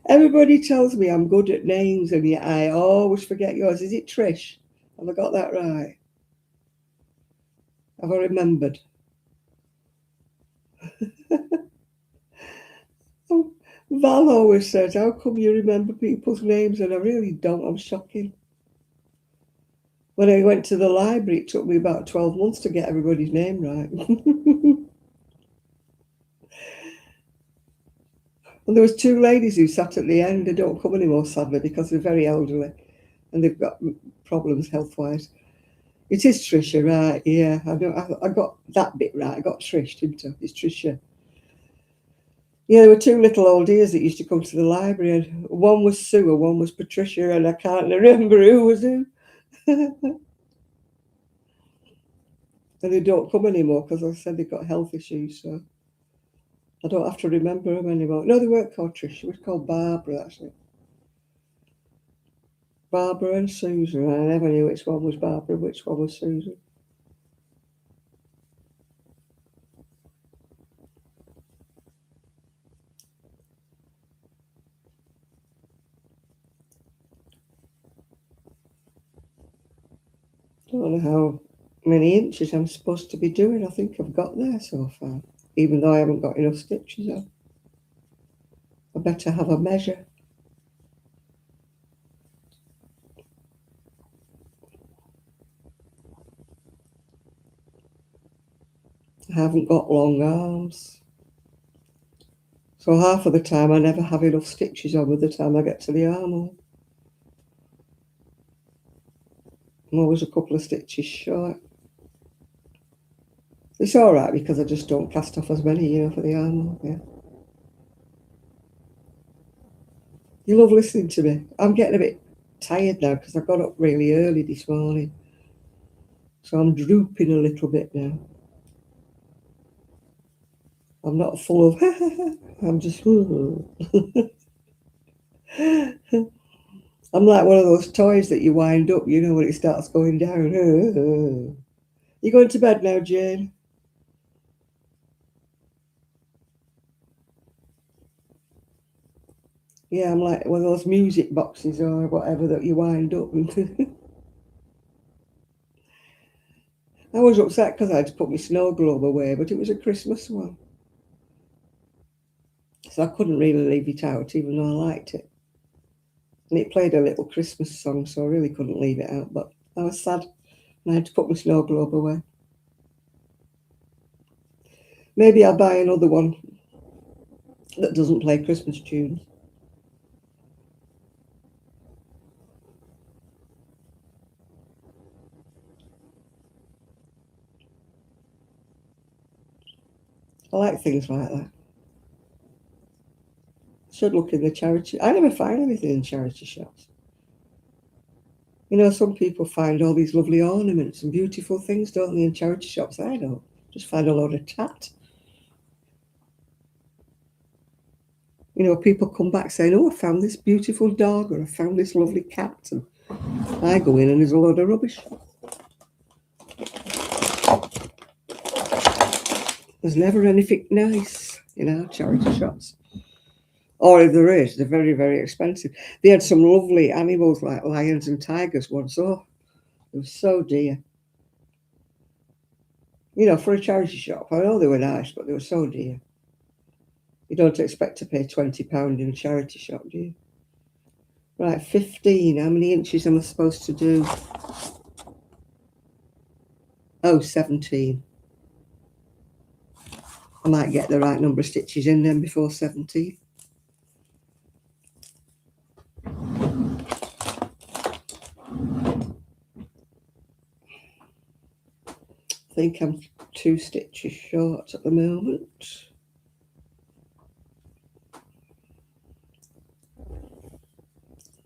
Everybody tells me I'm good at names, and yet I always forget yours. Is it Trish? Have I got that right? Have I remembered? Oh, Val always says, how come you remember people's names? And I really don't. I'm shocking. When I went to the library, it took me about 12 months to get everybody's name right. And there was 2 ladies who sat at the end. They don't come anymore, sadly, because they're very elderly and they've got problems health-wise. It is Trisha, right? Yeah, I know. I got that bit right. I got Trish, didn't I? It's Trisha. Yeah, there were 2 little old dears that used to come to the library, and one was Sue and one was Patricia, and I can't remember who was who. And they don't come anymore because I said they've got health issues, so I don't have to remember them anymore. No, they weren't called Trish. She was called Barbara, actually. Barbara and Susan. I never knew which one was Barbara and which one was Susan. Don't know how many inches I'm supposed to be doing. I think I've got there so far, even though I haven't got enough stitches on. I better have a measure. I haven't got long arms. So half of the time I never have enough stitches on by the time I get to the armhole. I'm always a couple of stitches short. It's all right because I just don't cast off as many, for the armhole, yeah. You love listening to me. I'm getting a bit tired now because I got up really early this morning. So I'm drooping a little bit now. I'm not full of, I'm just, I'm like one of those toys that you wind up, when it starts going down. You going to bed now, Jane? Yeah, I'm like one of those music boxes or whatever that you wind up. I was upset because I had to put my snow globe away, but it was a Christmas one. So I couldn't really leave it out, even though I liked it. And it played a little Christmas song, so I really couldn't leave it out. But I was sad, and I had to put my snow globe away. Maybe I'll buy another one that doesn't play Christmas tunes. I like things like that. Should look in the charity. I never find anything in charity shops. You know, some people find all these lovely ornaments and beautiful things, don't they, in charity shops? I don't. Just find a load of tat. You know, people come back saying, oh, I found this beautiful dog or I found this lovely cat. And I go in and there's a load of rubbish. There's never anything nice in our charity shops. Or if there is, they're very, very expensive. They had some lovely animals like lions and tigers once. Oh, it was so dear. You know, for a charity shop, I know they were nice, but they were so dear. You don't expect to pay £20 in a charity shop, do you? Right, 15. How many inches am I supposed to do? Oh, 17. I might get the right number of stitches in then before 17. I think I'm 2 stitches short at the moment.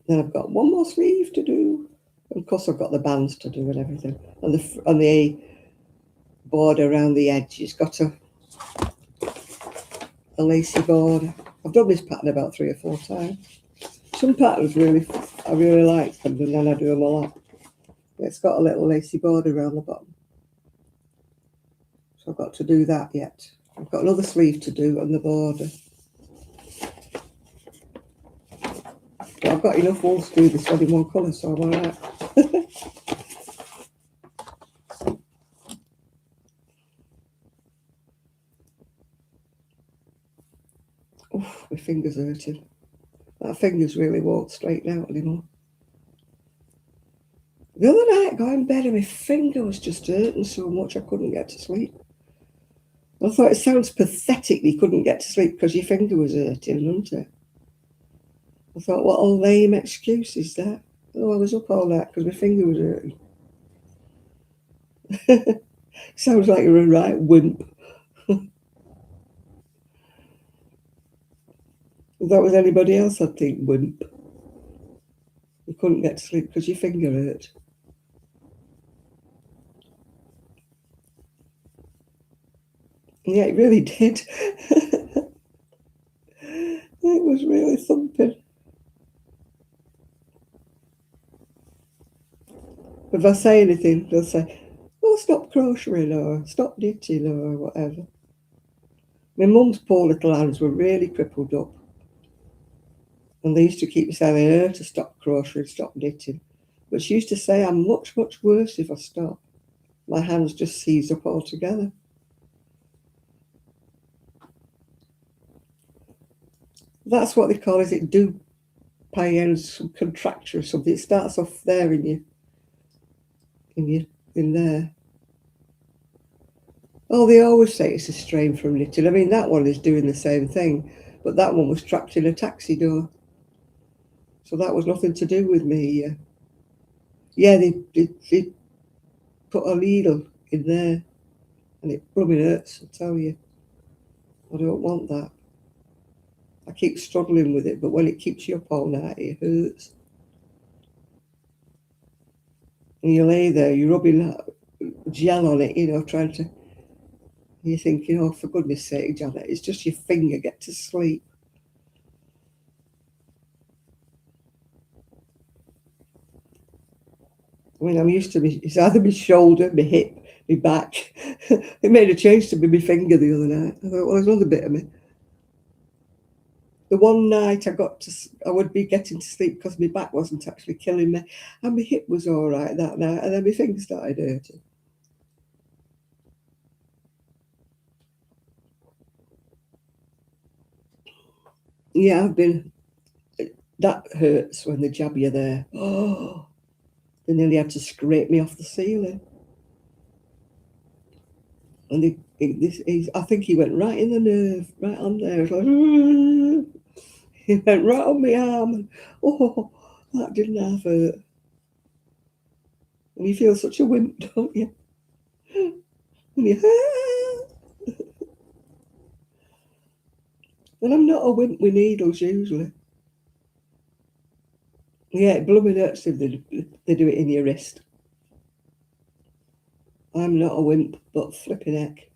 Then I've got one more sleeve to do. And of course, I've got the bands to do and everything. And the border around the edge, it's got a lacy border. I've done this pattern about 3 or 4 times. Some patterns I really like them, and then I do them a lot. It's got a little lacy border around the bottom. So I've got to do that yet. I've got another sleeve to do and the border. But I've got enough wool to do this one in one colour, so I'm alright. Oof, my finger's hurting. That finger's really won't straighten out anymore. The other night, going to bed, and my finger was just hurting so much I couldn't get to sleep. I thought it sounds pathetic that you couldn't get to sleep because your finger was hurting, didn't it? I thought, what a lame excuse is that? Oh, I was up all night because my finger was hurting. Sounds like you're a right wimp. If that was anybody else, I'd think wimp. You couldn't get to sleep because your finger hurt. Yeah, it really did. It was really thumping. If I say anything, they'll say, oh, stop crocheting or stop knitting or whatever. My mum's poor little hands were really crippled up. And they used to keep telling her to stop crocheting, stop knitting. But she used to say, I'm much, much worse if I stop. My hands just seize up altogether. That's what they call, is it do piens contracture or something? It starts off there in there. Oh, they always say it's a strain from knitting. I mean, that one is doing the same thing, but that one was trapped in a taxi door. So that was nothing to do with me. Yeah, they put a needle in there, and it blooming hurts, I tell you. I don't want that. I keep struggling with it, but when it keeps you up all night, it hurts. And you lay there, you're rubbing that gel on it, you know, trying to... You're thinking, oh, for goodness sake, Janet, it's just your finger, get to sleep. I mean, I'm used to it's either my shoulder, my hip, my back. It made a change to my finger the other night. I thought, well, there's another bit of me. The one night I would be getting to sleep because my back wasn't actually killing me, and my hip was all right that night, and then my finger started hurting. Yeah, that hurts when they jab you there. Oh, they nearly had to scrape me off the ceiling. And I think he went right in the nerve, right on there. It was like, he went right on my arm. And, oh, that didn't half hurt. And you feel such a wimp, don't you? And and I'm not a wimp with needles usually. Yeah, it blooming hurts if they do it in your wrist. I'm not a wimp, but flipping heck.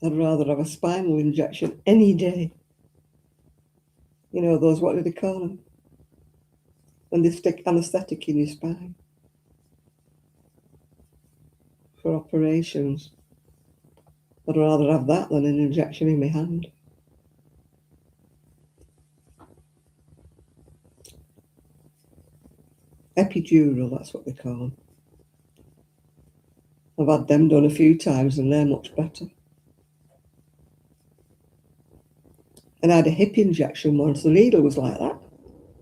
I'd rather have a spinal injection any day. You know, those, what do they call them? When they stick anaesthetic in your spine for operations. I'd rather have that than an injection in my hand. Epidural, that's what they call them. I've had them done a few times and they're much better. And I had a hip injection once. The needle was like that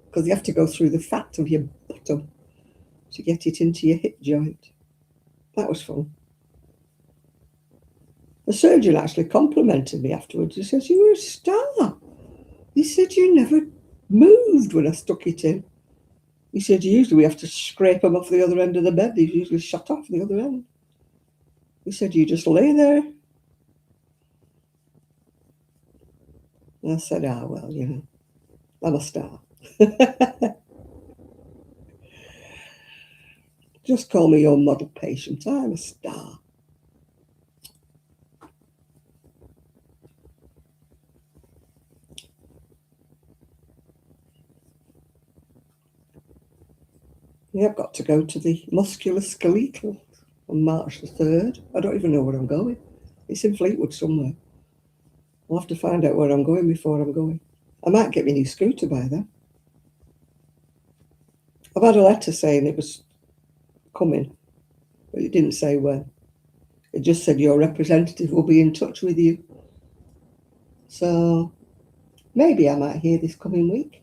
because you have to go through the fat of your bottom to get it into your hip joint. That was fun. The surgeon actually complimented me afterwards. He says, "You were a star." He said, "You never moved when I stuck it in." He said, "Usually we have to scrape them off the other end of the bed. They're usually shot off the other end." He said, "You just lay there." And I said, well, you know, I'm a star. Just call me your model patient. I'm a star. Yeah, I've got to go to the musculoskeletal on March the 3rd. I don't even know where I'm going. It's in Fleetwood somewhere. I'll have to find out where I'm going before I'm going. I might get my new scooter by then. I've had a letter saying it was coming, but it didn't say when. It just said your representative will be in touch with you. So maybe I might hear this coming week.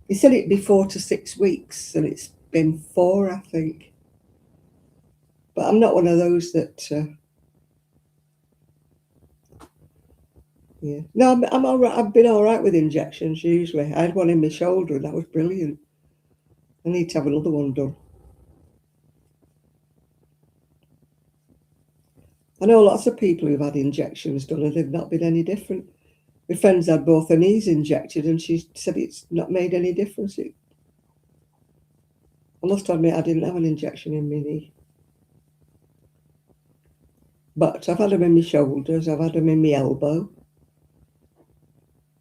He said it'd be 4 to 6 weeks, and it's been 4, I think. But I'm not one of those that... yeah. No, I'm all right. I've been all right with injections usually. I had one in my shoulder, and that was brilliant. I need to have another one done. I know lots of people who've had injections done, and they've not been any different. My friend's had both her knees injected, and she said it's not made any difference. I must admit, I didn't have an injection in my knee. But I've had them in my shoulders, I've had them in my elbow,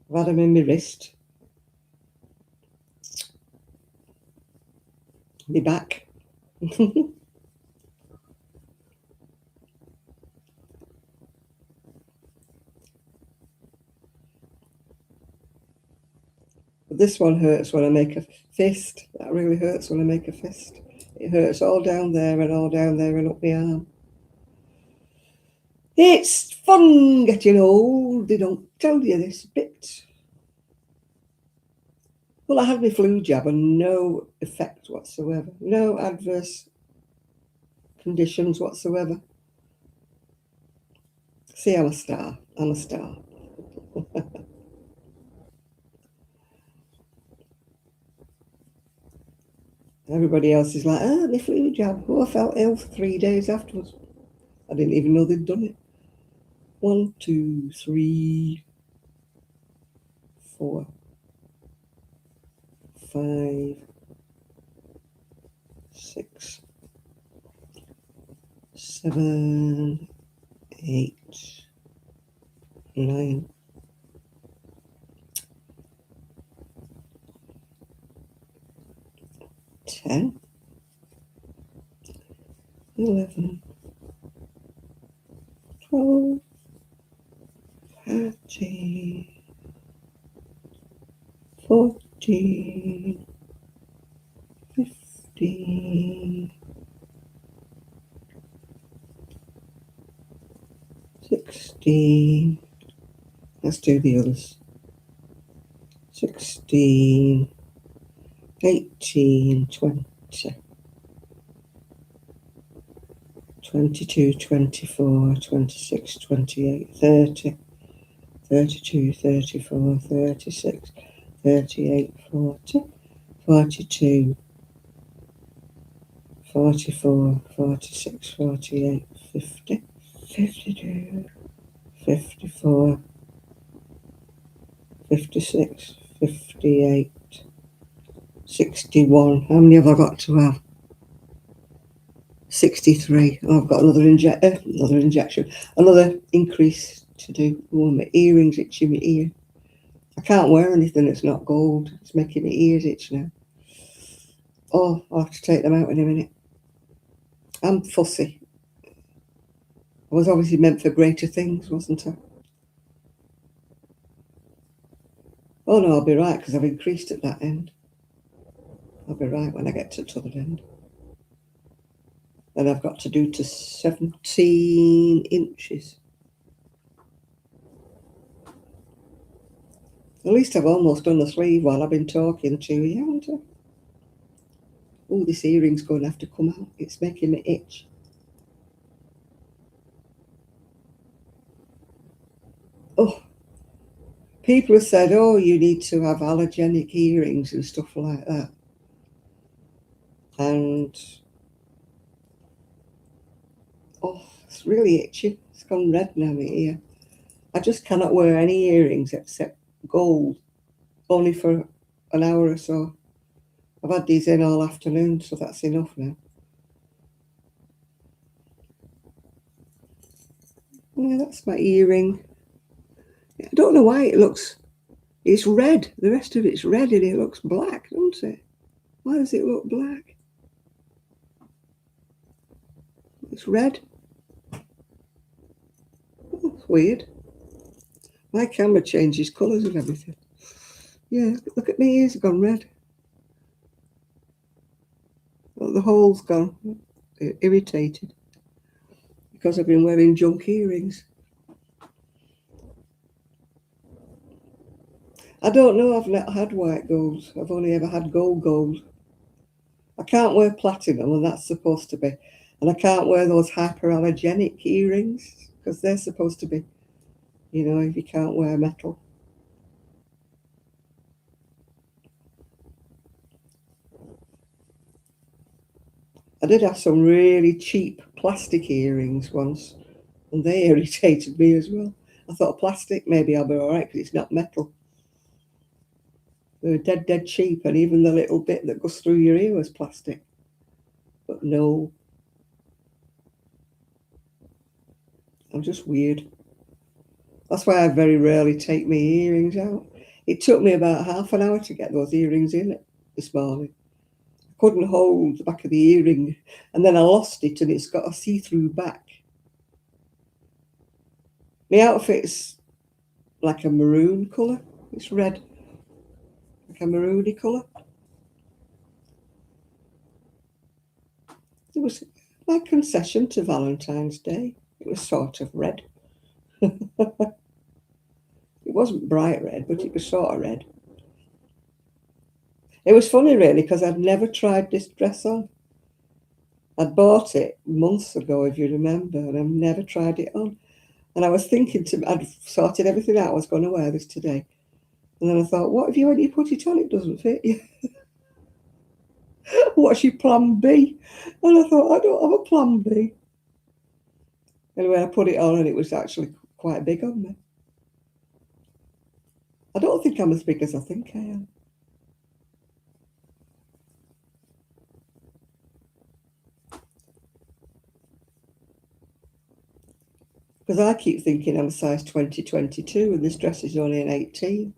I've had them in my wrist, my back. But this one hurts when I make a fist. That really hurts when I make a fist. It hurts all down there and all down there and up my arm. It's fun getting old. They don't tell you this bit. Well, I had my flu jab and no effect whatsoever. No adverse conditions whatsoever. See, I'm a star. I'm a star. Everybody else is like, my flu jab. Oh, I felt ill for 3 days afterwards. I didn't even know they'd done it. 1, 2, 3, 4, 5, 6, 7, 8, 9, 10, 11, 12, 13, 14, 15, 16. Let's do the others. 16, 18, 20. 22, 24, 26, 28, 30, 32, 34, 36, 38, 40, 42, 44, 46, 48, 50, 52, 54, 56, 58, 61. How many have I got to have? 63. Oh, I've got another increase to do. Oh, my earrings itching my ear. I can't wear anything that's not gold. It's making my ears itch now. Oh, I'll have to take them out in a minute. I'm fussy. I was obviously meant for greater things, wasn't I? Oh no, I'll be right, because I've increased at that end. I'll be right when I get to the other end. Then I've got to do to 17 inches. At least I've almost done the sleeve while I've been talking to you, haven't I? Oh, this earring's going to have to come out. It's making me itch. Oh, people have said, oh, you need to have allergenic earrings and stuff like that. And, oh, it's really itchy. It's gone red now, my ear. I just cannot wear any earrings except gold, only for an hour or so. I've had these in all afternoon, so that's enough now. Yeah, that's my earring. I don't know why it's red. The rest of it's red and it looks black, doesn't it? Why does it look black? It's red. Oh, it's weird. My camera changes colours and everything. Yeah, look at my ears, have gone red. Well, the hole's gone irritated because I've been wearing junk earrings. I don't know, I've not had white gold. I've only ever had gold. I can't wear platinum, and that's supposed to be. And I can't wear those hyperallergenic earrings because they're supposed to be, if you can't wear metal. I did have some really cheap plastic earrings once, and they irritated me as well. I thought plastic, maybe I'll be all right because it's not metal. They were dead cheap, and even the little bit that goes through your ear was plastic. But no, I'm just weird. That's why I very rarely take my earrings out. It took me about half an hour to get those earrings in this morning. I couldn't hold the back of the earring, and then I lost it, and it's got a see-through back. My outfit's like a maroon colour. It's red, like a maroony colour. It was my concession to Valentine's Day. It was sort of red. It wasn't bright red, but it was sort of red. It was funny, really, because I'd never tried this dress on. I'd bought it months ago, if you remember, and I've never tried it on. And I was thinking, I'd sorted everything out. I was going to wear this today. And then I thought, what if when you put it on, it doesn't fit you? What's your plan B? And I thought, I don't have a plan B. Anyway, I put it on and it was actually quite big on me. I don't think I'm as big as I think I am. Because I keep thinking I'm a size 20, 22, and this dress is only an 18.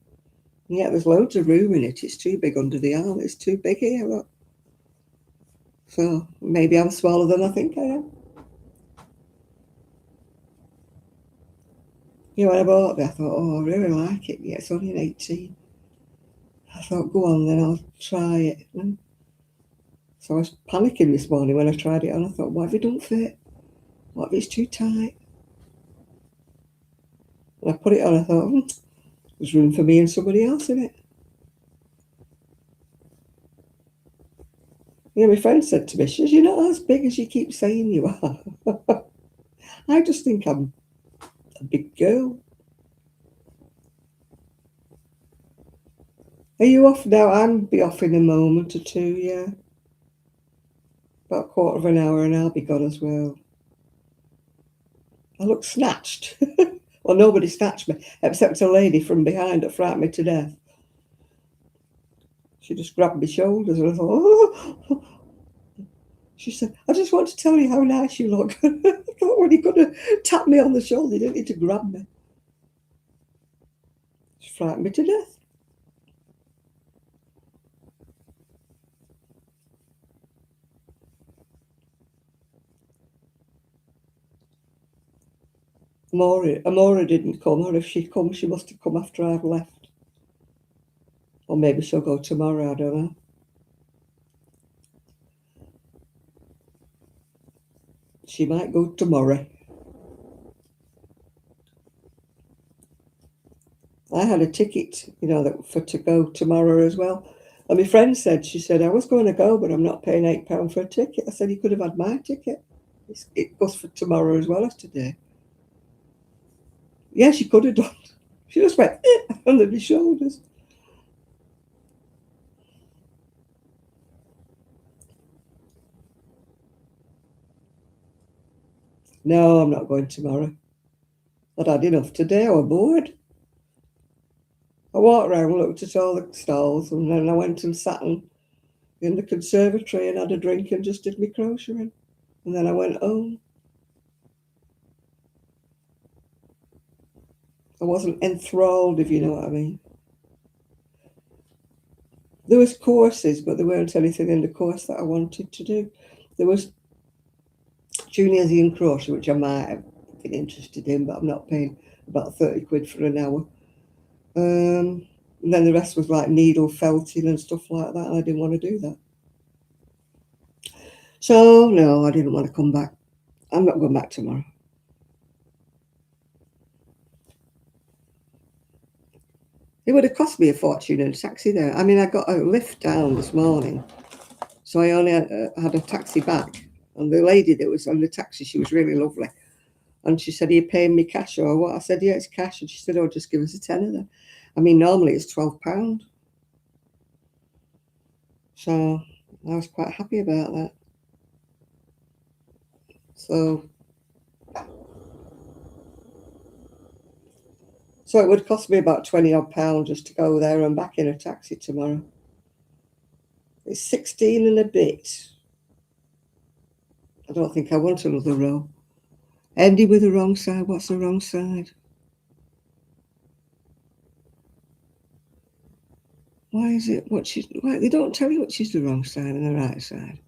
And yet there's loads of room in it. It's too big under the arm. It's too big here. Look. So maybe I'm smaller than I think I am. When I bought it, I thought, oh, I really like it. Yeah, it's only an 18. I thought, go on, then I'll try it. So I was panicking this morning when I tried it on. I thought, what if it don't fit? What if it's too tight? And I put it on. I thought, there's room for me and somebody else in it. Yeah, my friend said to me, she says, "You're not as big as you keep saying you are." I just think I'm a big girl. Are you off now? I'll be off in a moment or two, yeah. About a quarter of an hour and I'll be gone as well. I look snatched. Well, nobody snatched me, except a lady from behind that frightened me to death. She just grabbed my shoulders and I thought, oh. She said, "I just want to tell you how nice you look." I thought, well, you could have tapped me on the shoulder, you didn't need to grab me. She frightened me to death. Amora didn't come, or if she'd come, she must have come after I'd left. Or maybe she'll go tomorrow, I don't know. She might go tomorrow. I had a ticket, for to go tomorrow as well. And my friend said, she said, "I was going to go, but I'm not paying £8 for a ticket." I said, "You could have had my ticket. It goes for tomorrow as well as today." Yeah, she could have done. She just went under my shoulders. No, I'm not going tomorrow. I'd had enough today. I was bored. I walked around, looked at all the stalls, and then I went and sat in the conservatory and had a drink and just did my crocheting. And then I went home. I wasn't enthralled, if you know what I mean. There was courses, but there weren't anything in the course that I wanted to do. There was junior and crochet, which I might have been interested in, but I'm not paying about 30 quid for an hour. And then the rest was like needle felting and stuff like that, and I didn't want to do that. So, no, I didn't want to come back. I'm not going back tomorrow. It would have cost me a fortune in a taxi there. I mean, I got a lift down this morning, so I only had a taxi back. And the lady that was on the taxi, she was really lovely. And she said, "Are you paying me cash or what?" I said, "Yeah, it's cash." And she said, "Oh, just give us a tenner then." I mean, normally it's £12. So I was quite happy about that. So it would cost me about £20 just to go there and back in a taxi tomorrow. It's 16 and a bit. I don't think I want another row. Ending with the wrong side. What's the wrong side? Why is it why they don't tell you which is the wrong side and the right side?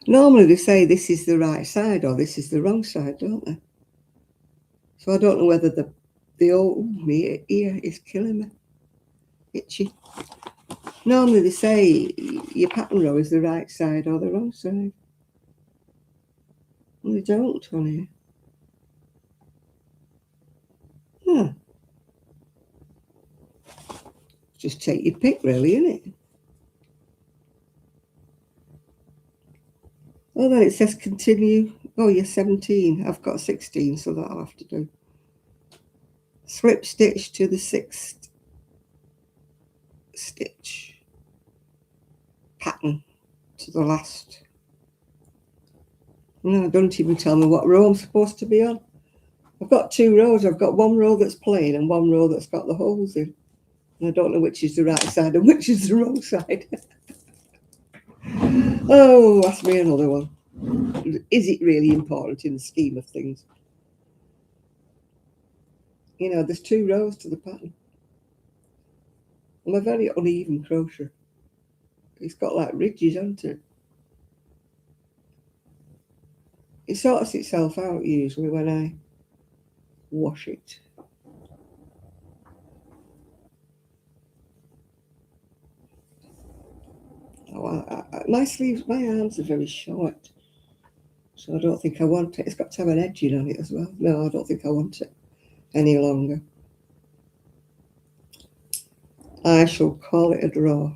Normally they say this is the right side or this is the wrong side, don't they? So I don't know whether the old me ear is killing me. Itchy. Normally they say your pattern row is the right side or the wrong side. Well, they don't, honey. Huh. Just take your pick, really, innit? Oh, then it says continue. Oh, you're 17. I've got 16, so that'll have to do. Slip stitch to the 6th stitch. Pattern to the last. No, don't even tell me what row I'm supposed to be on. I've got 2 rows. I've got one row that's plain and one row that's got the holes in. And I don't know which is the right side and which is the wrong side. Oh, ask me another one. Is it really important in the scheme of things? There's 2 rows to the pattern. I'm a very uneven crochet. It's got like ridges, hasn't it? It sorts itself out usually when I wash it. Oh, my sleeves, my arms are very short, so I don't think I want it. It's got to have an edging on it as well. No, I don't think I want it any longer. I shall call it a draw.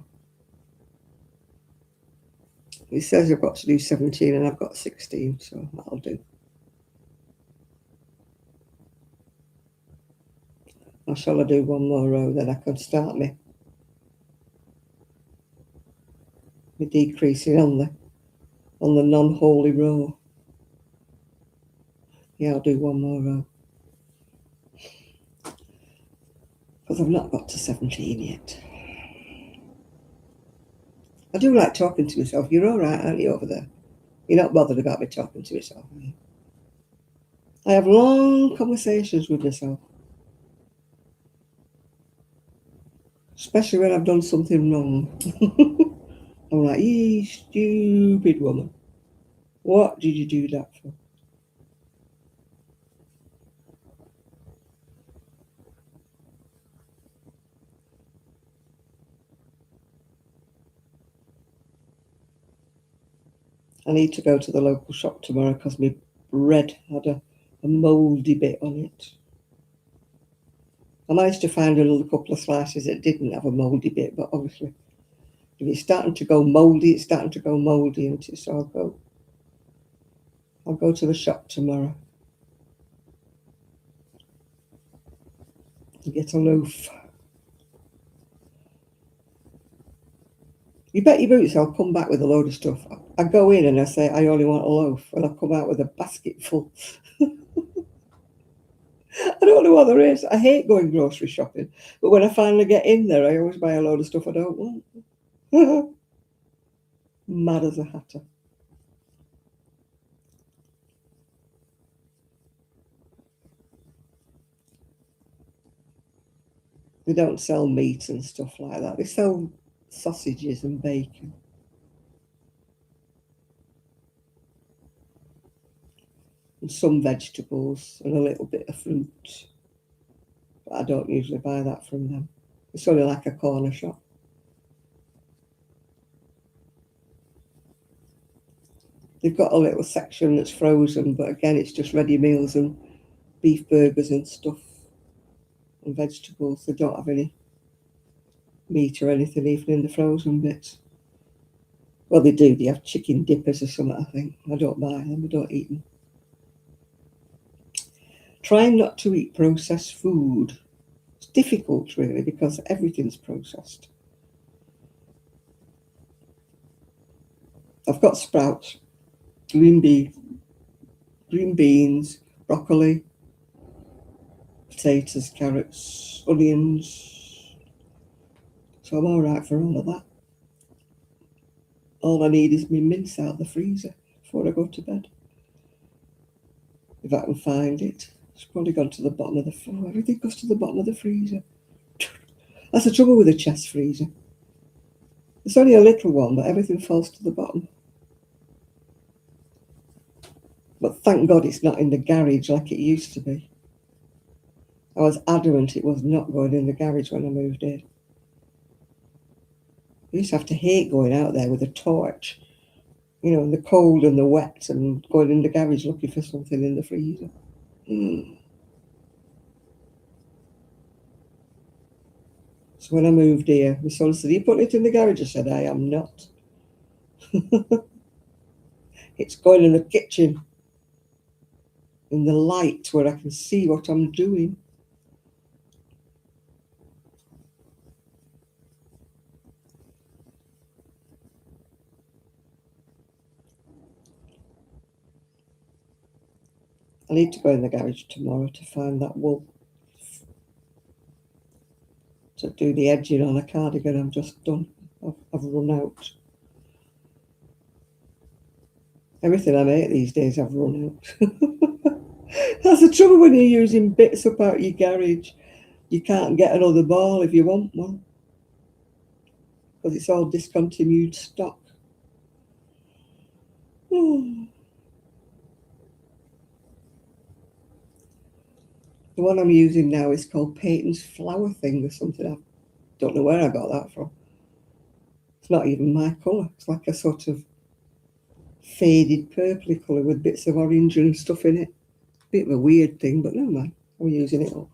It says I've got to do 17 and I've got 16, so that'll do. Or shall I do one more row, then I can start me decreasing on the non-holy row. Yeah, I'll do one more row. Because I've not got to 17 yet. I do like talking to myself. You're all right, aren't you, over there? You're not bothered about me talking to myself, are you? I have long conversations with myself. Especially when I've done something wrong. I'm like, you stupid woman. What did you do that for? I need to go to the local shop tomorrow because my bread had a mouldy bit on it. I managed to find another couple of slices that didn't have a mouldy bit, but obviously if it's starting to go mouldy, it's starting to go mouldy, isn't it? So I'll go to the shop tomorrow and get a loaf. You bet your boots I'll come back with a load of stuff. I go in and I say I only want a loaf, and I'll come out with a basket full. I don't know what there is. I hate going grocery shopping, but when I finally get in there, I always buy a load of stuff I don't want. Mad as a hatter. They don't sell meat and stuff like that. They sell sausages and bacon. And some vegetables and a little bit of fruit. But I don't usually buy that from them. It's only like a corner shop. They've got a little section that's frozen, but again, it's just ready meals and beef burgers and stuff and vegetables. They don't have any meat or anything, even in the frozen bits. Well, they do. They have chicken dippers or something, I think. I don't buy them. I don't eat them. Trying not to eat processed food. It's difficult, really, because everything's processed. I've got sprouts, green beans, broccoli, potatoes, carrots, onions. So I'm all right for all of that. All I need is my mince out of the freezer before I go to bed. If I can find it. It's probably gone to the bottom of the floor. Everything goes to the bottom of the freezer. That's the trouble with a chest freezer. It's only a little one, but everything falls to the bottom. But thank God it's not in the garage like it used to be. I was adamant it was not going in the garage when I moved in. I used to have to hate going out there with a torch, in the cold and the wet, and going in the garage looking for something in the freezer. So when I moved here, my son said, "Are you putting it in the garage?" I said, "I am not." It's going in the kitchen, in the light where I can see what I'm doing. I need to go in the garage tomorrow to find that wool to do the edging on a cardigan. I'm just done. I've run out. Everything I make these days, I've run out. That's the trouble when you're using bits up out your garage. You can't get another ball if you want one because it's all discontinued stock. The one I'm using now is called Peyton's Flower Thing or something. I don't know where I got that from. It's not even my colour. It's like a sort of faded purpley colour with bits of orange and stuff in it. Bit of a weird thing, but never mind. I'm using it all.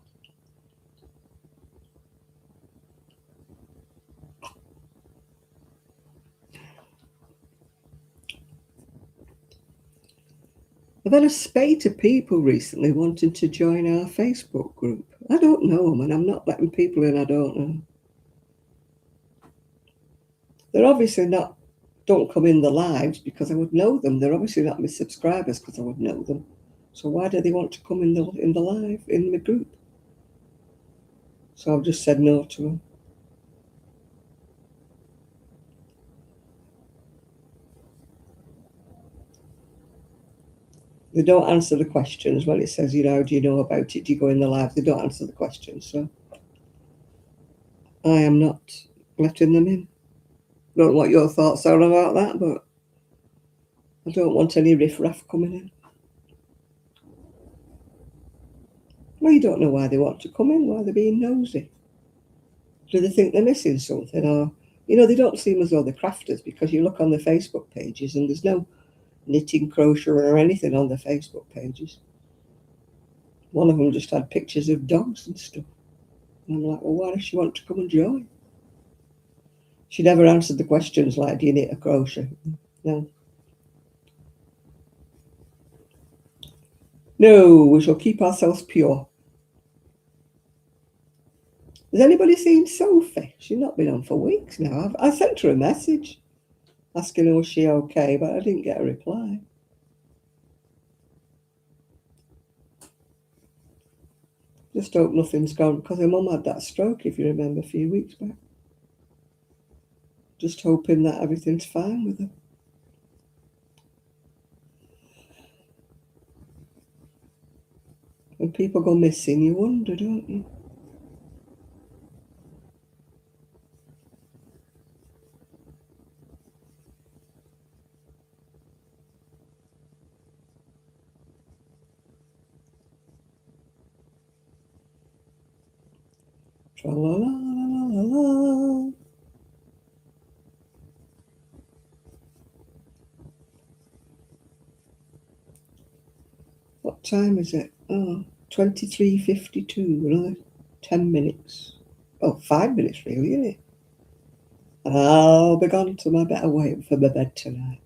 I've had a spate of people recently wanting to join our Facebook group. I don't know them, and I'm not letting people in I don't know. They're obviously don't come in the lives because I would know them. They're obviously not my subscribers because I would know them. So why do they want to come in the live, in the group? So I've just said no to them. They don't answer the questions when it says, do you know about it? Do you go in the live? They don't answer the questions. So I am not letting them in. I don't know what your thoughts are about that, but I don't want any riff-raff coming in. Well, you don't know why they want to come in, why they're being nosy. Do they think they're missing something? Or, they don't seem as though they're crafters, because you look on the Facebook pages and there's no knitting, crochet or anything on the Facebook pages. One of them just had pictures of dogs and stuff. And I'm like, well, why does she want to come and join? She never answered the questions like, do you knit or crochet? No. No, we shall keep ourselves pure. Has anybody seen Sophie? She's not been on for weeks now. I sent her a message asking her was she okay, but I didn't get a reply. Just hope nothing's gone, because her mum had that stroke, if you remember, a few weeks back. Just hoping that everything's fine with her. When people go missing, you wonder, don't you? Tra-la-la-la-la-la. What time is it? Oh, 23:52. Another 10 minutes. Oh, 5 minutes really, isn't it? I'll be gone to my bed, waiting for my bed tonight.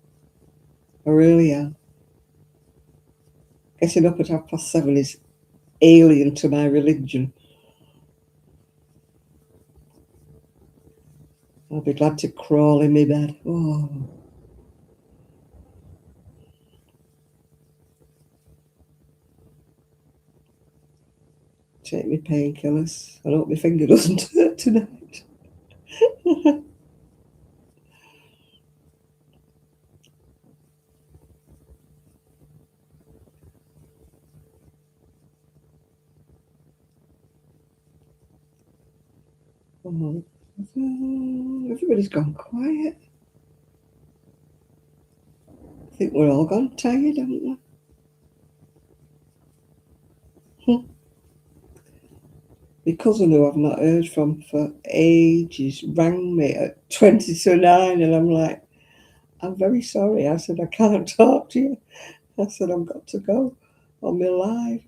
I really am. Getting up at 7:30 is alien to my religion. I'll be glad to crawl in my bed. Oh. Take me painkillers. I hope my finger doesn't hurt tonight. Oh. Everybody's gone quiet. I think we're all gone tired, haven't we? My cousin, who I've not heard from for ages, rang me at 20 to 9, and I'm like, I'm very sorry. I said, I can't talk to you. I said, I've got to go on my live.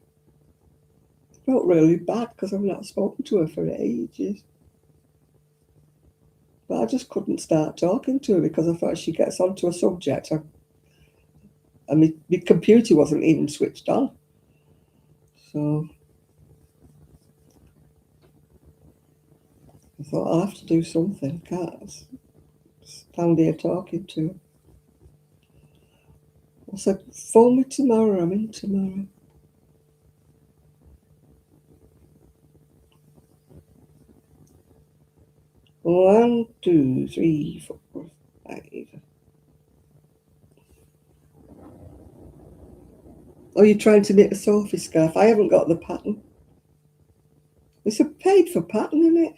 I felt really bad because I've not spoken to her for ages. But I just couldn't start talking to her because I thought she gets onto a subject. My computer wasn't even switched on. So I thought I'll have to do something. I can't stand here talking to her. I said, phone me tomorrow. I'm in tomorrow. One, two, three, 4, 5. Oh, you're trying to knit a Sophie scarf? I haven't got the pattern. It's a paid for pattern, isn't it?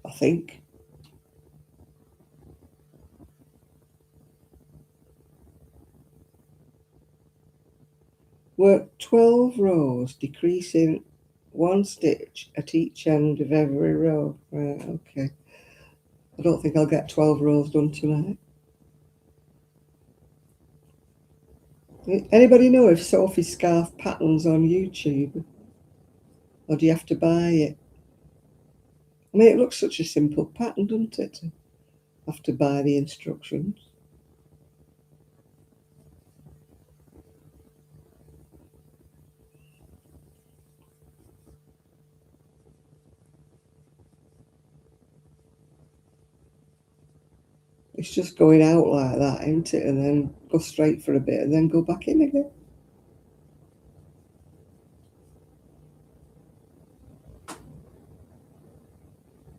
I think. Work 12 rows, decreasing 1 stitch at each end of every row. Right, okay. I don't think I'll get 12 rows done tonight. Anybody know if Sophie scarf patterns on YouTube? Or do you have to buy it? I mean, it looks such a simple pattern, doesn't it? To have to buy the instructions. It's just going out like that, isn't it? And then go straight for a bit and then go back in again.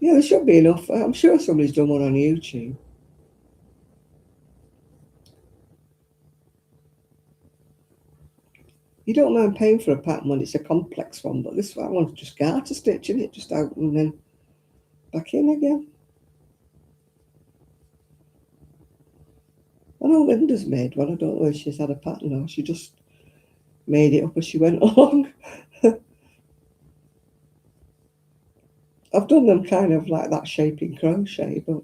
Yeah, there should be enough. I'm sure somebody's done one on YouTube. You don't mind paying for a pattern when it's a complex one, but this one one's just garter stitching it just out and then back in again. I know Linda's made one. I don't know if she's had a pattern or she just made it up as she went along. I've done them kind of like that shape in crochet, but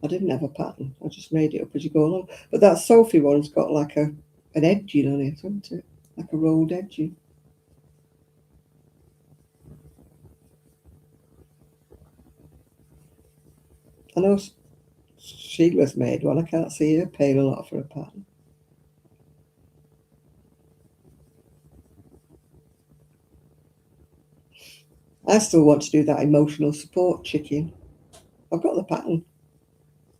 I didn't have a pattern. I just made it up as you go along. But that Sophie one's got like an edging on it, hasn't it? Like a rolled edging. I know Sheila's made one. I can't see her paying a lot for a pattern. I still want to do that emotional support chicken. I've got the pattern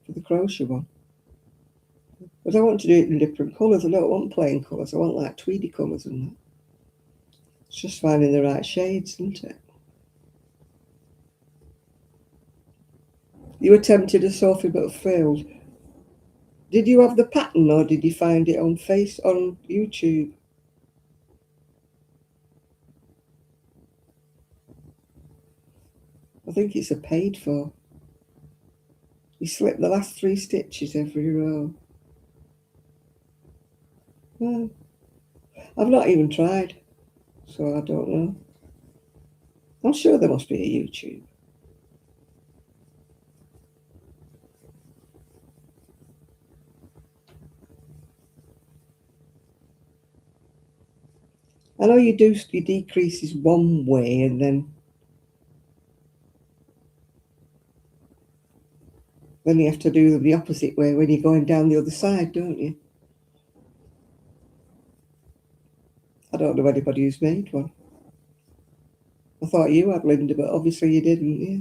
for the crochet one. But I want to do it in different colours. I don't want plain colours. I want like tweedy colours and that. It's just finding the right shades, isn't it? You attempted a Sophie but failed. Did you have the pattern or did you find it on YouTube? I think it's a paid for. You slip the last 3 stitches every row. Well, I've not even tried, so I don't know. I'm sure there must be a YouTube. I know you do your decreases one way and then you have to do them the opposite way when you're going down the other side, don't you? I don't know anybody who's made one. I thought you had, Linda, but obviously you didn't, yeah.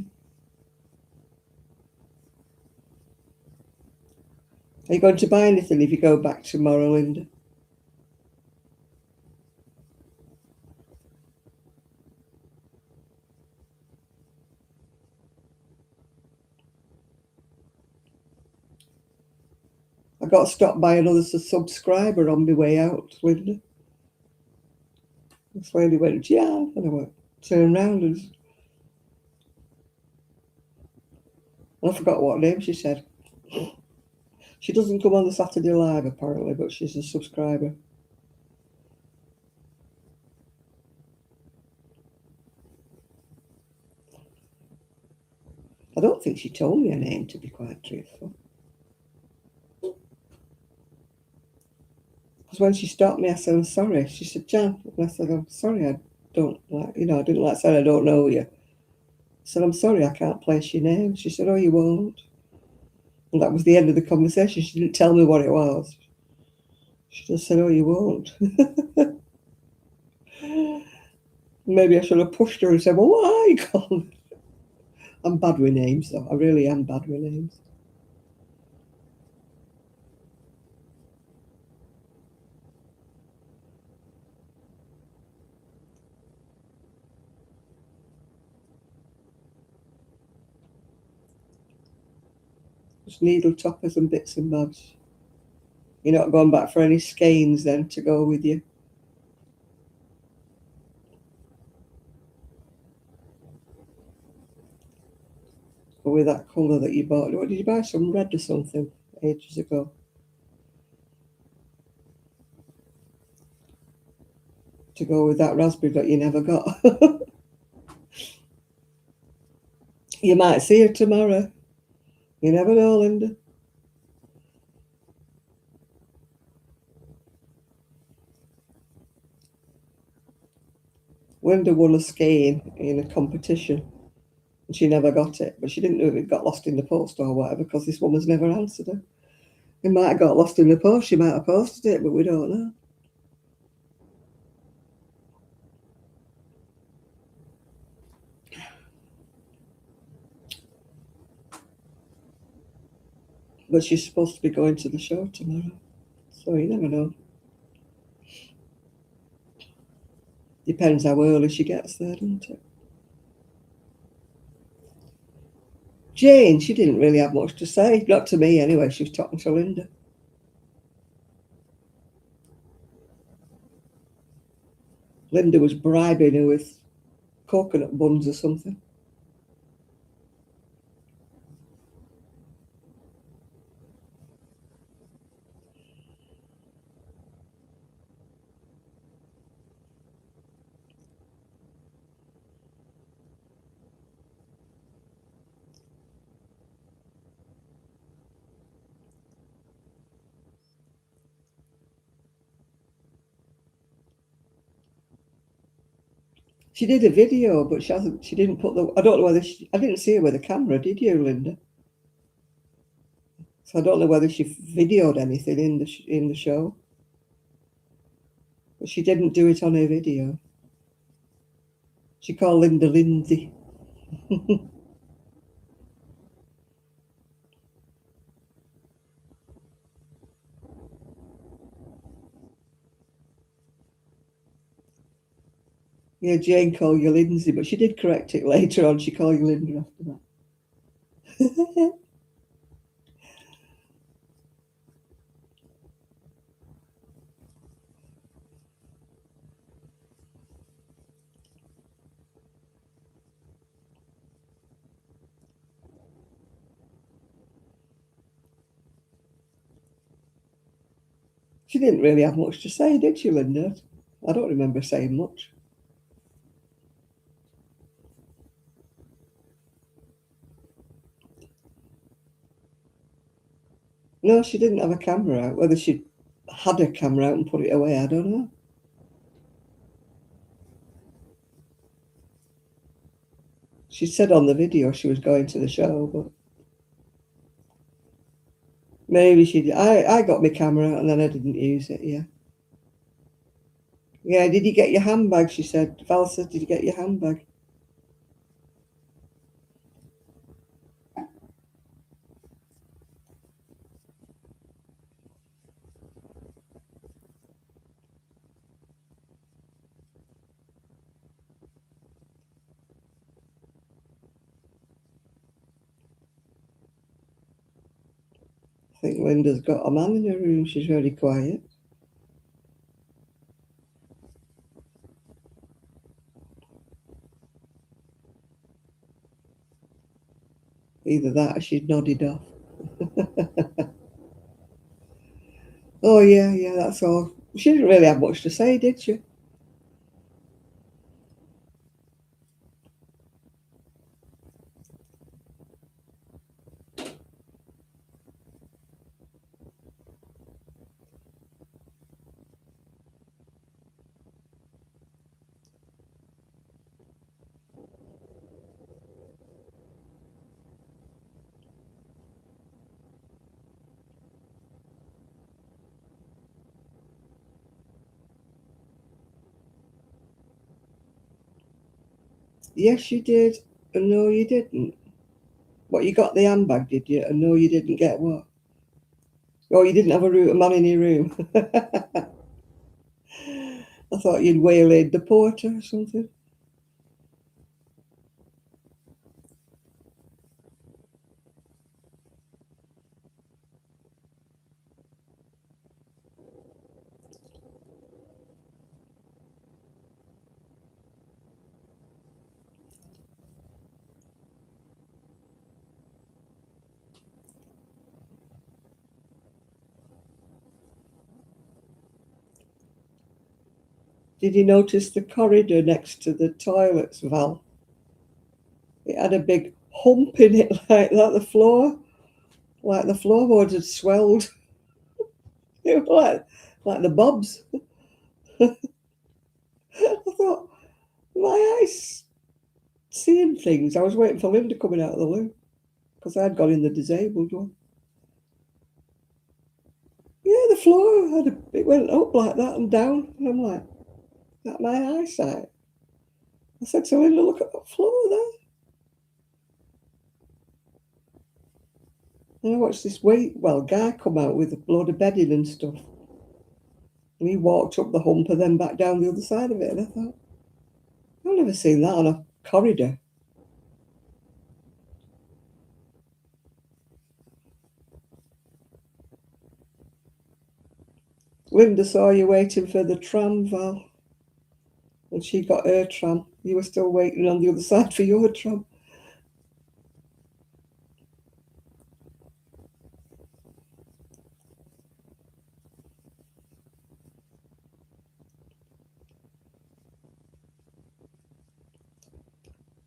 Are you going to buy anything if you go back tomorrow, Linda? I got stopped by another subscriber on my way out, Linda. This lady went, yeah, and I went, turned around and I forgot what name she said. She doesn't come on the Saturday Live, apparently, but she's a subscriber. I don't think she told me her name, to be quite truthful. Because when she stopped me, I said, I'm sorry. She said, Jan. And I said, I'm sorry, I don't like, I didn't like saying I don't know you. I said, I'm sorry, I can't place your name. She said, oh, you won't. And that was the end of the conversation. She didn't tell me what it was. She just said, oh, you won't. Maybe I should have pushed her and said, well, what are you called? I'm bad with names, though. I really am bad with names. Just needle toppers and bits and bobs. You're not going back for any skeins then to go with you? Or with that colour that you bought? What did you buy? Some red or something ages ago? To go with that raspberry that you never got. You might see her tomorrow. You never know, Linda. Linda won a skein in a competition and she never got it, but she didn't know if it got lost in the post or whatever because this woman's never answered her. It might have got lost in the post. She might have posted it, but we don't know. But she's supposed to be going to the show tomorrow, so you never know. Depends how early she gets there, doesn't it? Jane, she didn't really have much to say. Not to me, anyway. She was talking to Linda. Linda was bribing her with coconut buns or something. She did a video, but she hasn't. She didn't put the. I don't know whether she. I didn't see her with a camera. Did you, Linda? So I don't know whether she videoed anything in the show. But she didn't do it on her video. She called Linda Lindsay. Yeah, Jane called you Lindsay, but she did correct it later on. She called you Linda after that. She didn't really have much to say, did she, Linda? I don't remember saying much. No, she didn't have a camera out. Whether she had a camera out and put it away, I don't know. She said on the video she was going to the show, but maybe she did. I got my camera out and then I didn't use it, yeah. Yeah, did you get your handbag? She said. Val said, did you get your handbag? I think Linda's got a man in her room. She's very quiet. Either that or she'd nodded off. Oh, yeah, that's all. She didn't really have much to say, did she? Yes, you did. And no, you didn't. What, you got the handbag, did you? And no, you didn't get what? Oh, you didn't have a man in your room. I thought you'd waylaid the porter or something. Did you notice the corridor next to the toilets, Val? It had a big hump in it like that, the floor. Like the floorboards had swelled. It was like the bobs. I thought, my eyes seeing things. I was waiting for Linda coming out of the loo because I'd gone in the disabled one. Yeah, the floor it went up like that and down. And I'm like, is that my eyesight? I said to Linda, look at that floor there. And I watched this guy come out with a load of bedding and stuff. And he walked up the hump and then back down the other side of it. And I thought, I've never seen that on a corridor. Linda saw you waiting for the tram, Val. When she got her tram, you were still waiting on the other side for your tram.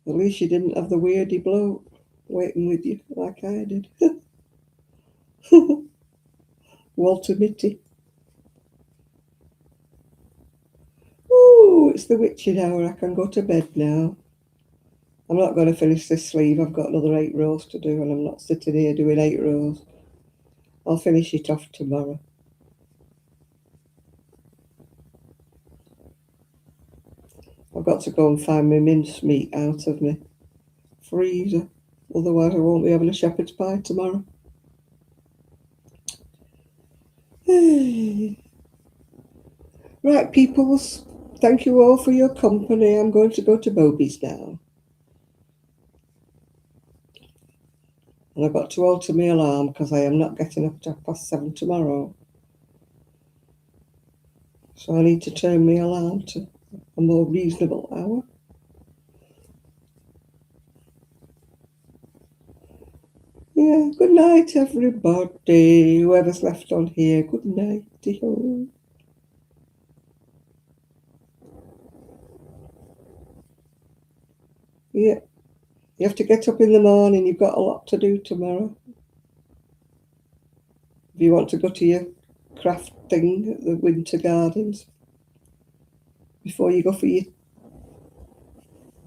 At least you didn't have the weirdy bloke waiting with you like I did. Walter Mitty. Ooh, it's the witching hour. I can go to bed now. I'm not going to finish this sleeve. I've got another 8 rows to do, and I'm not sitting here doing 8 rows. I'll finish it off tomorrow. I've got to go and find my mincemeat out of my freezer. Otherwise, I won't be having a shepherd's pie tomorrow. Right, peoples. Thank you all for your company. I'm going to go to Bobby's now. And I've got to alter my alarm because I am not getting up at 7:30 tomorrow. So I need to turn my alarm to a more reasonable hour. Yeah, good night, everybody. Whoever's left on here, good night. Yeah, you have to get up in the morning. You've got a lot to do tomorrow. If you want to go to your craft thing at the Winter Gardens before you go for your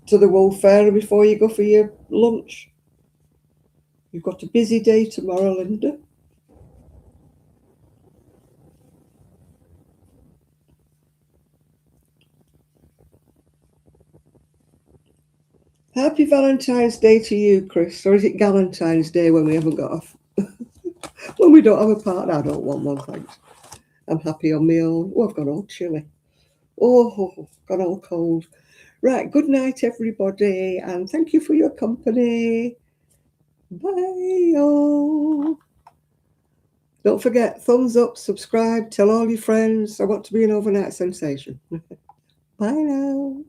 to the Wool Fair and before you go for your lunch. You've got a busy day tomorrow, Linda. Happy Valentine's Day to you, Chris. Or is it Galentine's Day when we haven't got off? When we don't have a partner? I don't want one, thanks. I'm happy on my own. Oh, I've got all chilly. Oh, got all cold. Right, good night, everybody, and thank you for your company. Bye, all. Don't forget, thumbs up, subscribe, tell all your friends. I want to be an overnight sensation. Bye now.